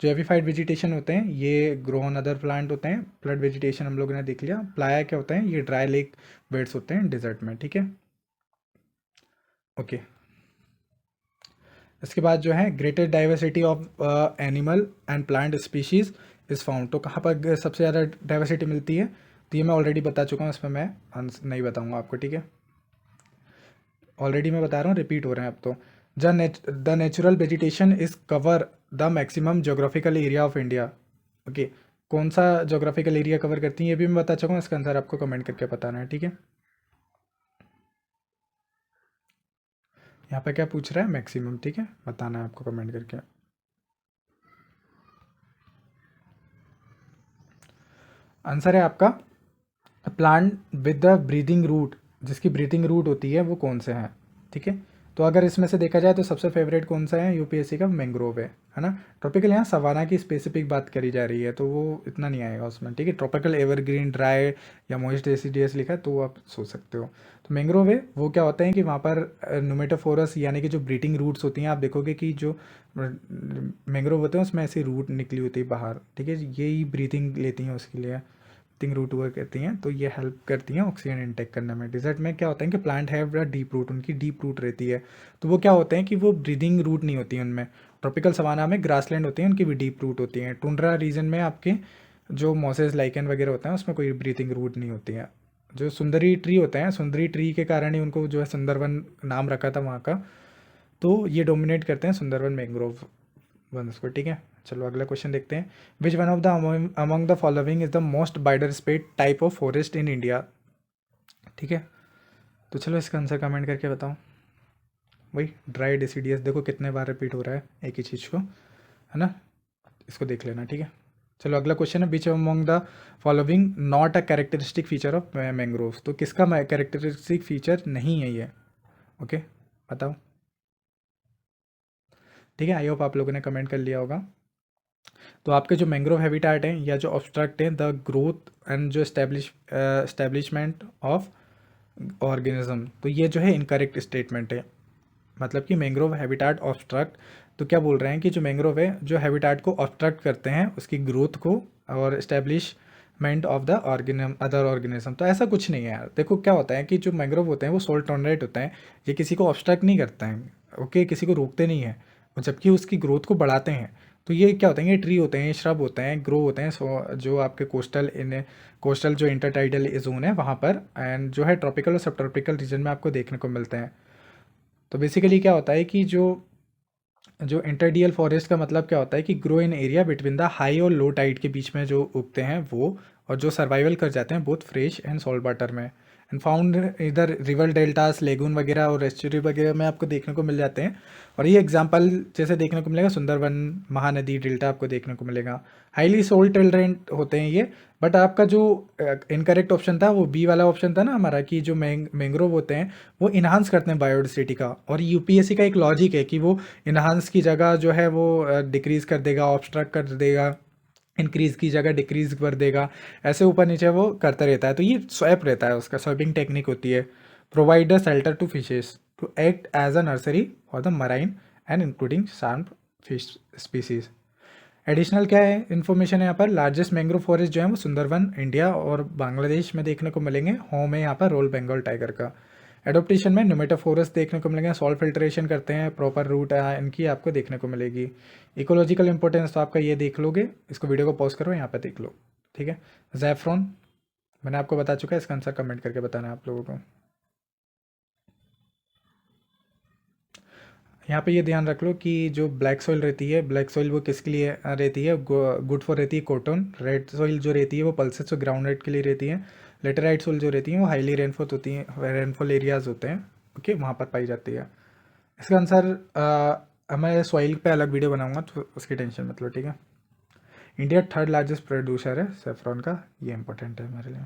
जो एपिफाइड वेजिटेशन होते हैं ये ग्रो ऑन अदर प्लांट होते हैं। फ्लड वेजिटेशन हम लोगों ने देख लिया। प्लाया क्या होता है, ये ड्राई लेक बेड्स होते हैं डिजर्ट में, ठीक है, ओके। इसके बाद जो है greater diversity of animal and plant species is found, तो कहाँ पर सबसे ज़्यादा डाइवर्सिटी मिलती है, तो ये मैं ऑलरेडी बता चुका हूँ, इसमें मैं नहीं बताऊँगा आपको, ठीक है। ऑलरेडी मैं बता रहा हूँ, रिपीट हो रहे हैं अब तो। The natural vegetation is cover the maximum geographical area of India, okay. कौन सा जोग्राफिकल एरिया कवर करती है ये भी मैं बता चुका हूँ, इसका आंसर आपको कमेंट करके बताना है, ठीक है। यहाँ पे क्या पूछ रहा है, मैक्सिमम, ठीक है, बताना है आपको कमेंट करके। आंसर है आपका plant with the breathing root, जिसकी ब्रीथिंग रूट होती है वो कौन से हैं, ठीक है। तो अगर इसमें से देखा जाए तो सबसे फेवरेट कौन सा है यूपीएससी का, मैंग्रोव है ना। ट्रॉपिकल यहाँ सवाना की स्पेसिफिक बात करी जा रही है तो वो इतना नहीं आएगा उसमें, ठीक है। ट्रॉपिकल एवरग्रीन, ड्राई या मॉइस्ट डेसिडियस लिखा है तो वो आप सोच सकते हो। तो मैंग्रोव है वो क्या होता है कि वहाँ पर नुमेटोफोरस यानी कि जो ब्रीथिंग रूट्स होती हैं, आप देखोगे कि जो मैंग्रोव होते हैं उसमें ऐसी रूट निकली होती है बाहर, ठीक है, यही ब्रीथिंग लेती हैं उसके लिए ब्रीथिंग रूट वर्क करती हैं, तो ये हेल्प करती हैं ऑक्सीजन इनटेक करने में। डिजर्ट में क्या होता है कि plant have a deep root, उनकी डीप रूट रहती है, तो वो क्या होते हैं कि वो ब्रीदिंग रूट नहीं होती है उनमें। ट्रॉपिकल सवाना में ग्रासलैंड होती हैं, उनकी भी डीप रूट होती हैं। टुंड्रा रीजन में आपके जो मॉसेस, लाइकन वगैरह होता है उसमें कोई ब्रीथिंग रूट नहीं होती है। जो सुंदरी ट्री होते हैं, सुंदरी ट्री के कारण ही उनको जो है सुंदरवन नाम रखा था वहाँ का, तो ये डोमिनेट करते हैं सुंदरवन मैंग्रोव वंस को, ठीक है। चलो अगला क्वेश्चन देखते हैं। विच one of the among the following is the most biodiversity type of forest in India, ठीक है। तो चलो इसका आंसर कमेंट करके बताओ। वही ड्राई डेसिडियस, देखो कितने बार रिपीट हो रहा है एक ही चीज़ को, है ना, इसको देख लेना, ठीक है। चलो अगला क्वेश्चन है, विच among the following not a characteristic feature of mangrove, तो किसका कैरेक्टरिस्टिक फीचर नहीं है ये, ओके, बताओ, ठीक है। आई होप आप लोगों ने कमेंट कर लिया होगा। तो आपके जो मैंग्रोव हैबिटेट हैं या जो ऑब्स्ट्रक्ट हैं द ग्रोथ एंड जो एस्टेब्लिशमेंट ऑफ ऑर्गेनिज्म, तो ये जो है इनकरेक्ट स्टेटमेंट है। मतलब कि मैंग्रोव हैबिटेट ऑब्स्ट्रक्ट, तो क्या बोल रहे हैं कि जो मैंग्रोव है जो हैबिटेट को ऑब्स्ट्रक्ट करते हैं उसकी ग्रोथ को और establishment of the other organism, तो ऐसा कुछ नहीं है यार। देखो क्या होता है कि जो मैंग्रोव होते हैं वो सोल्ट टॉलरेट होते हैं, ये किसी को ऑब्स्ट्रक्ट नहीं करते हैं, ओके, किसी को रोकते नहीं है, और जबकि उसकी ग्रोथ को बढ़ाते हैं। तो ये क्या होते हैं, ये ट्री होते हैं, ये श्रब होते हैं, ग्रो होते हैं जो आपके कोस्टल जो इंटरटाइडल जोन है वहाँ पर, एंड जो है ट्रॉपिकल और सब ट्रॉपिकल रीजन में आपको देखने को मिलते हैं। तो बेसिकली क्या होता है कि जो जो इंटरडियल फॉरेस्ट का मतलब क्या होता है कि grow in area between the high और लो टाइड के बीच में जो उगते हैं वो, और जो सर्वाइवल कर जाते हैं both fresh and salt water में, एंड फाउंड इधर रिवर डेल्टास, लेगून वगैरह और एस्चुरी वगैरह में आपको देखने को मिल जाते हैं। और ये एग्जांपल जैसे देखने को मिलेगा सुंदरवन, महानदी डेल्टा आपको देखने को मिलेगा। हाईली सोल टॉलरेंट होते हैं ये। बट आपका जो इनकरेक्ट ऑप्शन था वो बी वाला ऑप्शन था ना हमारा, कि जो मैंग्रोव होते हैं वो इन्हांस करते हैं बायोडाइवर्सिटी का। और यूपीएससी का एक लॉजिक है कि वो इन्हांस की जगह जो है वो डिक्रीज़ कर देगा, ऑब्स्ट्रक्ट कर देगा, इंक्रीज़ की जगह डिक्रीज़ कर देगा, ऐसे ऊपर नीचे वो करता रहता है। तो ये स्वैप रहता है, उसका स्वैपिंग टेक्निक होती है। Provide a shelter to fishes to act as a nursery for the marine and including shark fish species. Additional क्या है इन्फॉर्मेशन है यहाँ पर, लार्जेस्ट मैंग्रोव फॉरेस्ट जो है वो सुंदरवन इंडिया और बांग्लादेश में देखने को मिलेंगे। होम है यहाँ पर रोल बंगाल टाइगर का। एडोप्टेशन में न्यूमेटोफोरस देखने को मिलेंगे, सॉल्ट फिल्ट्रेशन करते हैं, प्रॉपर रूट इनकी आपको देखने को मिलेगी। इकोलॉजिकल इंपॉर्टेंस तो आपका ये देख लोगे, इसको वीडियो को पॉज करो यहाँ पर देख लो, ठीक है। ज़ैफ़रॉन मैंने आपको बता चुका है, इसका आंसर कमेंट करके बताना है आप लोगों को। यहाँ पे ये ध्यान रख लो कि जो ब्लैक सॉइल रहती है, ब्लैक सॉइल वो किसके लिए रहती है, गुड फॉर रहती है कॉटन। रेड सॉइल जो रहती है वो पल्सेस और ग्राउंडनट के लिए रहती है। लेटेराइट सॉइल जो रहती है वो हाईली रेनफॉल होती है, रेनफॉल एरियाज होते हैं, ओके, वहाँ पर पाई जाती है। इसका आंसर मैं सॉइल पे अलग वीडियो बनाऊंगा तो उसकी टेंशन मत लो, ठीक है। इंडिया थर्ड लार्जेस्ट प्रोड्यूसर है सेफ्रॉन का, ये इंपॉर्टेंट है मेरे लिए।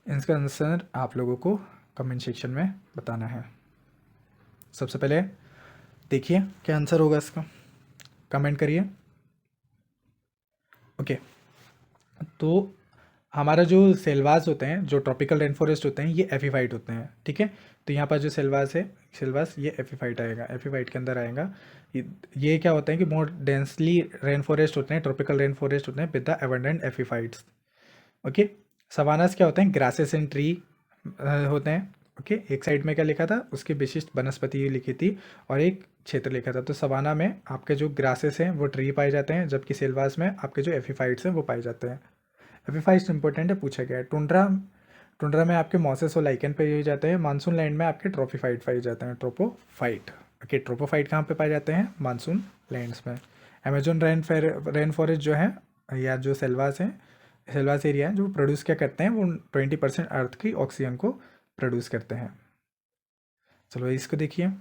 इसका आंसर आप लोगों को कमेंट सेक्शन में बताना है। सबसे पहले देखिए क्या आंसर होगा इसका, कमेंट करिए, ओके। तो हमारा जो सेल्वास होते हैं, जो ट्रॉपिकल रेन फॉरेस्ट होते हैं, ये एफिफाइट होते हैं, ठीक है। तो यहाँ पर जो सेल्वास है, सेल्वास ये एफिफाइट आएगा, एफिफाइट के अंदर आएगा। ये क्या होता है कि मोर डेंसली रेन फॉरेस्ट होते हैं, ट्रॉपिकल रेन फॉरेस्ट होते हैं विद द एबंडेंट एफिफाइट्स, ओके। सवानास क्या होते हैं, ग्रासेस एंड ट्री होते हैं, ओके। एक साइड में क्या लिखा था, उसकी विशिष्ट वनस्पति लिखी थी और एक क्षेत्र लिखा था। तो सवाना में आपके जो ग्रासेस हैं वो ट्री पाए जाते हैं, जबकि सेल्वास में आपके जो एफिफाइट्स हैं वो पाए जाते हैं। एफिफाइट्स इंपॉर्टेंट है, पूछा गया है। टुंड्रा में आपके मॉसेस और लाइकन पाए जाते हैं। मानसून लैंड में आपके ट्रोफोफाइट पाए जाते हैं, ट्रोपोफाइट, ओके। ट्रोपोफाइट कहाँ पे पाए जाते हैं, मानसून लैंड्स में। अमेजोन रेन फॉरेस्ट जो है, या जो सेल्वास हैं, सेल्वास एरिया है, जो प्रोड्यूस क्या करते हैं, वो 20% अर्थ की ऑक्सीजन को प्रोड्यूस करते हैं। चलो इसको देखिए,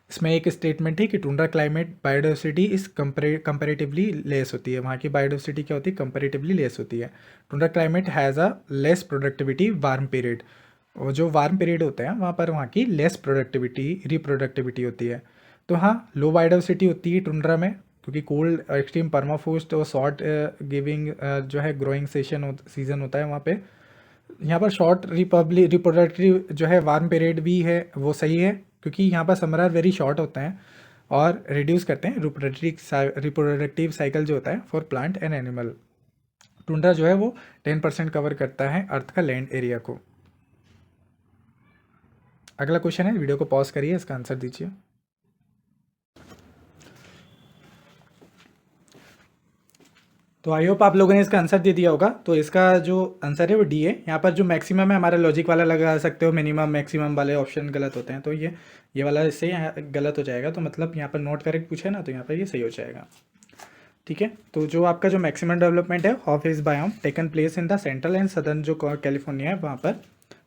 इसमें एक स्टेटमेंट है कि टुंड्रा क्लाइमेट बायोडाइवर्सिटी इस कंपेरेटिवली लेस होती है। वहाँ की बायोडाइवर्सिटी क्या होती है, कंपेरेटिवली लेस होती है। Tundra climate has a less productivity warm period. और जो वार्म पीरियड होते हैं वहाँ पर वहाँ की लेस प्रोडक्टिविटी, रिप्रोडक्टिविटी होती है। तो हाँ, लो बायोडाइवर्सिटी होती है टुंड्रा में, क्योंकि कोल्ड एक्सट्रीम परमाफ्रोस्ट और शॉर्ट गिविंग जो है ग्रोइंग सीजन होता है वहाँ पे। यहाँ पर शॉर्ट रिप्रोडक्टिव जो है वार्म पीरियड भी है, वो सही है, क्योंकि यहाँ पर समर वेरी शॉर्ट होते हैं और रिड्यूस करते हैं रिप्रोडक्टिव साइकिल जो होता है for plant and animal. Tundra जो है वो 10% कवर करता है अर्थ का लैंड एरिया को। अगला क्वेश्चन है, वीडियो को पॉज करिए, इसका आंसर दीजिए। तो आई होप आप लोगों ने इसका आंसर दे दिया होगा। तो इसका जो आंसर है वो डी है। यहाँ पर जो मैक्सिमम है हमारा लॉजिक वाला लगा सकते हो, मिनिमम मैक्सिमम वाले ऑप्शन गलत होते हैं, तो ये वाला इससे यहाँ गलत हो जाएगा। तो मतलब यहाँ पर नॉट करेक्ट पूछा है ना, तो यहाँ पर ये सही हो जाएगा, ठीक है। तो जो आपका जो मैक्सिमम डेवलपमेंट है of his biome taken place in the central and southern जो कैलिफोर्निया है वहाँ पर,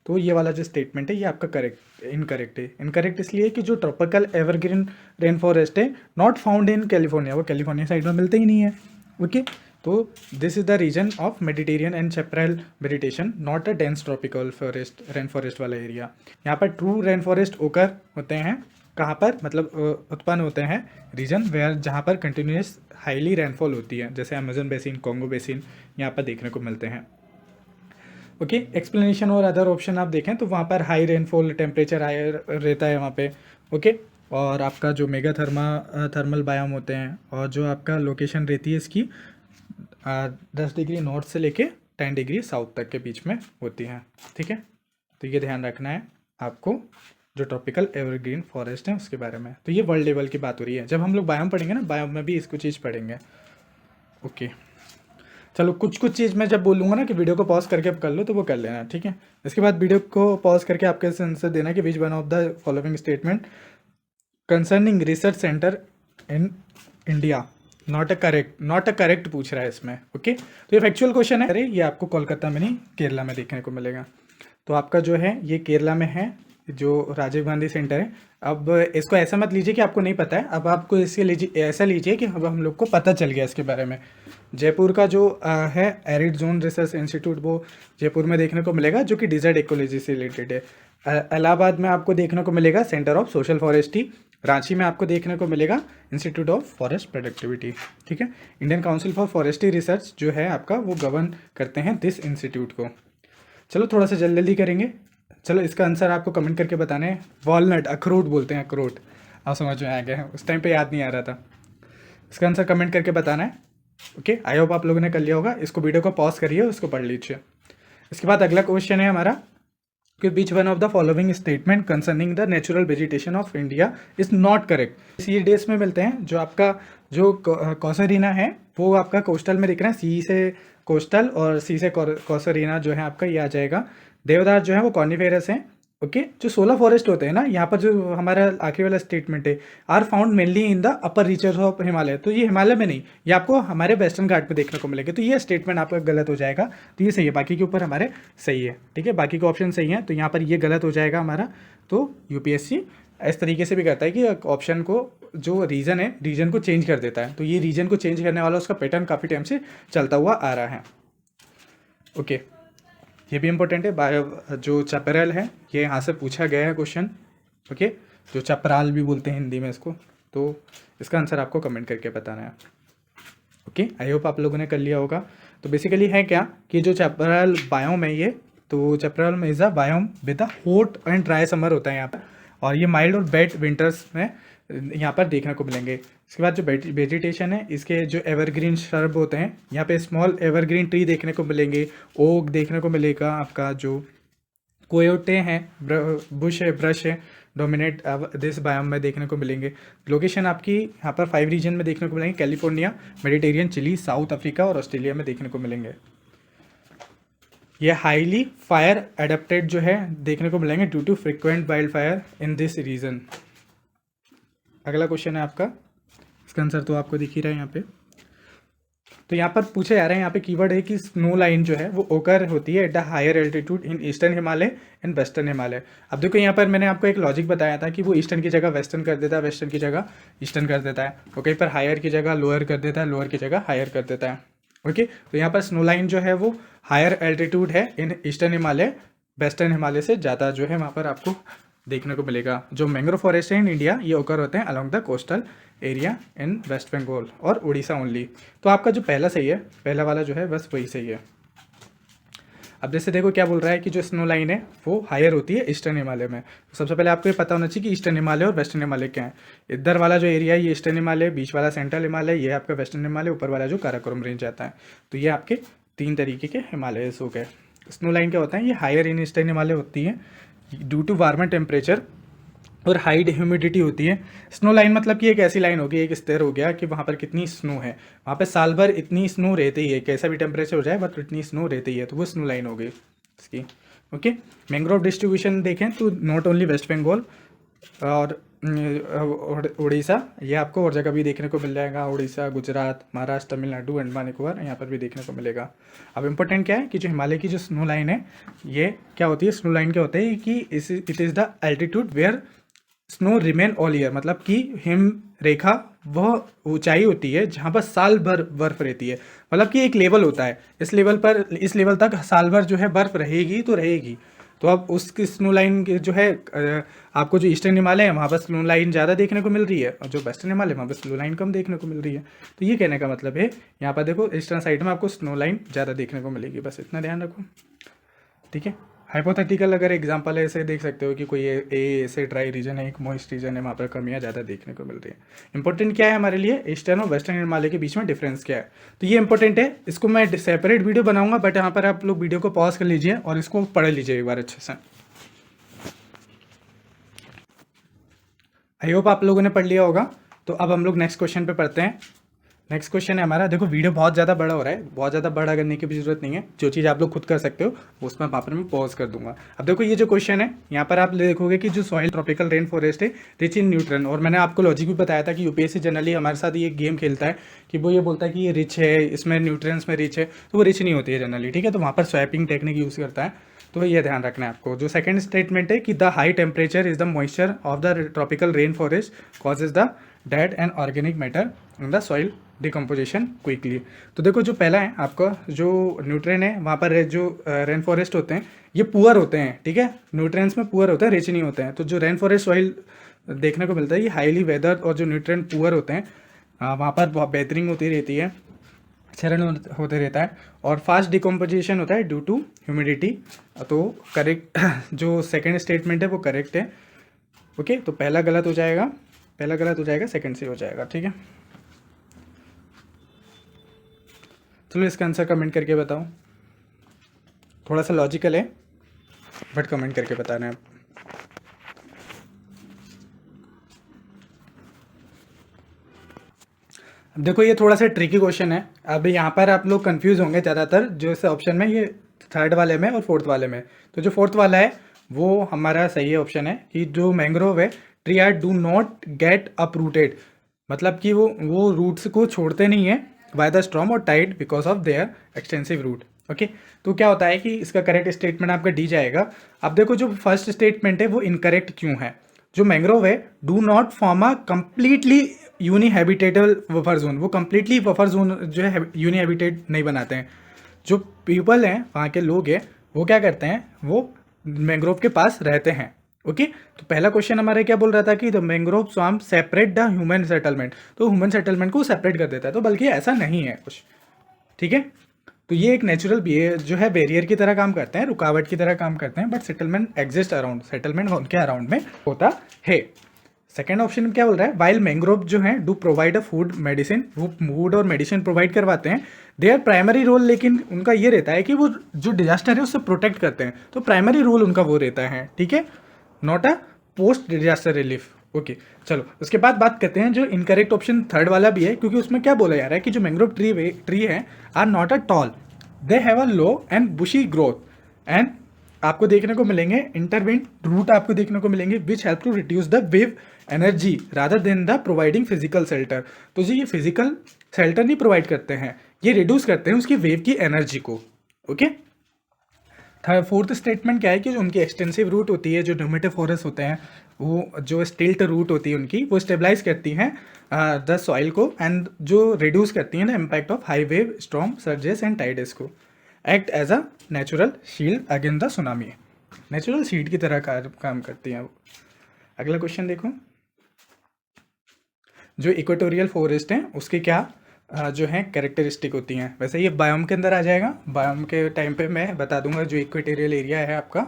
तो ये वाला जो स्टेटमेंट है ये आपका इनकरेक्ट है। इनकरेक्ट इसलिए कि जो ट्रॉपिकल एवरग्रीन रेन फॉरेस्ट है नॉट फाउंड इन कैलिफोर्निया, वो कैलिफोर्निया साइड में मिलते ही नहीं है, ओके। तो this is the region of Mediterranean and chaparral vegetation, not a dense tropical forest, rain forest वाला एरिया। यहाँ पर ट्रू रेन फॉरेस्ट ओकर होते हैं कहाँ पर, मतलब उत्पन्न होते हैं रीजन वेयर जहाँ पर कंटिन्यूस हाईली रेनफॉल होती है, जैसे अमेजन बेसिन, कॉन्गो बेसिन यहाँ पर देखने को मिलते हैं, ओके। एक्सप्लेनेशन और अदर ऑप्शन आप देखें तो वहाँ पर हाई रेनफॉल, टेम्परेचर हाई रहता है वहाँ पे, ओके। और आपका जो मेगा थर्मल बायोम होते हैं, और जो आपका लोकेशन रहती है इसकी 10 डिग्री नॉर्थ से लेके 10 डिग्री साउथ तक के बीच में होती हैं, ठीक है। तो ये ध्यान रखना है आपको। जो ट्रॉपिकल एवरग्रीन फॉरेस्ट है उसके बारे में। तो ये वर्ल्ड लेवल की बात हो रही है। जब हम लोग बायोम पढ़ेंगे ना, बायोम में भी इसको चीज़ पढ़ेंगे। ओके, चलो कुछ कुछ चीज़ मैं जब बोलूँगा ना कि वीडियो को पॉज करके आप कर लो तो वो कर लेना, ठीक है। इसके बाद वीडियो को पॉज करके आपके आंसर देना कि which one of the following statement concerning research centre in India not a correct पूछ रहा है इसमें। ओके, तो ये फैक्चुअल क्वेश्चन है। अरे ये आपको कोलकाता में नहीं, केरला में देखने को मिलेगा। तो आपका जो है ये केरला में है, जो राजीव गांधी सेंटर है। अब इसको ऐसा मत लीजिए कि आपको नहीं पता है, अब आपको इसके लीजिए ऐसा लीजिए कि अब हम लोग को पता चल गया इसके बारे में। जयपुर का जो है एरिड जोन रिसर्च इंस्टीट्यूट, वो जयपुर में देखने को मिलेगा, जो कि डिजर्ट इकोलॉजी से रिलेटेड है। इलाहाबाद में आपको देखने को मिलेगा centre of social forestry. Ranchi में आपको देखने को मिलेगा इंस्टीट्यूट ऑफ फॉरेस्ट प्रोडक्टिविटी, ठीक है। Indian council for forestry research जो है आपका, वो गवर्न करते हैं दिस इंस्टीट्यूट को। चलो थोड़ा सा जल्दी जल्दी करेंगे। चलो इसका आंसर आपको कमेंट करके बताना है। वॉलनट, अखरोट बोलते हैं, अखरोट। आप समझ में आ गया है, उस टाइम पे याद नहीं आ रहा था। इसका आंसर कमेंट करके बताना है। ओके, आई होप आप लोगों ने कर लिया होगा। इसको वीडियो को पॉज करिए, उसको पढ़ लीजिए। इसके बाद अगला क्वेश्चन है हमारा कि which one of the following statement concerning the natural vegetation of India is not correct. सी डेज में मिलते हैं। जो आपका जो कॉसरीना है वो आपका कोस्टल में दिख रहा है, सी से कोस्टल और सी से कॉसरीना जो है आपका ये आ जाएगा। देवदार जो है वो कॉर्निफेरस है। ओके, जो सोलर फॉरेस्ट होते हैं ना, यहाँ पर जो हमारा आखिरी वाला स्टेटमेंट है, are found mainly in the upper reaches of Himalaya. तो ये हिमालय में नहीं, ये आपको हमारे वेस्टर्न घाट में देखने को मिलेगा। तो ये स्टेटमेंट आपका गलत हो जाएगा। तो ये सही है, बाकी के ऊपर हमारे सही है, ठीक है। बाकी के ऑप्शन सही है, तो यहाँ पर ये गलत हो जाएगा हमारा। तो यूपीएससी इस तरीके से भी करता है कि ऑप्शन को जो रीजन है, रीजन को चेंज कर देता है। तो ये रीजन को चेंज करने वाला उसका पैटर्न काफ़ी टाइम से चलता हुआ आ रहा है। ओके, ये भी इम्पोर्टेंट है। जो चपराल है, ये यहाँ से पूछा गया है क्वेश्चन। ओके, जो चपराल भी बोलते हैं हिंदी में इसको। तो इसका आंसर आपको कमेंट करके बताना है। ओके, आई होप आप लोगों ने कर लिया होगा। तो बेसिकली है क्या कि जो चपराल बायोम है ये, तो चपराल में is a biome with a hot and dry summer होता है यहाँ पर, और ये माइल्ड और वेट विंटर्स में यहाँ पर देखने को मिलेंगे। इसके बाद जो वेजिटेशन है, इसके जो एवरग्रीन श्रब होते हैं, यहाँ पे स्मॉल एवरग्रीन ट्री देखने को मिलेंगे, ओक देखने को मिलेगा, आपका जो कोयोटे हैं, बुश है, ब्रश है, डोमिनेट दिस बायोम में देखने को मिलेंगे। लोकेशन आपकी यहाँ पर 5 रीजन में देखने को मिलेंगे, California, Mediterranean, Chile, South Africa और ऑस्ट्रेलिया में देखने को मिलेंगे। ये हाईली फायर एडेप्टेड जो है देखने को मिलेंगे due to frequent wild fire in this region. अगला क्वेश्चन है आपका, इसका आंसर तो आपको दिख ही रहा है यहाँ पे। तो यहाँ पर पूछे जा रहे हैं, यहाँ पे कीवर्ड है कि स्नो लाइन जो है वो ओकर होती है at the higher altitude in eastern Himalaya and western Himalaya. अब देखो यहाँ पर मैंने आपको एक लॉजिक बताया था कि वो ईस्टर्न की जगह वेस्टर्न कर देता है, वेस्टर्न की जगह ईस्टर्न कर देता है। और कहीं पर हायर की जगह लोअर कर देता है, लोअर की जगह हायर कर देता है। ओके, तो यहाँ पर स्नो लाइन जो है वो हायर एल्टीट्यूड है इन ईस्टर्न हिमालय, वेस्टर्न हिमालय से ज़्यादा जो है वहाँ पर आपको देखने को मिलेगा। जो मैंग्रोव फॉरेस्ट है इन इंडिया, ये ओकर होते हैं along the coastal area in West Bengal और उड़ीसा ओनली। तो आपका जो पहला सही है, पहला वाला जो है बस वही सही है। अब जैसे देखो क्या बोल रहा है कि जो स्नो लाइन है वो हायर होती है ईस्टर्न हिमालय में। तो सबसे पहले आपको ये पता होना चाहिए कि ईस्टर्न हिमालय और वेस्टर्न हिमालय क्या है। इधर वाला जो एरिया है ये ईस्टर्न हिमालय, बीच वाला सेंट्रल हिमालय, ये आपका वेस्टर्न हिमालय, ऊपर वाला जो काराकोरम रेंज आता है। तो ये आपके 3 तरीके के हिमालय हो गए। स्नो लाइन क्या होता है, ये हायर इन ईस्टर्न हिमालय होती है ड्यू टू वार्मर टेम्परेचर और हाई ह्यूमिडिटी होती है। स्नो लाइन मतलब कि एक ऐसी लाइन होगी, एक स्तर हो गया कि वहाँ पर कितनी स्नो है, वहाँ पे साल भर इतनी स्नो रहती है, कैसा भी टेम्परेचर हो जाए बट इतनी स्नो रहती है, तो वो स्नो लाइन हो गई इसकी। ओके, मैंग्रोव डिस्ट्रीब्यूशन देखें तो नॉट ओनली वेस्ट बंगाल और उड़ीसा, ये आपको और जगह भी देखने को मिल जाएगा। उड़ीसा, गुजरात, महाराष्ट्र, तमिलनाडु, अंडमान निकोबार, यहाँ पर भी देखने को मिलेगा। अब इम्पोर्टेंट क्या है कि जो हिमालय की जो स्नो लाइन है, ये क्या होती है, स्नो लाइन क्या होता है कि it is the altitude where snow remain all year, मतलब कि हिम रेखा वह ऊंचाई होती है जहाँ पर साल भर बर्फ रहती है। मतलब कि एक लेवल होता है, इस लेवल तक साल भर जो है बर्फ रहेगी तो रहेगी। तो अब उसकी स्नो लाइन जो है आपको जो ईस्टर्न हिमालय है वहाँ पर स्नो लाइन ज़्यादा देखने को मिल रही है, और जो वेस्टर्न हिमालय वहाँ पर स्नो लाइन कम देखने को मिल रही है। तो ये कहने का मतलब है यहाँ पर देखो ईस्टर्न साइड में आपको स्नो लाइन ज़्यादा देखने को मिलेगी, बस इतना ध्यान रखो, ठीक है। हाइपोथेटिकल अगर एग्जांपल है, ऐसे देख सकते हो कि कोई ऐसे ड्राई रीजन है, एक मॉइस्ट रीजन है, वहाँ पर कमियाँ ज़्यादा देखने को मिल रही है। इंपॉर्टेंट क्या है हमारे लिए, ईस्टर्न और वेस्टर्न हिमालय के बीच में डिफरेंस क्या है, तो ये इंपॉर्टेंट है। इसको मैं सेपरेट वीडियो बनाऊंगा, बट यहाँ पर आप लोग वीडियो को पॉज कर लीजिए और इसको पढ़ लीजिए एक बार अच्छे से। आई होप आप लोगों ने पढ़ लिया होगा। तो अब हम लोग नेक्स्ट क्वेश्चन पे पढ़ते हैं। नेक्स्ट क्वेश्चन है हमारा, देखो वीडियो बहुत ज़्यादा बड़ा हो रहा है, बहुत ज़्यादा बड़ा करने की भी जरूरत नहीं है, जो चीज़ आप लोग खुद कर सकते हो वो उसमें वहाँ पर मैं पॉज कर दूंगा। अब देखो ये जो क्वेश्चन है यहाँ पर आप देखोगे कि जो सॉइल ट्रॉपिकल रेन फॉरेस्ट है रिच इन न्यूट्रन, और मैंने आपको लॉजिक भी बताया था कि यूपीएससी जनरली हमारे साथ ये गेम खेलता है कि वो ये बोलता है कि ये रिच है, इसमें न्यूट्रिएंट्स में रिच है, तो वो रिच नहीं होती है जनरली, ठीक है। तो वहाँ पर स्वैपिंग टेक्निक यूज़ करता है, तो ये ध्यान रखना है आपको। जो सेकंड स्टेटमेंट है कि the high temperature is the moisture of the tropical rain forest causes the dead and organic matter in the soil decomposition quickly. तो देखो जो पहला है आपका जो न्यूट्रिएंट है वहाँ पर जो रेन फॉरेस्ट होते हैं ये पुअर होते हैं, ठीक है, न्यूट्रिएंट्स में पुअर होते हैं, रिच नहीं होते हैं। तो जो रेन फॉरेस्ट सॉइल देखने को मिलता है ये हाईली वेदर और जो न्यूट्रिएंट पुअर होते हैं वहाँ पर बहुत बेहतरीन होती रहती है, क्षरण होते रहता है, और फास्ट डिकम्पोजिशन होता है ड्यू टू ह्यूमिडिटी। तो करेक्ट जो सेकंड स्टेटमेंट है वो करेक्ट है। ओके, तो पहला गलत हो जाएगा, पहला गलत हो जाएगा, सेकंड से हो जाएगा, ठीक है। चलो इसका आंसर कमेंट करके बताओ, थोड़ा सा लॉजिकल है बट कमेंट करके बताना है आप। अब देखो ये थोड़ा सा ट्रिकी क्वेश्चन है, अब यहाँ पर आप लोग कंफ्यूज होंगे ज़्यादातर जो इस ऑप्शन में, ये थर्ड वाले में और फोर्थ वाले में। तो जो फोर्थ वाला है वो हमारा सही ऑप्शन है कि जो मैंग्रोव है tree are do not get uprooted, मतलब कि वो रूट्स को छोड़ते नहीं है बाय द स्ट्रॉम और tide because of their extensive root. Okay, तो क्या होता है कि इसका करेक्ट स्टेटमेंट आपका डी जाएगा। अब देखो जो फर्स्ट स्टेटमेंट है वो इनकरेक्ट क्यों है, जो मैंग्रोव है do not form a completely uninhabitable buffer zone, वो कंप्लीटली बफर जोन जो है यूनिहैबिटेड नहीं बनाते हैं। जो पीपल हैं वहाँ के लोग हैं वो क्या करते हैं, वो मैंग्रोव के पास रहते हैं। ओके, तो पहला क्वेश्चन हमारा क्या बोल रहा था कि the mangrove swamp separate the human settlement, तो ह्यूमन सेटलमेंट को सेपरेट कर देता है, तो बल्कि ऐसा नहीं है कुछ, ठीक है। तो ये एक नेचुरल जो है बैरियर की तरह काम करते हैं, रुकावट की तरह काम करते हैं, but settlement exist around, settlement उनके अराउंड में होता है। सेकेंड ऑप्शन में क्या बोल रहा है, वाइल मैंग्रोव जो है do provide a food medicine, वो फूड और मेडिसिन प्रोवाइड करवाते हैं, देयर प्राइमरी रोल, लेकिन उनका ये रहता है कि वो जो डिजास्टर है उससे प्रोटेक्ट करते हैं, तो प्राइमरी रोल उनका वो रहता है, ठीक है, not a post disaster relief. Okay, चलो उसके बाद बात करते हैं जो इनकरेक्ट ऑप्शन थर्ड वाला भी है, क्योंकि उसमें क्या बोला जा रहा है कि जो मैंग्रोव ट्री है are not a tall, they have a low and bushy growth and आपको देखने को मिलेंगे इंटरवेंट रूट आपको देखने को मिलेंगे which help to reduce the wave energy rather than the providing physical shelter. तो जी ये फिजिकल शेल्टर नहीं प्रोवाइड करते हैं, ये रिड्यूस करते हैं उसकी वेव की एनर्जी को। ओके, फोर्थ स्टेटमेंट क्या है कि जो उनकी एक्सटेंसिव रूट होती है, जो न्यूमेटोफोरस होते हैं, वो जो स्टिल्ट रूट होती है उनकी, वो स्टेबलाइज करती हैं द सॉइल को, एंड जो रिड्यूस करती हैं the impact of high wave storm surges and tides को, act as a natural shield against the tsunami, natural shield की तरह काम करती हैं वो। अगला क्वेश्चन देखो, जो इक्वेटोरियल फॉरेस्ट हैं उसके क्या जो है कैरेक्टरिस्टिक होती हैं। वैसे ये बायोम के अंदर आ जाएगा, बायोम के टाइम पे मैं बता दूंगा जो इक्वेटोरियल एरिया है आपका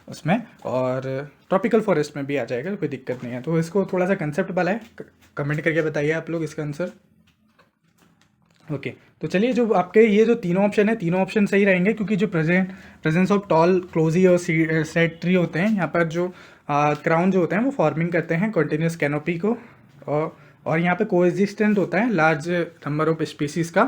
उसमें, और ट्रॉपिकल फॉरेस्ट में भी आ जाएगा, कोई दिक्कत नहीं है। तो इसको थोड़ा सा कंसेप्ट वाला है, कमेंट करके बताइए आप लोग इसका आंसर। ओके, तो चलिए जो आपके ये जो तीनों ऑप्शन है, तीनों ऑप्शन सही रहेंगे, क्योंकि जो प्रेजेंस ऑफ टॉल क्लोजी और सेट ट्री होते हैं यहाँ पर, जो क्राउन जो होते हैं वो फॉर्मिंग करते हैं कॉन्टिन्यूस कैनोपी को, और यहाँ पे कोएग्जिस्टेंट होता है लार्ज नंबर ऑफ स्पीसीज़ का,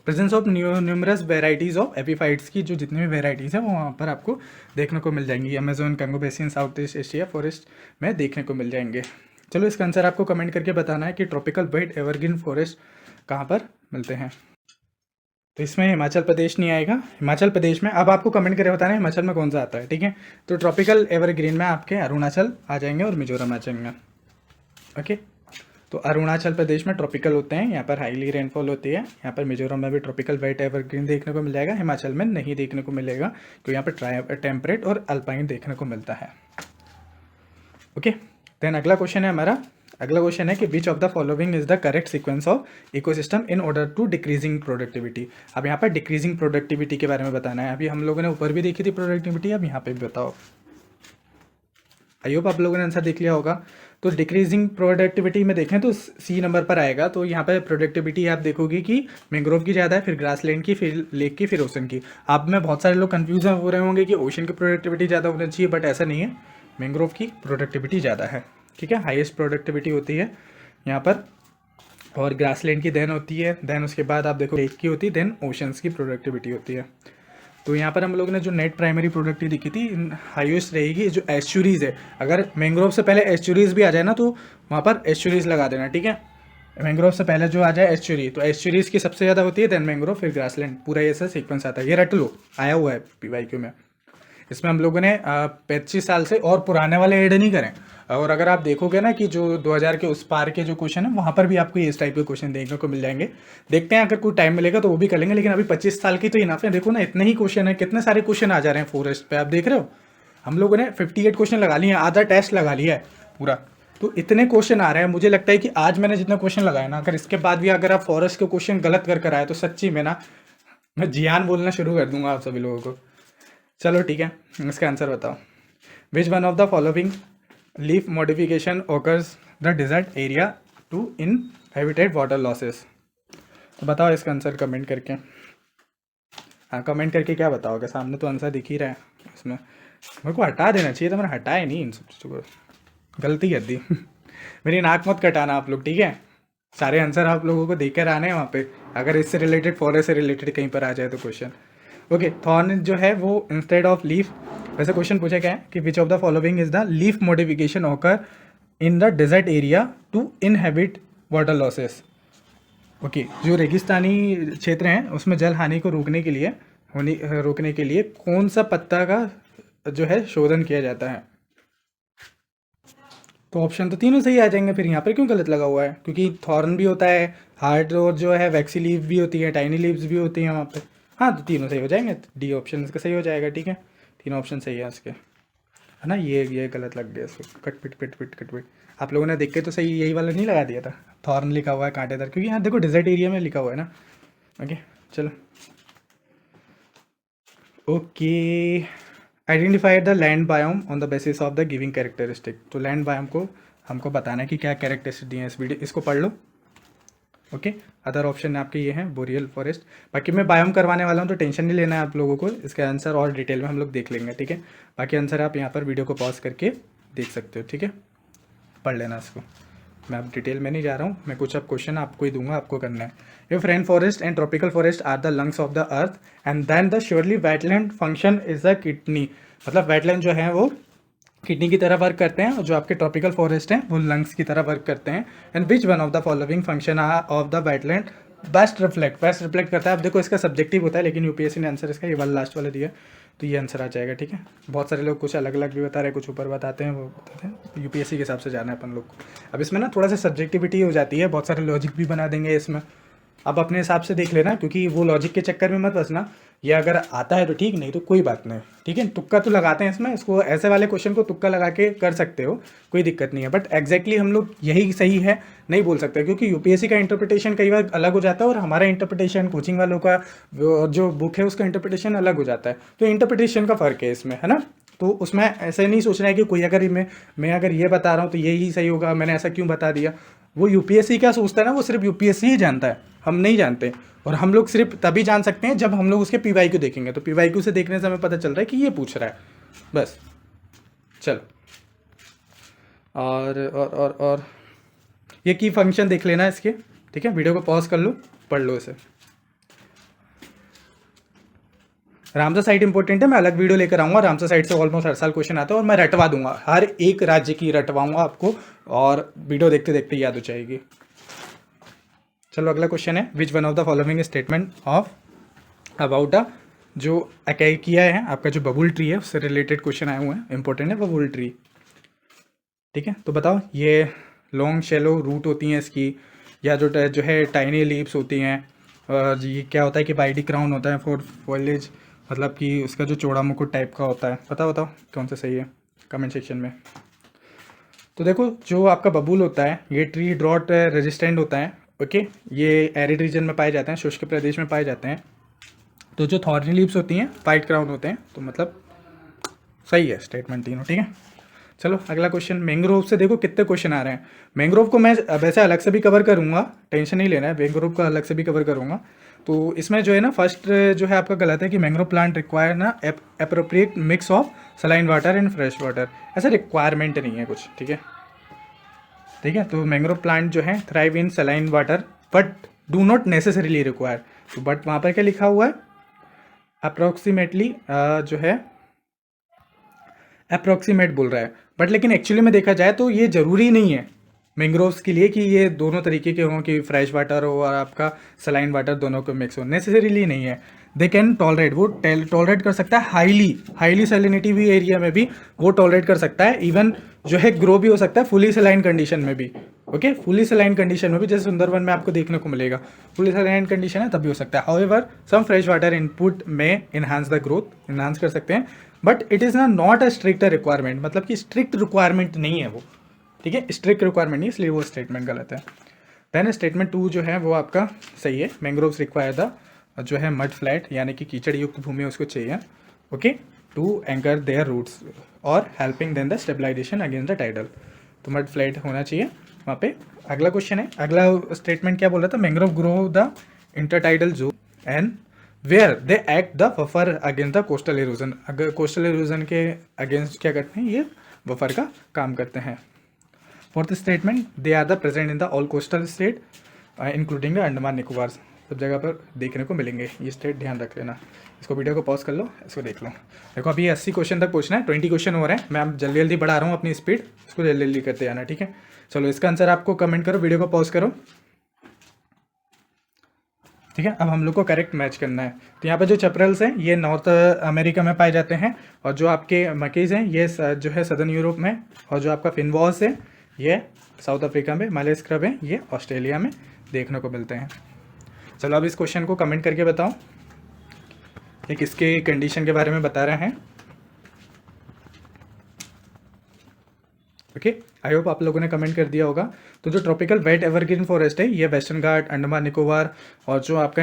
presence of numerous varieties of epiphytes की, जो जितनी भी वेराइटीज़ हैं वो वहाँ पर आपको देखने को मिल जाएंगी, Amazon, Congo basin, South East Asia forest में देखने को मिल जाएंगे। चलो इसका आंसर आपको कमेंट करके बताना है कि ट्रॉपिकल वेट एवरग्रीन फॉरेस्ट कहाँ पर मिलते हैं। तो इसमें हिमाचल प्रदेश नहीं आएगा, हिमाचल प्रदेश में अब आपको कमेंट करके बताना है हिमाचल में कौन सा आता है, ठीक है। तो ट्रॉपिकल एवरग्रीन में आपके अरुणाचल आ जाएंगे और मिजोरम आ जाएंगे। ओके, तो अरुणाचल प्रदेश में ट्रॉपिकल होते हैं, यहाँ पर हाईली रेनफॉल होती है, यहाँ पर मिजोरम में भी ट्रॉपिकल वेट एवरग्रीन देखने को मिल जाएगा, हिमाचल में नहीं देखने को मिलेगा क्योंकि यहाँ पर टेम्परेट और अल्पाइन देखने को मिलता है। ओके, देन अगला क्वेश्चन है हमारा, अगला क्वेश्चन है कि which of the following is the correct sequence of ecosystem in order to decreasing productivity. अब यहाँ पर डिक्रीजिंग प्रोडक्टिविटी के बारे में बताना है, अभी हम लोगों ने ऊपर भी देखी थी प्रोडक्टिविटी, अब यहाँ पे भी बताओ। आई होप आप लोगों ने आंसर देख लिया होगा। तो डिक्रीजिंग प्रोडक्टिविटी में देखें तो सी नंबर पर आएगा, तो यहाँ पर प्रोडक्टिविटी आप देखोगे कि मैंग्रोव की ज़्यादा है, फिर ग्रासलैंड की, फिर लेक की, फिर ओशन की। आप में बहुत सारे लोग कन्फ्यूज हो रहे होंगे कि ओशन की प्रोडक्टिविटी ज़्यादा होनी चाहिए, बट ऐसा नहीं है, मैंग्रोव की प्रोडक्टिविटी ज़्यादा है। ठीक है, हाईएस्ट प्रोडक्टिविटी होती है यहाँ पर, और ग्रासलैंड की देन होती है, देन उसके बाद आप देखो लेक की होती है, देन ओशंस की प्रोडक्टिविटी होती है। तो यहाँ पर हम लोगों ने जो नेट प्राइमरी प्रोडक्टिविटी देखी थी हाईएस्ट रहेगी जो एस्चुरीज है। अगर मैंग्रोव से पहले एस्चुरीज भी आ जाए ना तो वहाँ पर एस्चुरीज लगा देना, ठीक है। मैंग्रोव से पहले जो आ जाए एस्चुरी, तो एस्चुरीज की सबसे ज़्यादा होती है, देन मैंग्रोव, फिर ग्रासलैंड, पूरा ये ऐसा सीक्वेंस आता है। ये रट लो, आया हुआ है PYQ में। इसमें हम लोगों ने 25 साल से और पुराने वाले ऐड नहीं करें। और अगर आप देखोगे ना कि जो 2000 के उस पार के जो क्वेश्चन है वहाँ पर भी आपको इस टाइप के क्वेश्चन देखने को मिल जाएंगे। देखते हैं अगर कोई टाइम मिलेगा तो वो भी कर लेंगे, लेकिन अभी 25 साल की तो इनफ है। देखो ना इतने ही क्वेश्चन है, कितने सारे क्वेश्चन आ जा रहे हैं फॉरेस्ट पे, आप देख रहे हो। हम लोगों ने 58 क्वेश्चन लगा लिए हैं, आधा टेस्ट लगा लिया है पूरा। तो इतने क्वेश्चन आ रहे हैं, मुझे लगता है कि आज मैंने जितना क्वेश्चन लगाया ना, अगर इसके बाद भी अगर आप फॉरेस्ट के क्वेश्चन गलत कर आए तो सच्ची में ना मैं जियान बोलना शुरू कर दूंगा आप सभी लोगों को। चलो ठीक है, इसका आंसर बताओ। Which one of the following leaf modification occurs the desert area to inhabited water losses. तो बताओ इसका आंसर कमेंट करके। हाँ, कमेंट करके क्या बताओगे, सामने तो आंसर दिख ही रहा है इसमें। मेरे को हटा देना चाहिए था, मैंने हटाया नहीं इन सब चीज़ों को, गलती कर दी। मेरी नाक मत कटाना आप लोग, ठीक है। सारे आंसर आप लोगों को देकर आने हैं वहाँ पे, अगर इससे रिलेटेड फॉरेस्ट से रिलेटेड कहीं पर आ जाए तो क्वेश्चन। ओके, थॉर्न जो है वो इंस्टेड ऑफ लीफ, वैसे क्वेश्चन पूछा गया है कि which of the following is the leaf modification occur in the desert area to inhabit water losses. Okay, जो रेगिस्तानी क्षेत्र हैं उसमें जल हानि को रोकने के लिए कौन सा पत्ता का जो है शोधन किया जाता है। तो ऑप्शन तो तीनों सही आ जाएंगे, फिर यहाँ पर क्यों गलत लगा हुआ है, क्योंकि थॉर्न भी होता है, हार्ड और जो है वैक्सी लीफ भी होती है, टाइनी लीव्स भी होती हैं वहाँ पे। हाँ, तो तीनों सही हो जाएंगे, डी ऑप्शन इसका सही हो जाएगा, ठीक है। तीनों ऑप्शन सही है इसके, है ना। ये गलत लग गया इसको, कट पिट पिट पिट कट पिट। आप लोगों ने देख के तो सही यही वाला नहीं लगा दिया था, थॉर्न लिखा हुआ है कांटेदार, क्योंकि यहाँ देखो डिजर्ट एरिया में लिखा हुआ है ना। ओके चलो, okay, identify the land biome on the basis of the giving characteristic. तो लैंड बायोम को हमको बताना है कि क्या कैरेक्टरिस्टिक दिए हैं इस वीडियो, इसको पढ़ लो। ओके, अदर ऑप्शन आपके ये हैं बोरियल फॉरेस्ट। बाकी मैं बायोम करवाने वाला हूँ तो टेंशन नहीं लेना है आप लोगों को, इसके आंसर और डिटेल में हम लोग देख लेंगे, ठीक है। बाकी आंसर आप यहाँ पर वीडियो को पॉज करके देख सकते हो, ठीक है, पढ़ लेना इसको। मैं अब डिटेल में नहीं जा रहा हूँ, मैं कुछ अब क्वेश्चन आपको ही दूंगा, आपको करना है। If rain forest and tropical forest are the lungs of the earth and then the surely wetland function is the kidney. मतलब वेटलैंड जो है वो किडनी की तरह वर्क करते हैं, और जो आपके ट्रॉपिकल फॉरेस्ट हैं वो लंग्स की तरह वर्क करते हैं। And which one of the following function of the wetland best reflect करता है। अब देखो इसका सब्जेक्टिव होता है, लेकिन यूपीएससी ने आंसर इसका ये वाला लास्ट वाला दिया, तो ये आंसर आ जाएगा, ठीक है। बहुत सारे लोग कुछ अलग अलग भी बता रहे हैं, कुछ ऊपर बताते हैं, वो बताते हैं, यूपीएससी के हिसाब से जाना है अपन लोग को। अब इसमें ना थोड़ा सा सब्जेक्टिविटी हो जाती है, बहुत सारे लॉजिक भी बना देंगे इसमें, अब अपने हिसाब से देख लेना, क्योंकि वो लॉजिक के चक्कर में मत फंसना। ये अगर आता है तो ठीक, नहीं तो कोई बात नहीं, ठीक है। तुक्का तो लगाते हैं इसमें, इसको ऐसे वाले क्वेश्चन को तुक्का लगा के कर सकते हो, कोई दिक्कत नहीं है। बट एग्जैक्टली हम लोग यही सही है नहीं बोल सकते, क्योंकि यूपीएससी का इंटरप्रिटेशन कई बार अलग हो जाता है और हमारा इंटरप्रिटेशन, कोचिंग वालों का जो बुक है उसका इंटरप्रिटेशन अलग हो जाता है। तो इंटरप्रिटेशन का फ़र्क है इसमें, है ना। तो उसमें ऐसे नहीं सोचना है कि कोई अगर मैं अगर ये बता रहा हूँ तो यही सही होगा, मैंने ऐसा क्यों बता दिया। वो यूपीएससी क्या सोचता है ना, वो सिर्फ यूपीएससी ही जानता है, हम नहीं जानते। और हम लोग सिर्फ तभी जान सकते हैं जब हम लोग उसके पीवाईक्यू देखेंगे, तो पीवाईक्यू से देखने से हमें पता चल रहा है कि ये पूछ रहा है, बस। चलो, और ये की फंक्शन देख लेना इसके, ठीक है। वीडियो को पॉज कर लो, पढ़ लो इसे। रामसर साइट इंपॉर्टेंट है, मैं अलग वीडियो लेकर आऊँगा। रामसर साइट से ऑलमोस्ट हर साल क्वेश्चन आता है, और मैं रटवा दूंगा, हर एक राज्य की रटवाऊंगा आपको, और वीडियो देखते देखते याद हो जाएगी। चलो अगला क्वेश्चन है, which one of the following statement of about the जो अकैकिया है आपका, जो बबुल ट्री है उससे रिलेटेड क्वेश्चन आए हुए हैं, इंपॉर्टेंट है बबुल ट्री, ठीक है। तो बताओ, ये लॉन्ग शैलो रूट होती हैं इसकी, या जो है टाइनी लीव्स होती हैं, और ये क्या होता है कि वाइडी क्राउन होता है फॉर फॉइलेज, मतलब कि उसका जो चौड़ा मुकुट टाइप का होता है। बताओ कौन सा सही है, कमेंट सेक्शन में। तो देखो, जो आपका बबूल होता है ये ट्री ड्रॉट रेजिस्टेंट होता है, ओके। ये एरिड रीजन में पाए जाते हैं, शुष्क प्रदेश में पाए जाते हैं। तो जो थॉर्नी लीव्स होती हैं वाइट क्राउन होते हैं, तो मतलब सही है स्टेटमेंट तीनों, ठीक है। चलो अगला क्वेश्चन, मैंग्रोव से देखो कितने क्वेश्चन आ रहे हैं। मैंग्रोव को मैं वैसे अलग से भी कवर करूँगा, टेंशन नहीं लेना है, मैंग्रोव का अलग से भी कवर करूँगा। तो इसमें जो है ना, फर्स्ट जो है आपका गलत है कि मैंग्रोव प्लांट रिक्वायर ना appropriate mix of saline water and fresh water. ऐसा रिक्वायरमेंट नहीं है कुछ, ठीक है। ठीक है। तो मैंग्रोव प्लांट जो है thrive in saline water but do not necessarily require, तो बट वहाँ पर क्या लिखा हुआ है, अप्रोक्सीमेटली जो है अप्रोक्सीमेट बोल रहा है, बट लेकिन एक्चुअली में देखा जाए तो ये ज़रूरी नहीं है मैंग्रोव्स के लिए कि ये दोनों तरीके के हों, कि फ्रेश वाटर हो और आपका सलाइन वाटर दोनों को मिक्स हो, नेसेसरीली नहीं है। दे कैन टॉलरेट, वो टॉलरेट कर सकता है हाईली सैलिनिटी भी एरिया में भी वो टॉलरेट कर सकता है, इवन जो है ग्रो भी हो सकता है फुली सलाइन कंडीशन में भी। ओके, फुली सलाइन कंडीशन में भी, जैसे सुंदरवन में आपको देखने को मिलेगा फुली सलाइन कंडीशन है तब भी हो सकता है। However some fresh water input may enhance the growth, enhance कर सकते हैं, but it is not a strict requirement, मतलब कि स्ट्रिक्ट रिक्वायरमेंट नहीं है वो, ठीक है, स्ट्रिक्ट रिक्वायरमेंट नहीं, इसलिए वो स्टेटमेंट गलत है। देन स्टेटमेंट 2 जो है वो आपका सही है, मैंग्रोव्स रिक्वायर द जो है मड फ्लैट यानी कि कीचड़ युक्त भूमि उसको चाहिए, okay, to anchor their roots और helping then the stabilisation against the tidal, तो मड फ्लैट होना चाहिए वहाँ पे। अगला क्वेश्चन है, अगला स्टेटमेंट क्या बोल रहा था, mangrove grow the intertidal zone and where they act the buffer against the coastal erosion, अगर कोस्टल इरोजन के अगेंस्ट क्या करते हैं, ये बफर का काम करते हैं। Fourth statement, they are the present in the all coastal state including the Andaman Nicobar, सब जगह पर देखने को मिलेंगे ये स्टेट, ध्यान रख लेना। इसको वीडियो को पॉज कर लो, इसको देख लो। देखो अभी 80 क्वेश्चन तक पूछना है, 20 क्वेश्चन हो रहे हैं, मैं अब जल्दी जल्दी बढ़ा रहा हूँ अपनी स्पीड, इसको जल्दी जल्दी करते आना, ठीक है। चलो इसका आंसर आपको कमेंट करो, वीडियो को पॉज करो, ठीक है। अब हम लोग को करेक्ट मैच करना है। तो यहाँ पर जो चैपरल्स हैं ये नॉर्थ अमेरिका में पाए जाते हैं, और जो आपके मकीज़ हैं ये जो है सदर्न यूरोप में, और जो आपका फिनवॉल्स है ये साउथ अफ्रीका में, माले स्क्रब है ये ऑस्ट्रेलिया में देखने को मिलते हैं। चलो अब इस क्वेश्चन को कमेंट करके बताओ ये किसके कंडीशन के बारे में बता रहे हैं। ओके, आई होप आप लोगों ने कमेंट कर दिया होगा। तो जो ट्रॉपिकल वेट एवरग्रीन फॉरेस्ट है ये वेस्टर्न घाट, अंडमान निकोबार और जो आपके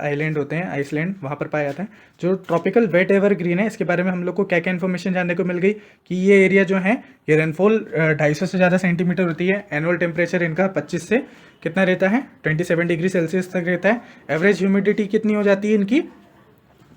आइलैंड होते हैं, आइसलैंड, वहाँ पर पाए जाते हैं। जो ट्रॉपिकल वेट एवरग्रीन है इसके बारे में हम लोग को क्या क्या इन्फॉर्मेशन जानने को मिल गई कि ये एरिया जो है ये रेनफॉल 250 से ज़्यादा सेंटीमीटर होती है, एनुअल टेम्परेचर इनका 25 से कितना रहता है 27 डिग्री सेल्सियस तक रहता है, एवरेज ह्यूमिडिटी कितनी हो जाती है इनकी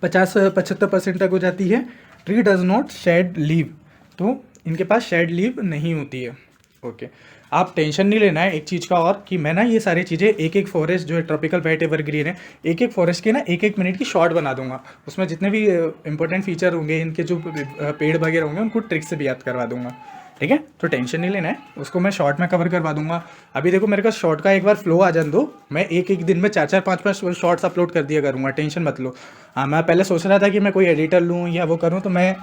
50-75% तक हो जाती है। Tree does not shed leave, तो इनके पास शेड लीव नहीं होती है। ओके, आप टेंशन नहीं लेना है एक चीज़ का और, कि मैं ना ये सारी चीज़ें एक एक फॉरेस्ट जो है ट्रॉपिकल वेट एवरग्रीन है, एक एक फॉरेस्ट के ना एक एक मिनट की शॉर्ट बना दूंगा, उसमें जितने भी इंपॉर्टेंट फीचर होंगे इनके जो पेड़ वगैरह होंगे उनको ट्रिक से भी याद करवा दूंगा, ठीक है। तो टेंशन नहीं लेना है, उसको मैं शॉर्ट में कवर करवा दूंगा। अभी देखो मेरे पास शॉर्ट का एक बार फ्लो आ जाने दो, मैं एक एक दिन में 4-4 5-5 शॉर्ट्स अपलोड कर दिया करूँगा, टेंशन मत लो। हाँ, मैं पहले सोच रहा था कि मैं कोई एडिटर लूँ या वो करूँ, तो मैं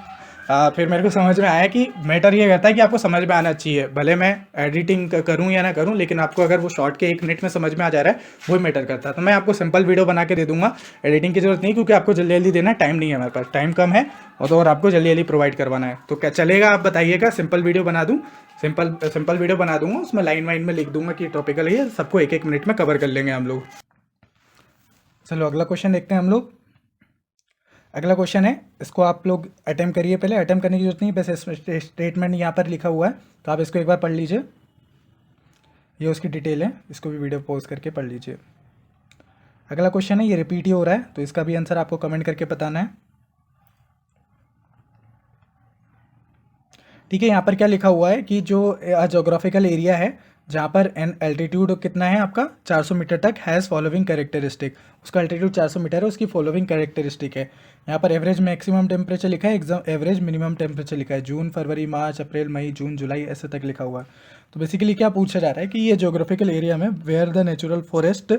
फिर मेरे को समझ में आया कि मैटर ये कहता है कि आपको समझ में आना चाहिए, भले मैं एडिटिंग करूं या ना करूं, लेकिन आपको अगर वो शॉर्ट के 1 मिनट में समझ में आ जा रहा है वही मैटर करता है। तो मैं आपको सिंपल वीडियो बना के दे दूंगा, एडिटिंग की जरूरत नहीं, क्योंकि आपको जल्दी जल्दी देना, टाइम नहीं है हमारे पास, टाइम कम है और आपको जल्दी जल्दी प्रोवाइड करवाना है। तो क्या चलेगा आप बताइएगा, सिंपल वीडियो बना दूँ, सिंपल वीडियो बना दूंगा, उसमें लाइन वाइन में लिख दूंगा कि टॉपिकल है, सबको 1-1 मिनट में कवर कर लेंगे हम लोग। चलो अगला क्वेश्चन देखते हैं हम लोग। अगला क्वेश्चन है, इसको आप लोग अटेम्प्ट करिए, पहले अटेम्प्ट करने की जरूरत नहीं, बस स्टेटमेंट यहाँ पर लिखा हुआ है तो आप इसको एक बार पढ़ लीजिए, ये उसकी डिटेल है, इसको भी वीडियो पॉज करके पढ़ लीजिए। अगला क्वेश्चन है, ये रिपीट ही हो रहा है तो इसका भी आंसर आपको कमेंट करके बताना है, ठीक है। यहाँ पर क्या लिखा हुआ है कि जो जोग्राफिकल एरिया है जहाँ पर एन एल्टीट्यूड कितना है आपका 400 मीटर तक, हैज़ फॉलोइंग कैरेक्टरिस्टिक, उसका एल्टीट्यूड 400 मीटर है, उसकी फॉलोइंग कैरेक्टरिस्टिक है। यहाँ पर एवरेज मैक्सिमम टेम्परेचर लिखा है, एवरेज मिनिमम टेम्परेचर लिखा है, जून, फरवरी, मार्च, अप्रैल, मई, जून, जुलाई ऐसे तक लिखा हुआ है। तो बेसिकली क्या पूछा जा रहा है कि ये जोग्राफिकल एरिया में वेयर द नेचुरल फॉरेस्ट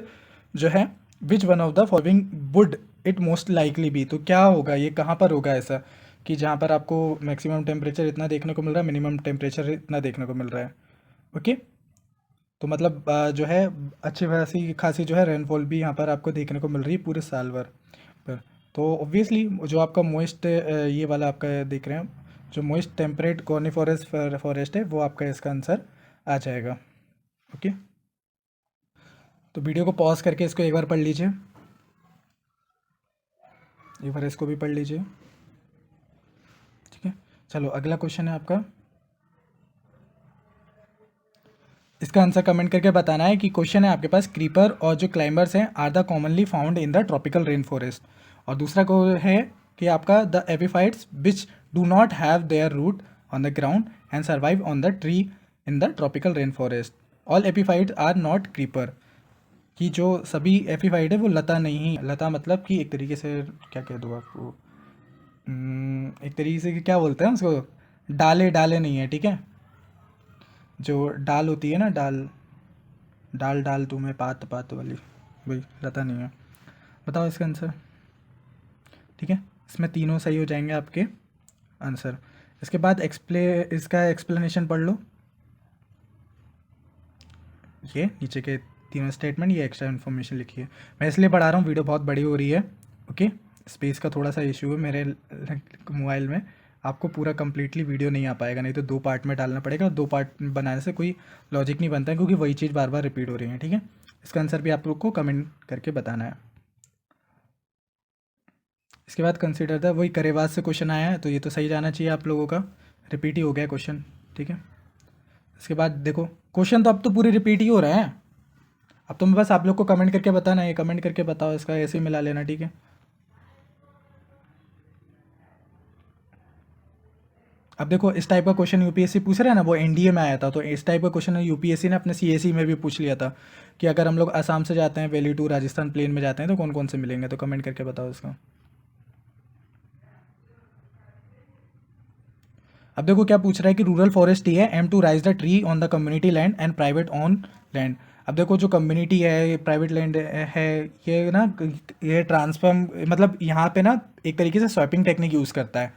जो है which one of the following would it most likely B, तो क्या होगा, ये कहाँ पर होगा ऐसा कि जहाँ पर आपको मैक्सिमम टेम्परेचर इतना देखने को मिल रहा है, मिनिमम टेम्परेचर इतना देखने को मिल रहा है। ओके, तो मतलब जो है अच्छी खासी जो है रेनफॉल भी यहाँ पर आपको देखने को मिल रही है पूरे साल भर पर। तो ऑब्वियसली जो आपका मोइस्ट ये वाला आपका देख रहे हैं, जो मोइस्ट टेम्परेट कॉर्निफोरस फॉरेस्ट है वो आपका इसका आंसर आ जाएगा। ओके, तो वीडियो को पॉज करके इसको एक बार पढ़ लीजिए, एक बार इसको भी पढ़ लीजिए, ठीक है। चलो अगला क्वेश्चन है आपका, इसका आंसर कमेंट करके बताना है कि क्वेश्चन है आपके पास, क्रीपर और जो क्लाइंबर्स हैं are the commonly found in the tropical rain forest, और दूसरा को है कि आपका the epiphytes which do not have their root on the ground and survive on the tree in the tropical rain forest. All epiphyte are not creeper, कि जो सभी एपीफाइड है वो लता नहीं, लता मतलब कि एक तरीके से क्या कह दूँ आपको, एक तरीके से क्या बोलते हैं उसको, डाले डाले नहीं है, ठीक है, जो डाल होती है ना, डाल डाल डाल तुम्हें पात पात वाली, वही लता नहीं है। बताओ इसका आंसर, ठीक है, इसमें तीनों सही हो जाएंगे आपके आंसर। इसके बाद इसका एक्सप्लेनेशन पढ़ लो, ये नीचे के तीनों स्टेटमेंट, ये एक्स्ट्रा इन्फॉर्मेशन लिखी है। मैं इसलिए पढ़ा रहा हूँ, वीडियो बहुत बड़ी हो रही है, ओके, स्पेस का थोड़ा सा इशू है मेरे मोबाइल में, आपको पूरा कंप्लीटली वीडियो नहीं आ पाएगा, नहीं तो 2 पार्ट में डालना पड़ेगा, और 2 पार्ट बनाने से कोई लॉजिक नहीं बनता है, क्योंकि वही चीज़ बार बार रिपीट हो रही है, ठीक है। इसका आंसर भी आप लोग को कमेंट करके बताना है। इसके बाद कंसिडर द, वही करेवास से क्वेश्चन आया है, तो ये तो सही जाना चाहिए आप लोगों का, रिपीट ही हो गया क्वेश्चन, ठीक है। इसके बाद देखो क्वेश्चन तो अब तो पूरे रिपीट ही हो रहे हैं, अब तो मैं बस आप लोग को कमेंट करके बताना है, कमेंट करके बताओ, इसका ऐसे ही मिला लेना, ठीक है। अब देखो इस टाइप का क्वेश्चन यूपीएससी पूछ रहा है ना, वो एनडीए में आया था, तो इस टाइप का क्वेश्चन यूपीएससी ने अपने सीएससी में भी पूछ लिया था, कि अगर हम लोग असम से जाते हैं वैली टू राजस्थान प्लेन में जाते हैं तो कौन कौन से मिलेंगे, तो कमेंट करके बताओ इसका। अब देखो क्या पूछ रहा है कि रूरल फॉरेस्ट ही है, aim to rise the tree on the community land and private on land. अब देखो जो कम्युनिटी है, प्राइवेट लैंड है, ये ना, ये ट्रांसफॉर्म मतलब यहाँ पे ना एक तरीके से स्वैपिंग टेक्निक यूज़ करता है,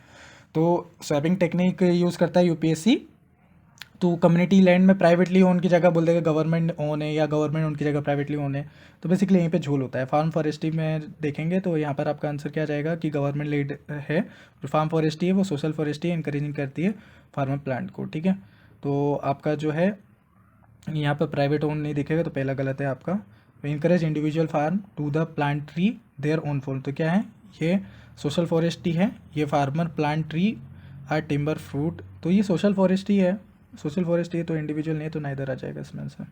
तो स्वैपिंग टेक्निक यूज़ करता है यूपीएससी, तो कम्युनिटी लैंड में प्राइवेटली ओन की जगह बोल देगा गवर्नमेंट ओन है, या गवर्नमेंट ओन की जगह प्राइवेटली ओन है, तो बेसिकली यहीं पे झोल होता है। फार्म फॉरेस्ट्री में देखेंगे तो यहाँ पर आपका आंसर क्या जाएगा कि गवर्नमेंट लेड है, और फार्म फॉरेस्ट्री है वो सोशल फॉरेस्ट्री इंकरेजिंग करती है फार्मर प्लांट को, ठीक है। तो आपका जो है यहाँ पर प्राइवेट ओन नहीं दिखेगा, तो पहला गलत है आपका। Encourage individual farm to the plant tree their own fall, तो क्या है, ये सोशल फॉरेस्ट्री है, ये farmer plant tree or timber fruit, तो ये सोशल फॉरेस्ट्री है, सोशल फॉरेस्ट ये तो इंडिविजुअल नहीं है, तो नाइदर आ जाएगा इसमें आंसर।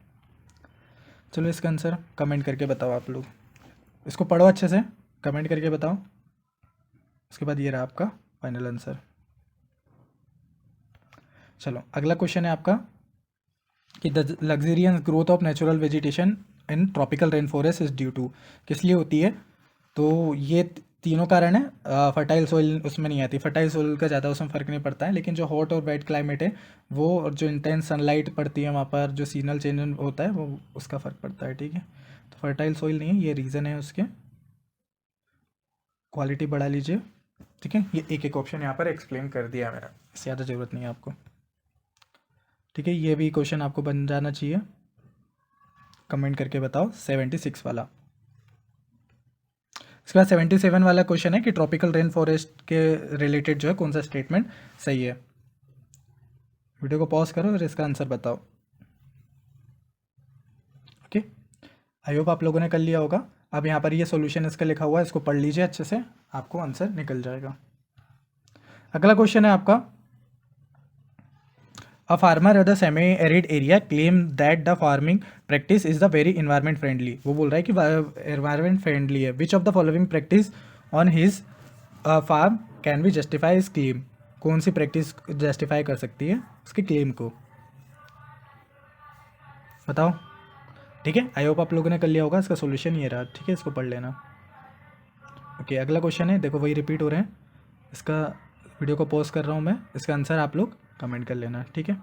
चलो इसका आंसर कमेंट करके बताओ आप लोग, इसको पढ़ो अच्छे से, कमेंट करके बताओ। उसके बाद ये रहा आपका फाइनल आंसर। चलो अगला क्वेश्चन है आपका कि the luxurious growth of natural vegetation in tropical rain forest is due to, किस लिए होती है, तो ये तीनों कारण है। फर्टाइल सोइल उसमें नहीं आती, फर्टाइल सोइल का ज़्यादा उसमें फ़र्क नहीं पड़ता है, लेकिन जो हॉट और वेट क्लाइमेट है वो, और जो इंटेंस सनलाइट पड़ती है वहाँ पर, जो सीजनल चेंज होता है वो, उसका फ़र्क पड़ता है, ठीक है। तो फर्टाइल सोइल नहीं है, ये रीज़न है उसके। क्वालिटी बढ़ा लीजिए, ठीक है, ये एक एक ऑप्शन यहाँ पर एक्सप्लेन कर दिया मैंने, इससे ज़्यादा ज़रूरत नहीं है आपको, ठीक है। ये भी क्वेश्चन आपको बन जाना चाहिए, कमेंट करके बताओ 76 वाला। इसके बाद 77 वाला क्वेश्चन है कि ट्रॉपिकल रेन फॉरेस्ट के रिलेटेड जो है कौन सा स्टेटमेंट सही है। वीडियो को पॉज करो और इसका आंसर बताओ, ओके। आई होप आप लोगों ने कर लिया होगा। अब यहाँ पर ये सॉल्यूशन इसका लिखा हुआ है, इसको पढ़ लीजिए अच्छे से, आपको आंसर निकल जाएगा। अगला क्वेश्चन है आपका, a farmer at the semi arid area claim that the farming practice is the very environment friendly, वो बोल रहा है कि एनवायरमेंट फ्रेंडली है। Which of the following practice on his farm can be justify this claim, कौन सी practice justify कर सकती है उसके क्लेम को, बताओ, ठीक है। आई होप आप लोगों ने कर लिया होगा, इसका सोल्यूशन ये रहा, ठीक है, इसको पढ़ लेना, ओके। अगला क्वेश्चन है, देखो वही रिपीट हो रहे हैं, इसका वीडियो को पॉज कर रहा हूँ मैं, इसका आंसर आप लोग कमेंट कर लेना, ठीक है।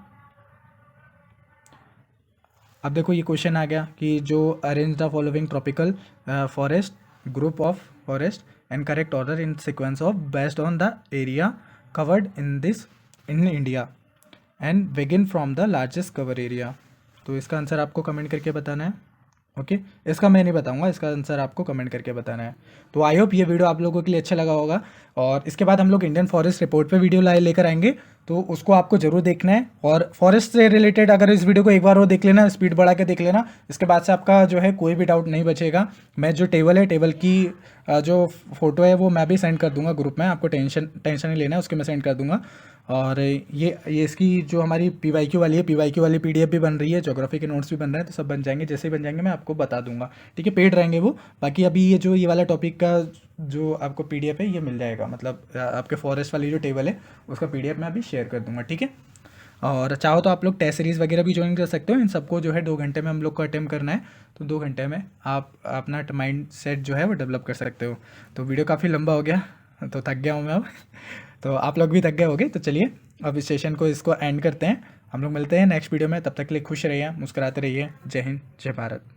अब देखो ये क्वेश्चन आ गया कि जो arrange the following tropical forest group of forest and correct order in sequence of based on the area covered in India and begin from the largest cover area, तो इसका आंसर आपको कमेंट करके बताना है, okay. इसका मैं नहीं बताऊंगा, इसका आंसर आपको कमेंट करके बताना है। तो आई होप ये वीडियो आप लोगों के लिए अच्छा लगा होगा, और इसके बाद हम लोग इंडियन फॉरेस्ट रिपोर्ट पे वीडियो लेकर आएंगे, तो उसको आपको जरूर देखना है। और फॉरेस्ट से रिलेटेड अगर इस वीडियो को एक बार और देख लेना, स्पीड बढ़ा के देख लेना, इसके बाद से आपका जो है कोई भी डाउट नहीं बचेगा। मैं जो टेबल है, टेबल की जो फोटो है वो मैं भी सेंड कर दूंगा ग्रुप में, आपको टेंशन नहीं लेना है, उसके मैं सेंड कर दूंगा। और ये इसकी जो हमारी पीवाईक्यू वाली है, पीवाईक्यू वाली पीडीएफ भी बन रही है, ज्योग्राफी के नोट्स भी बन रहे हैं, तो सब बन जाएंगे, जैसे ही बन जाएंगे मैं आपको बता दूंगा, ठीक है। पेड रहेंगे वो, बाकी अभी ये वाला टॉपिक का जो आपको पीडीएफ है ये मिल जाएगा, मतलब आपके फॉरेस्ट वाली जो टेबल है उसका पीडीएफ मैं अभी शेयर कर दूंगा, ठीक है। और चाहो तो आप लोग टेस्ट सीरीज़ वगैरह भी ज्वाइन कर सकते हो। इन सबको जो है 2 घंटे में हम लोग को अटेम्प्ट करना है, तो 2 घंटे में आप अपना माइंड सेट जो है वो डेवलप कर सकते हो। तो वीडियो काफ़ी लंबा हो गया, तो थक गया हूँ मैं अब तो आप लोग भी थक गए होगे। तो चलिए अब इस सेशन को इसको एंड करते हैं। हम लोग मिलते हैं नेक्स्ट वीडियो में, तब तक के लिए खुश रहिए, मुस्कुराते रहिए। जय हिंद, जय भारत।